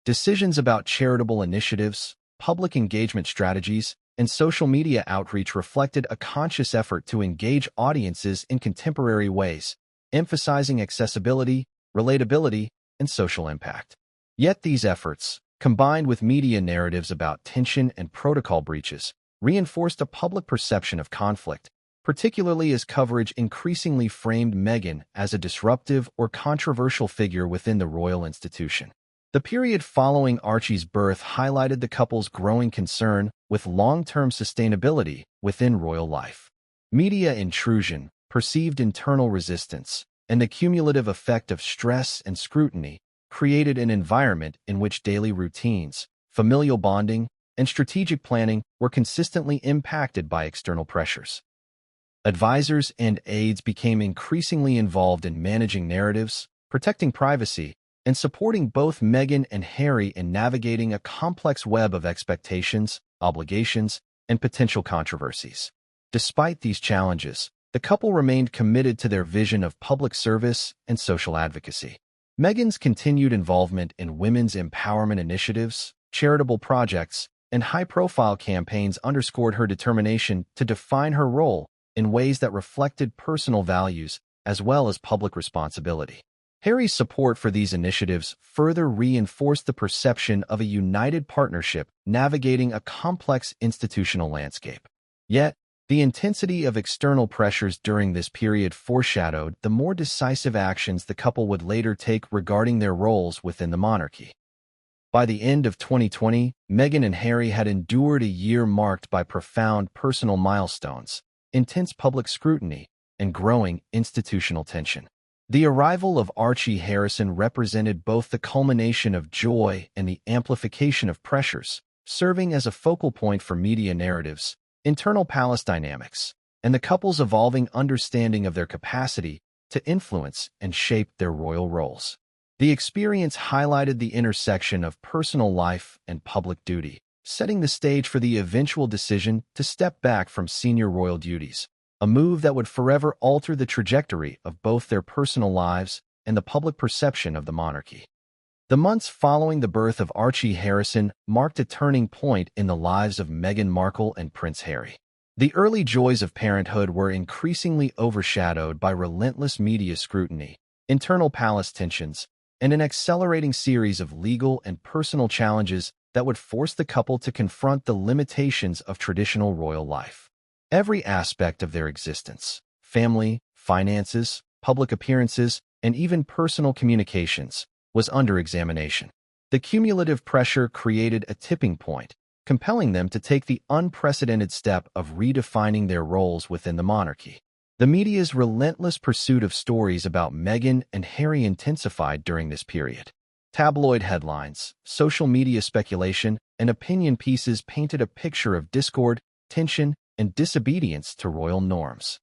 Decisions about charitable initiatives, public engagement strategies, and social media outreach reflected a conscious effort to engage audiences in contemporary ways, emphasizing accessibility, relatability, and social impact. Yet these efforts, combined with media narratives about tension and protocol breaches, reinforced a public perception of conflict, particularly as coverage increasingly framed Meghan as a disruptive or controversial figure within the royal institution. The period following Archie's birth highlighted the couple's growing concern with long-term sustainability within royal life. Media intrusion, perceived internal resistance, and the cumulative effect of stress and scrutiny created an environment in which daily routines, familial bonding, and strategic planning were consistently impacted by external pressures. Advisors and aides became increasingly involved in managing narratives, protecting privacy, and supporting both Meghan and Harry in navigating a complex web of expectations, obligations, and potential controversies. Despite these challenges, the couple remained committed to their vision of public service and social advocacy. Meghan's continued involvement in women's empowerment initiatives, charitable projects, and high-profile campaigns underscored her determination to define her role in ways that reflected personal values as well as public responsibility. Harry's support for these initiatives further reinforced the perception of a united partnership navigating a complex institutional landscape. Yet, the intensity of external pressures during this period foreshadowed the more decisive actions the couple would later take regarding their roles within the monarchy. By the end of 2020, Meghan and Harry had endured a year marked by profound personal milestones, intense public scrutiny, and growing institutional tension. The arrival of Archie Harrison represented both the culmination of joy and the amplification of pressures, serving as a focal point for media narratives, internal palace dynamics, and the couple's evolving understanding of their capacity to influence and shape their royal roles. The experience highlighted the intersection of personal life and public duty, setting the stage for the eventual decision to step back from senior royal duties, a move that would forever alter the trajectory of both their personal lives and the public perception of the monarchy. The months following the birth of Archie Harrison marked a turning point in the lives of Meghan Markle and Prince Harry. The early joys of parenthood were increasingly overshadowed by relentless media scrutiny, internal palace tensions, and an accelerating series of legal and personal challenges that would force the couple to confront the limitations of traditional royal life. Every aspect of their existence, family, finances, public appearances, and even personal communications, was under examination. The cumulative pressure created a tipping point, compelling them to take the unprecedented step of redefining their roles within the monarchy. The media's relentless pursuit of stories about Meghan and Harry intensified during this period. Tabloid headlines, social media speculation, and opinion pieces painted a picture of discord, tension, and disobedience to royal norms.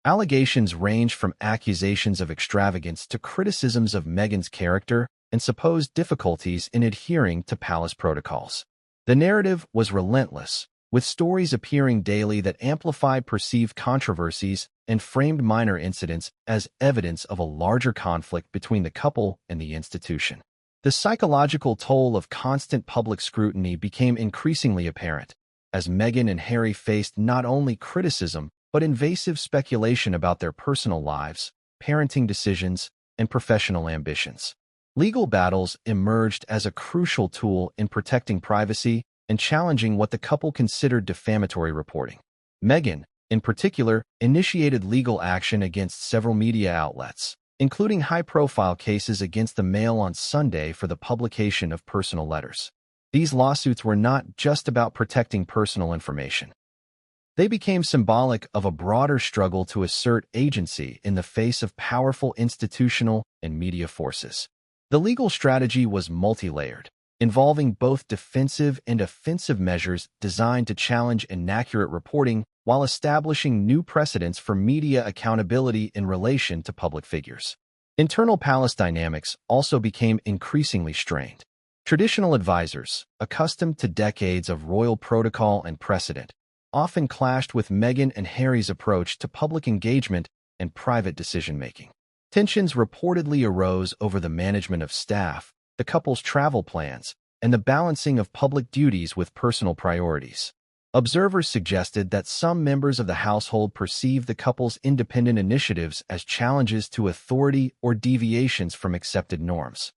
Allegations ranged from accusations of extravagance to criticisms of Meghan's character and supposed difficulties in adhering to palace protocols. The narrative was relentless, with stories appearing daily that amplified perceived controversies and framed minor incidents as evidence of a larger conflict between the couple and the institution. The psychological toll of constant public scrutiny became increasingly apparent, as Meghan and Harry faced not only criticism but invasive speculation about their personal lives, parenting decisions, and professional ambitions. Legal battles emerged as a crucial tool in protecting privacy and challenging what the couple considered defamatory reporting. Meghan, in particular, initiated legal action against several media outlets, including high-profile cases against the Mail on Sunday for the publication of personal letters. These lawsuits were not just about protecting personal information. They became symbolic of a broader struggle to assert agency in the face of powerful institutional and media forces. The legal strategy was multi-layered, involving both defensive and offensive measures designed to challenge inaccurate reporting while establishing new precedents for media accountability in relation to public figures. Internal palace dynamics also became increasingly strained. Traditional advisors, accustomed to decades of royal protocol and precedent, often clashed with Meghan and Harry's approach to public engagement and private decision-making. Tensions reportedly arose over the management of staff, the couple's travel plans, and the balancing of public duties with personal priorities. Observers suggested that some members of the household perceived the couple's independent initiatives as challenges to authority or deviations from accepted norms.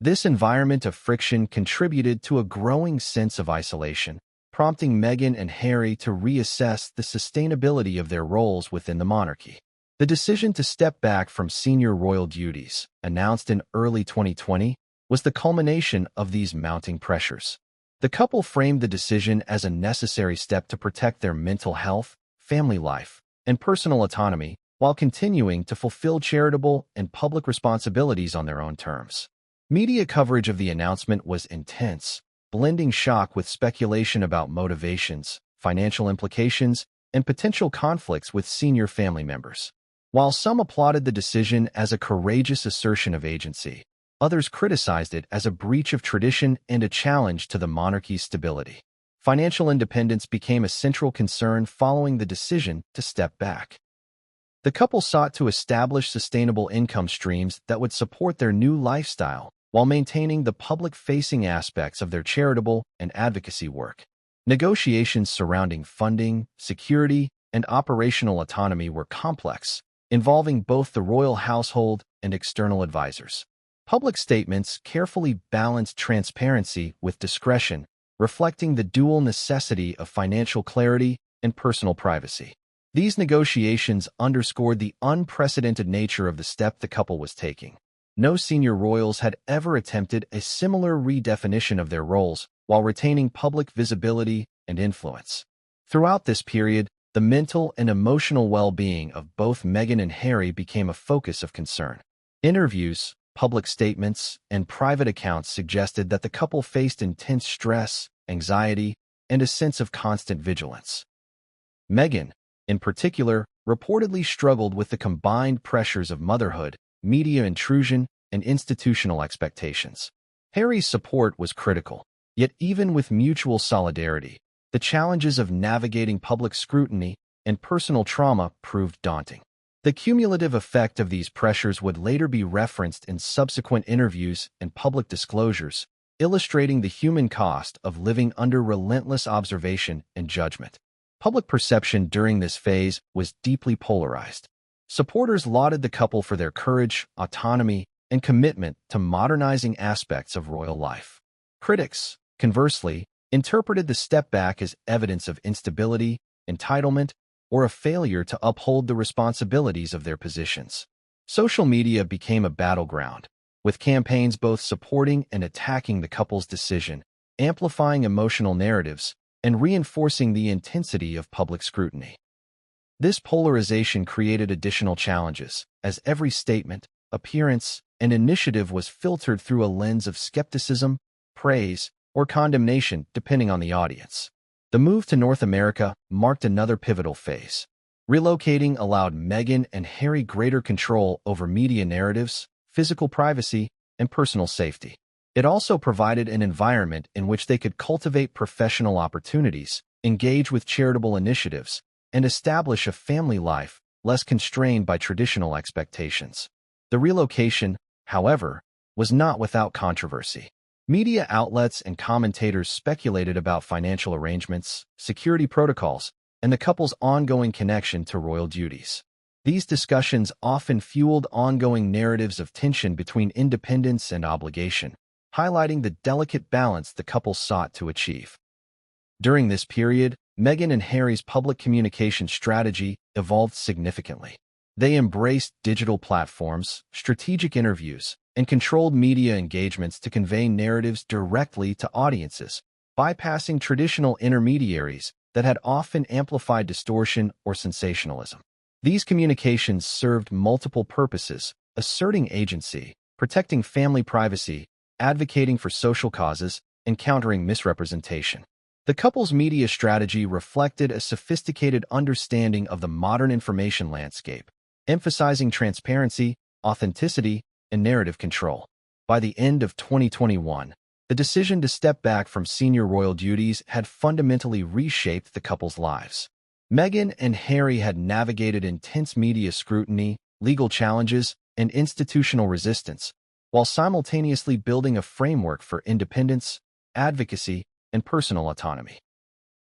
This environment of friction contributed to a growing sense of isolation, prompting Meghan and Harry to reassess the sustainability of their roles within the monarchy. The decision to step back from senior royal duties, announced in early 2020, was the culmination of these mounting pressures. The couple framed the decision as a necessary step to protect their mental health, family life, and personal autonomy while continuing to fulfill charitable and public responsibilities on their own terms. Media coverage of the announcement was intense, blending shock with speculation about motivations, financial implications, and potential conflicts with senior family members. While some applauded the decision as a courageous assertion of agency, others criticized it as a breach of tradition and a challenge to the monarchy's stability. Financial independence became a central concern following the decision to step back. The couple sought to establish sustainable income streams that would support their new lifestyle while maintaining the public-facing aspects of their charitable and advocacy work. Negotiations surrounding funding, security, and operational autonomy were complex, involving both the royal household and external advisors. Public statements carefully balanced transparency with discretion, reflecting the dual necessity of financial clarity and personal privacy. These negotiations underscored the unprecedented nature of the step the couple was taking. No senior royals had ever attempted a similar redefinition of their roles while retaining public visibility and influence. Throughout this period, the mental and emotional well-being of both Meghan and Harry became a focus of concern. Interviews, public statements, and private accounts suggested that the couple faced intense stress, anxiety, and a sense of constant vigilance. Meghan, in particular, reportedly struggled with the combined pressures of motherhood, media intrusion, and institutional expectations. Harry's support was critical, yet even with mutual solidarity, the challenges of navigating public scrutiny and personal trauma proved daunting. The cumulative effect of these pressures would later be referenced in subsequent interviews and public disclosures, illustrating the human cost of living under relentless observation and judgment. Public perception during this phase was deeply polarized. Supporters lauded the couple for their courage, autonomy, and commitment to modernizing aspects of royal life. Critics, conversely, interpreted the step back as evidence of instability, entitlement, or a failure to uphold the responsibilities of their positions. Social media became a battleground, with campaigns both supporting and attacking the couple's decision, amplifying emotional narratives, and reinforcing the intensity of public scrutiny. This polarization created additional challenges, as every statement, appearance, and initiative was filtered through a lens of skepticism, praise, or condemnation depending on the audience. The move to North America marked another pivotal phase. Relocating allowed Meghan and Harry greater control over media narratives, physical privacy, and personal safety. It also provided an environment in which they could cultivate professional opportunities, engage with charitable initiatives, and establish a family life less constrained by traditional expectations. The relocation, however, was not without controversy. Media outlets and commentators speculated about financial arrangements, security protocols, and the couple's ongoing connection to royal duties. These discussions often fueled ongoing narratives of tension between independence and obligation, highlighting the delicate balance the couple sought to achieve. During this period, Meghan and Harry's public communication strategy evolved significantly. They embraced digital platforms, strategic interviews, and controlled media engagements to convey narratives directly to audiences, bypassing traditional intermediaries that had often amplified distortion or sensationalism. These communications served multiple purposes: asserting agency, protecting family privacy, advocating for social causes, and countering misrepresentation. The couple's media strategy reflected a sophisticated understanding of the modern information landscape, emphasizing transparency, authenticity, and narrative control. By the end of 2021, the decision to step back from senior royal duties had fundamentally reshaped the couple's lives. Meghan and Harry had navigated intense media scrutiny, legal challenges, and institutional resistance, while simultaneously building a framework for independence, advocacy, and personal autonomy.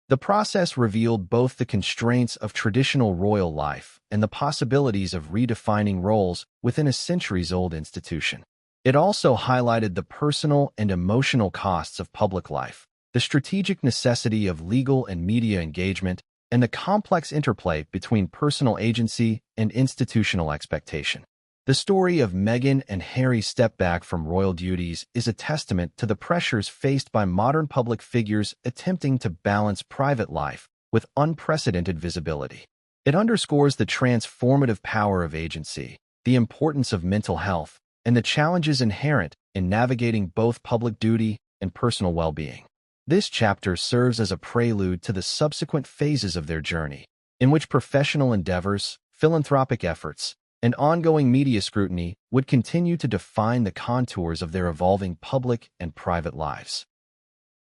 The process revealed both the constraints of traditional royal life and the possibilities of redefining roles within a centuries-old institution. It also highlighted the personal and emotional costs of public life, the strategic necessity of legal and media engagement, and the complex interplay between personal agency and institutional expectation. The story of Meghan and Harry's step back from royal duties is a testament to the pressures faced by modern public figures attempting to balance private life with unprecedented visibility. It underscores the transformative power of agency, the importance of mental health, and the challenges inherent in navigating both public duty and personal well-being. This chapter serves as a prelude to the subsequent phases of their journey, in which professional endeavors, philanthropic efforts, and ongoing media scrutiny would continue to define the contours of their evolving public and private lives.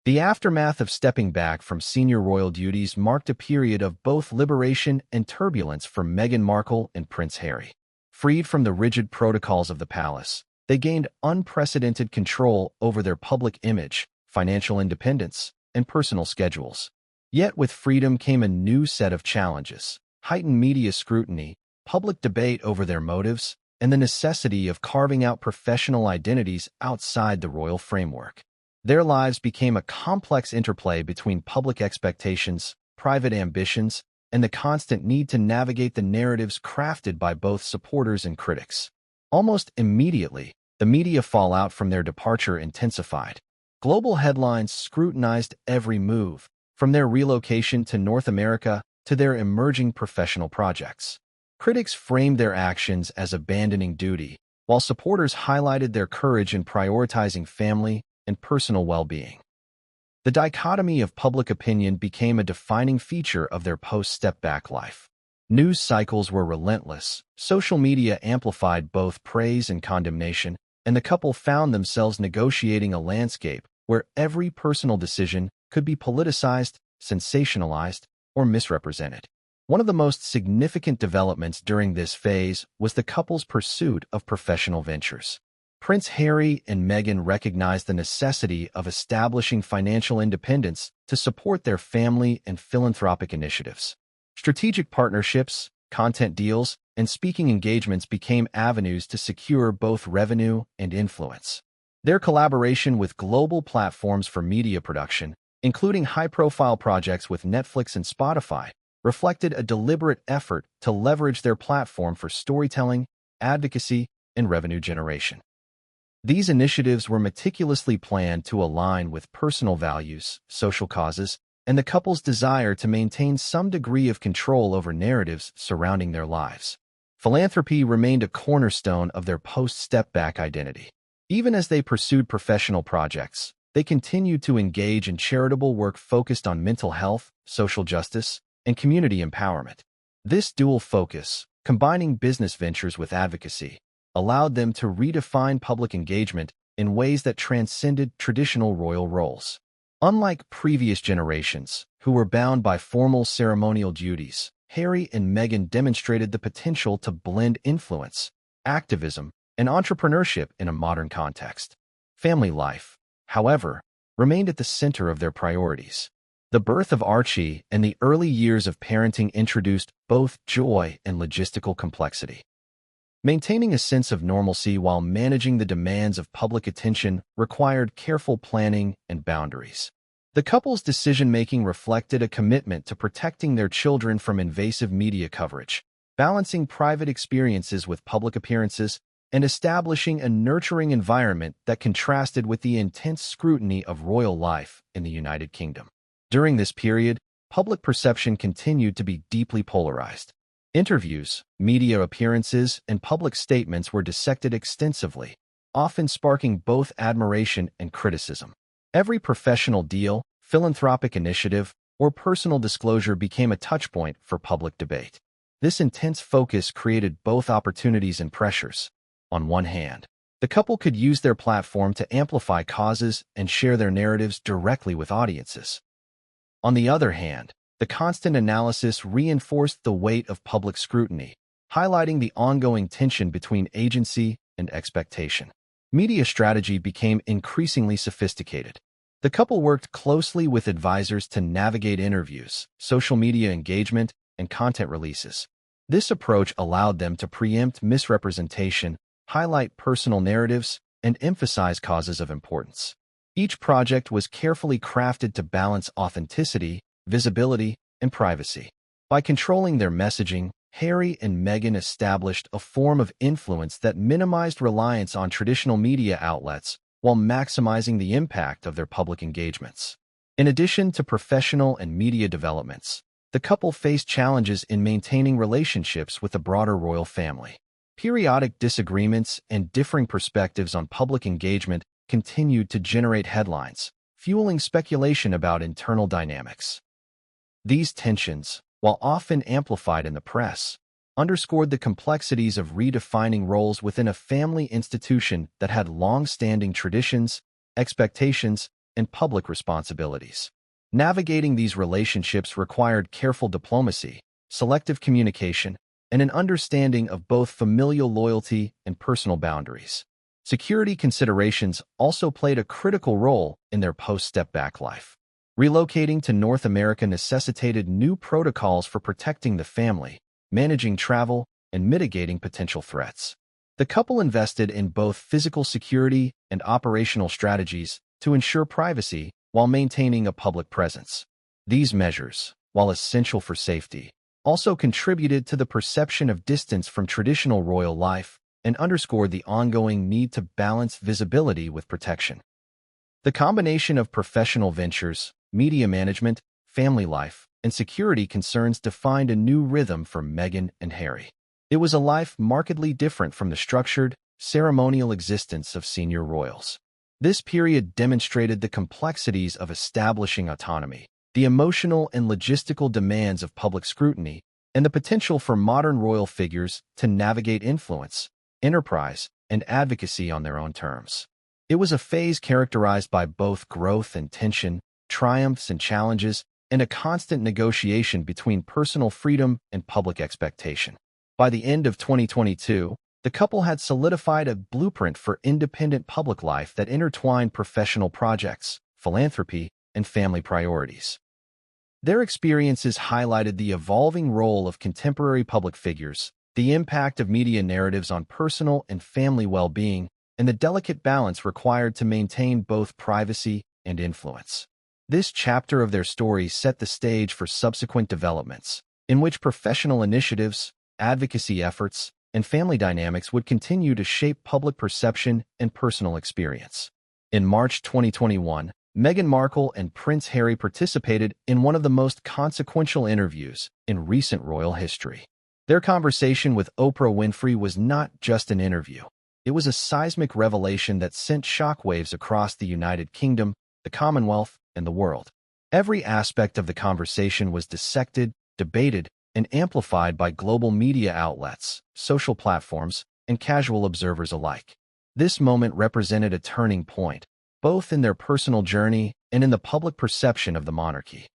The aftermath of stepping back from senior royal duties marked a period of both liberation and turbulence for Meghan Markle and Prince Harry. Freed from the rigid protocols of the palace, they gained unprecedented control over their public image, financial independence, and personal schedules. Yet with freedom came a new set of challenges: heightened media scrutiny, public debate over their motives, and the necessity of carving out professional identities outside the royal framework. Their lives became a complex interplay between public expectations, private ambitions, and the constant need to navigate the narratives crafted by both supporters and critics. Almost immediately, the media fallout from their departure intensified. Global headlines scrutinized every move, from their relocation to North America to their emerging professional projects. Critics framed their actions as abandoning duty, while supporters highlighted their courage in prioritizing family and personal well-being. The dichotomy of public opinion became a defining feature of their post-step-back life. News cycles were relentless, social media amplified both praise and condemnation, and the couple found themselves negotiating a landscape where every personal decision could be politicized, sensationalized, or misrepresented. One of the most significant developments during this phase was the couple's pursuit of professional ventures. Prince Harry and Meghan recognized the necessity of establishing financial independence to support their family and philanthropic initiatives. Strategic partnerships, content deals, and speaking engagements became avenues to secure both revenue and influence. Their collaboration with global platforms for media production, including high-profile projects with Netflix and Spotify, reflected a deliberate effort to leverage their platform for storytelling, advocacy, and revenue generation. These initiatives were meticulously planned to align with personal values, social causes, and the couple's desire to maintain some degree of control over narratives surrounding their lives. Philanthropy remained a cornerstone of their post-step-back identity. Even as they pursued professional projects, they continued to engage in charitable work focused on mental health, social justice, and community empowerment. This dual focus, combining business ventures with advocacy, allowed them to redefine public engagement in ways that transcended traditional royal roles. Unlike previous generations, who were bound by formal ceremonial duties, Harry and Meghan demonstrated the potential to blend influence, activism, and entrepreneurship in a modern context. Family life, however, remained at the center of their priorities. The birth of Archie and the early years of parenting introduced both joy and logistical complexity. Maintaining a sense of normalcy while managing the demands of public attention required careful planning and boundaries. The couple's decision-making reflected a commitment to protecting their children from invasive media coverage, balancing private experiences with public appearances, and establishing a nurturing environment that contrasted with the intense scrutiny of royal life in the United Kingdom. During this period, public perception continued to be deeply polarized. Interviews, media appearances, and public statements were dissected extensively, often sparking both admiration and criticism. Every professional deal, philanthropic initiative, or personal disclosure became a touchpoint for public debate. This intense focus created both opportunities and pressures. On one hand, the couple could use their platform to amplify causes and share their narratives directly with audiences. On the other hand, the constant analysis reinforced the weight of public scrutiny, highlighting the ongoing tension between agency and expectation. Media strategy became increasingly sophisticated. The couple worked closely with advisors to navigate interviews, social media engagement, and content releases. This approach allowed them to preempt misrepresentation, highlight personal narratives, and emphasize causes of importance. Each project was carefully crafted to balance authenticity, visibility, and privacy. By controlling their messaging, Harry and Meghan established a form of influence that minimized reliance on traditional media outlets while maximizing the impact of their public engagements. In addition to professional and media developments, the couple faced challenges in maintaining relationships with the broader royal family. Periodic disagreements and differing perspectives on public engagement continued to generate headlines, fueling speculation about internal dynamics. These tensions, while often amplified in the press, underscored the complexities of redefining roles within a family institution that had long-standing traditions, expectations, and public responsibilities. Navigating these relationships required careful diplomacy, selective communication, and an understanding of both familial loyalty and personal boundaries. Security considerations also played a critical role in their post-step-back life. Relocating to North America necessitated new protocols for protecting the family, managing travel, and mitigating potential threats. The couple invested in both physical security and operational strategies to ensure privacy while maintaining a public presence. These measures, while essential for safety, also contributed to the perception of distance from traditional royal life and underscored the ongoing need to balance visibility with protection. The combination of professional ventures, media management, family life, and security concerns defined a new rhythm for Meghan and Harry. It was a life markedly different from the structured, ceremonial existence of senior royals. This period demonstrated the complexities of establishing autonomy, the emotional and logistical demands of public scrutiny, and the potential for modern royal figures to navigate influence, enterprise, and advocacy on their own terms. It was a phase characterized by both growth and tension, triumphs and challenges, and a constant negotiation between personal freedom and public expectation. By the end of 2022, the couple had solidified a blueprint for independent public life that intertwined professional projects, philanthropy, and family priorities. Their experiences highlighted the evolving role of contemporary public figures, the impact of media narratives on personal and family well-being, and the delicate balance required to maintain both privacy and influence. This chapter of their story set the stage for subsequent developments, in which professional initiatives, advocacy efforts, and family dynamics would continue to shape public perception and personal experience. In March 2021, Meghan Markle and Prince Harry participated in one of the most consequential interviews in recent royal history. Their conversation with Oprah Winfrey was not just an interview. It was a seismic revelation that sent shockwaves across the United Kingdom, the Commonwealth, and the world. Every aspect of the conversation was dissected, debated, and amplified by global media outlets, social platforms, and casual observers alike. This moment represented a turning point, both in their personal journey and in the public perception of the monarchy.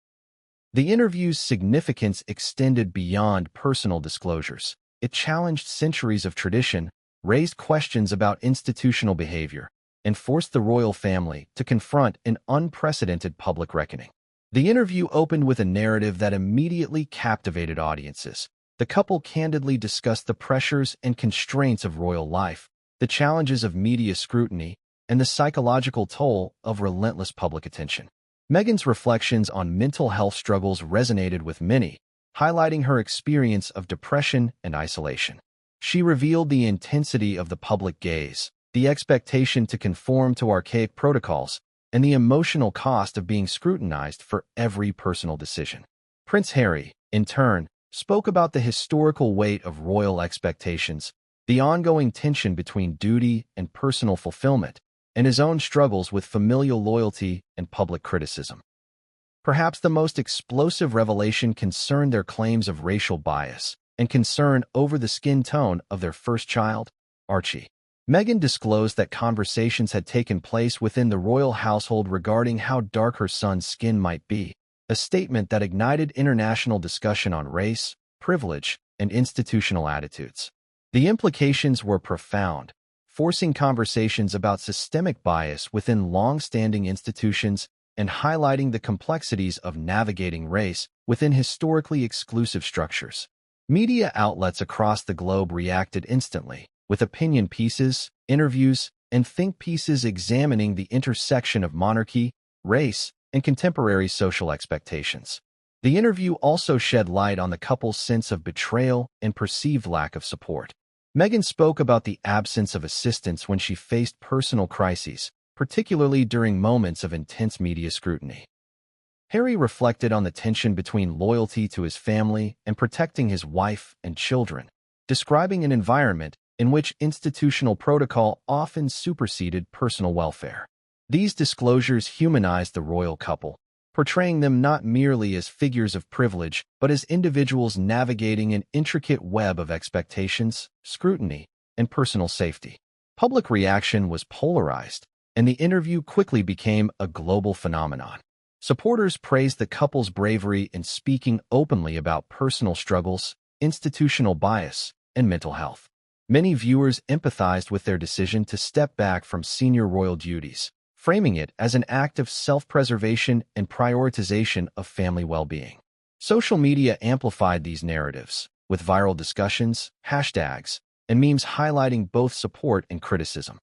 The interview's significance extended beyond personal disclosures. It challenged centuries of tradition, raised questions about institutional behavior, and forced the royal family to confront an unprecedented public reckoning. The interview opened with a narrative that immediately captivated audiences. The couple candidly discussed the pressures and constraints of royal life, the challenges of media scrutiny, and the psychological toll of relentless public attention. Meghan's reflections on mental health struggles resonated with many, highlighting her experience of depression and isolation. She revealed the intensity of the public gaze, the expectation to conform to archaic protocols, and the emotional cost of being scrutinized for every personal decision. Prince Harry, in turn, spoke about the historical weight of royal expectations, the ongoing tension between duty and personal fulfillment, and his own struggles with familial loyalty and public criticism. Perhaps the most explosive revelation concerned their claims of racial bias and concern over the skin tone of their first child, Archie. Meghan disclosed that conversations had taken place within the royal household regarding how dark her son's skin might be, a statement that ignited international discussion on race, privilege, and institutional attitudes. The implications were profound, forcing conversations about systemic bias within long-standing institutions and highlighting the complexities of navigating race within historically exclusive structures. Media outlets across the globe reacted instantly, with opinion pieces, interviews, and think pieces examining the intersection of monarchy, race, and contemporary social expectations. The interview also shed light on the couple's sense of betrayal and perceived lack of support. Meghan spoke about the absence of assistance when she faced personal crises, particularly during moments of intense media scrutiny. Harry reflected on the tension between loyalty to his family and protecting his wife and children, describing an environment in which institutional protocol often superseded personal welfare. These disclosures humanized the royal couple, portraying them not merely as figures of privilege, but as individuals navigating an intricate web of expectations, scrutiny, and personal safety. Public reaction was polarized, and the interview quickly became a global phenomenon. Supporters praised the couple's bravery in speaking openly about personal struggles, institutional bias, and mental health. Many viewers empathized with their decision to step back from senior royal duties, framing it as an act of self-preservation and prioritization of family well-being. Social media amplified these narratives, with viral discussions, hashtags, and memes highlighting both support and criticism.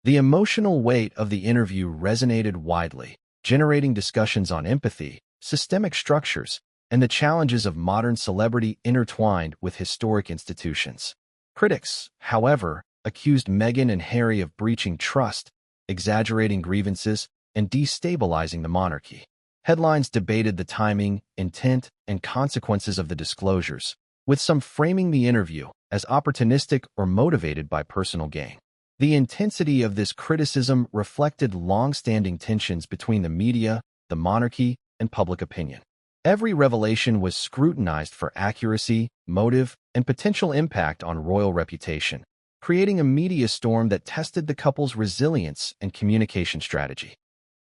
The emotional weight of the interview resonated widely, generating discussions on empathy, systemic structures, and the challenges of modern celebrity intertwined with historic institutions. Critics, however, accused Meghan and Harry of breaching trust, exaggerating grievances, and destabilizing the monarchy. Headlines debated the timing, intent, and consequences of the disclosures, with some framing the interview as opportunistic or motivated by personal gain. The intensity of this criticism reflected long-standing tensions between the media, the monarchy, and public opinion. Every revelation was scrutinized for accuracy, motive, and potential impact on royal reputation, creating a media storm that tested the couple's resilience and communication strategy.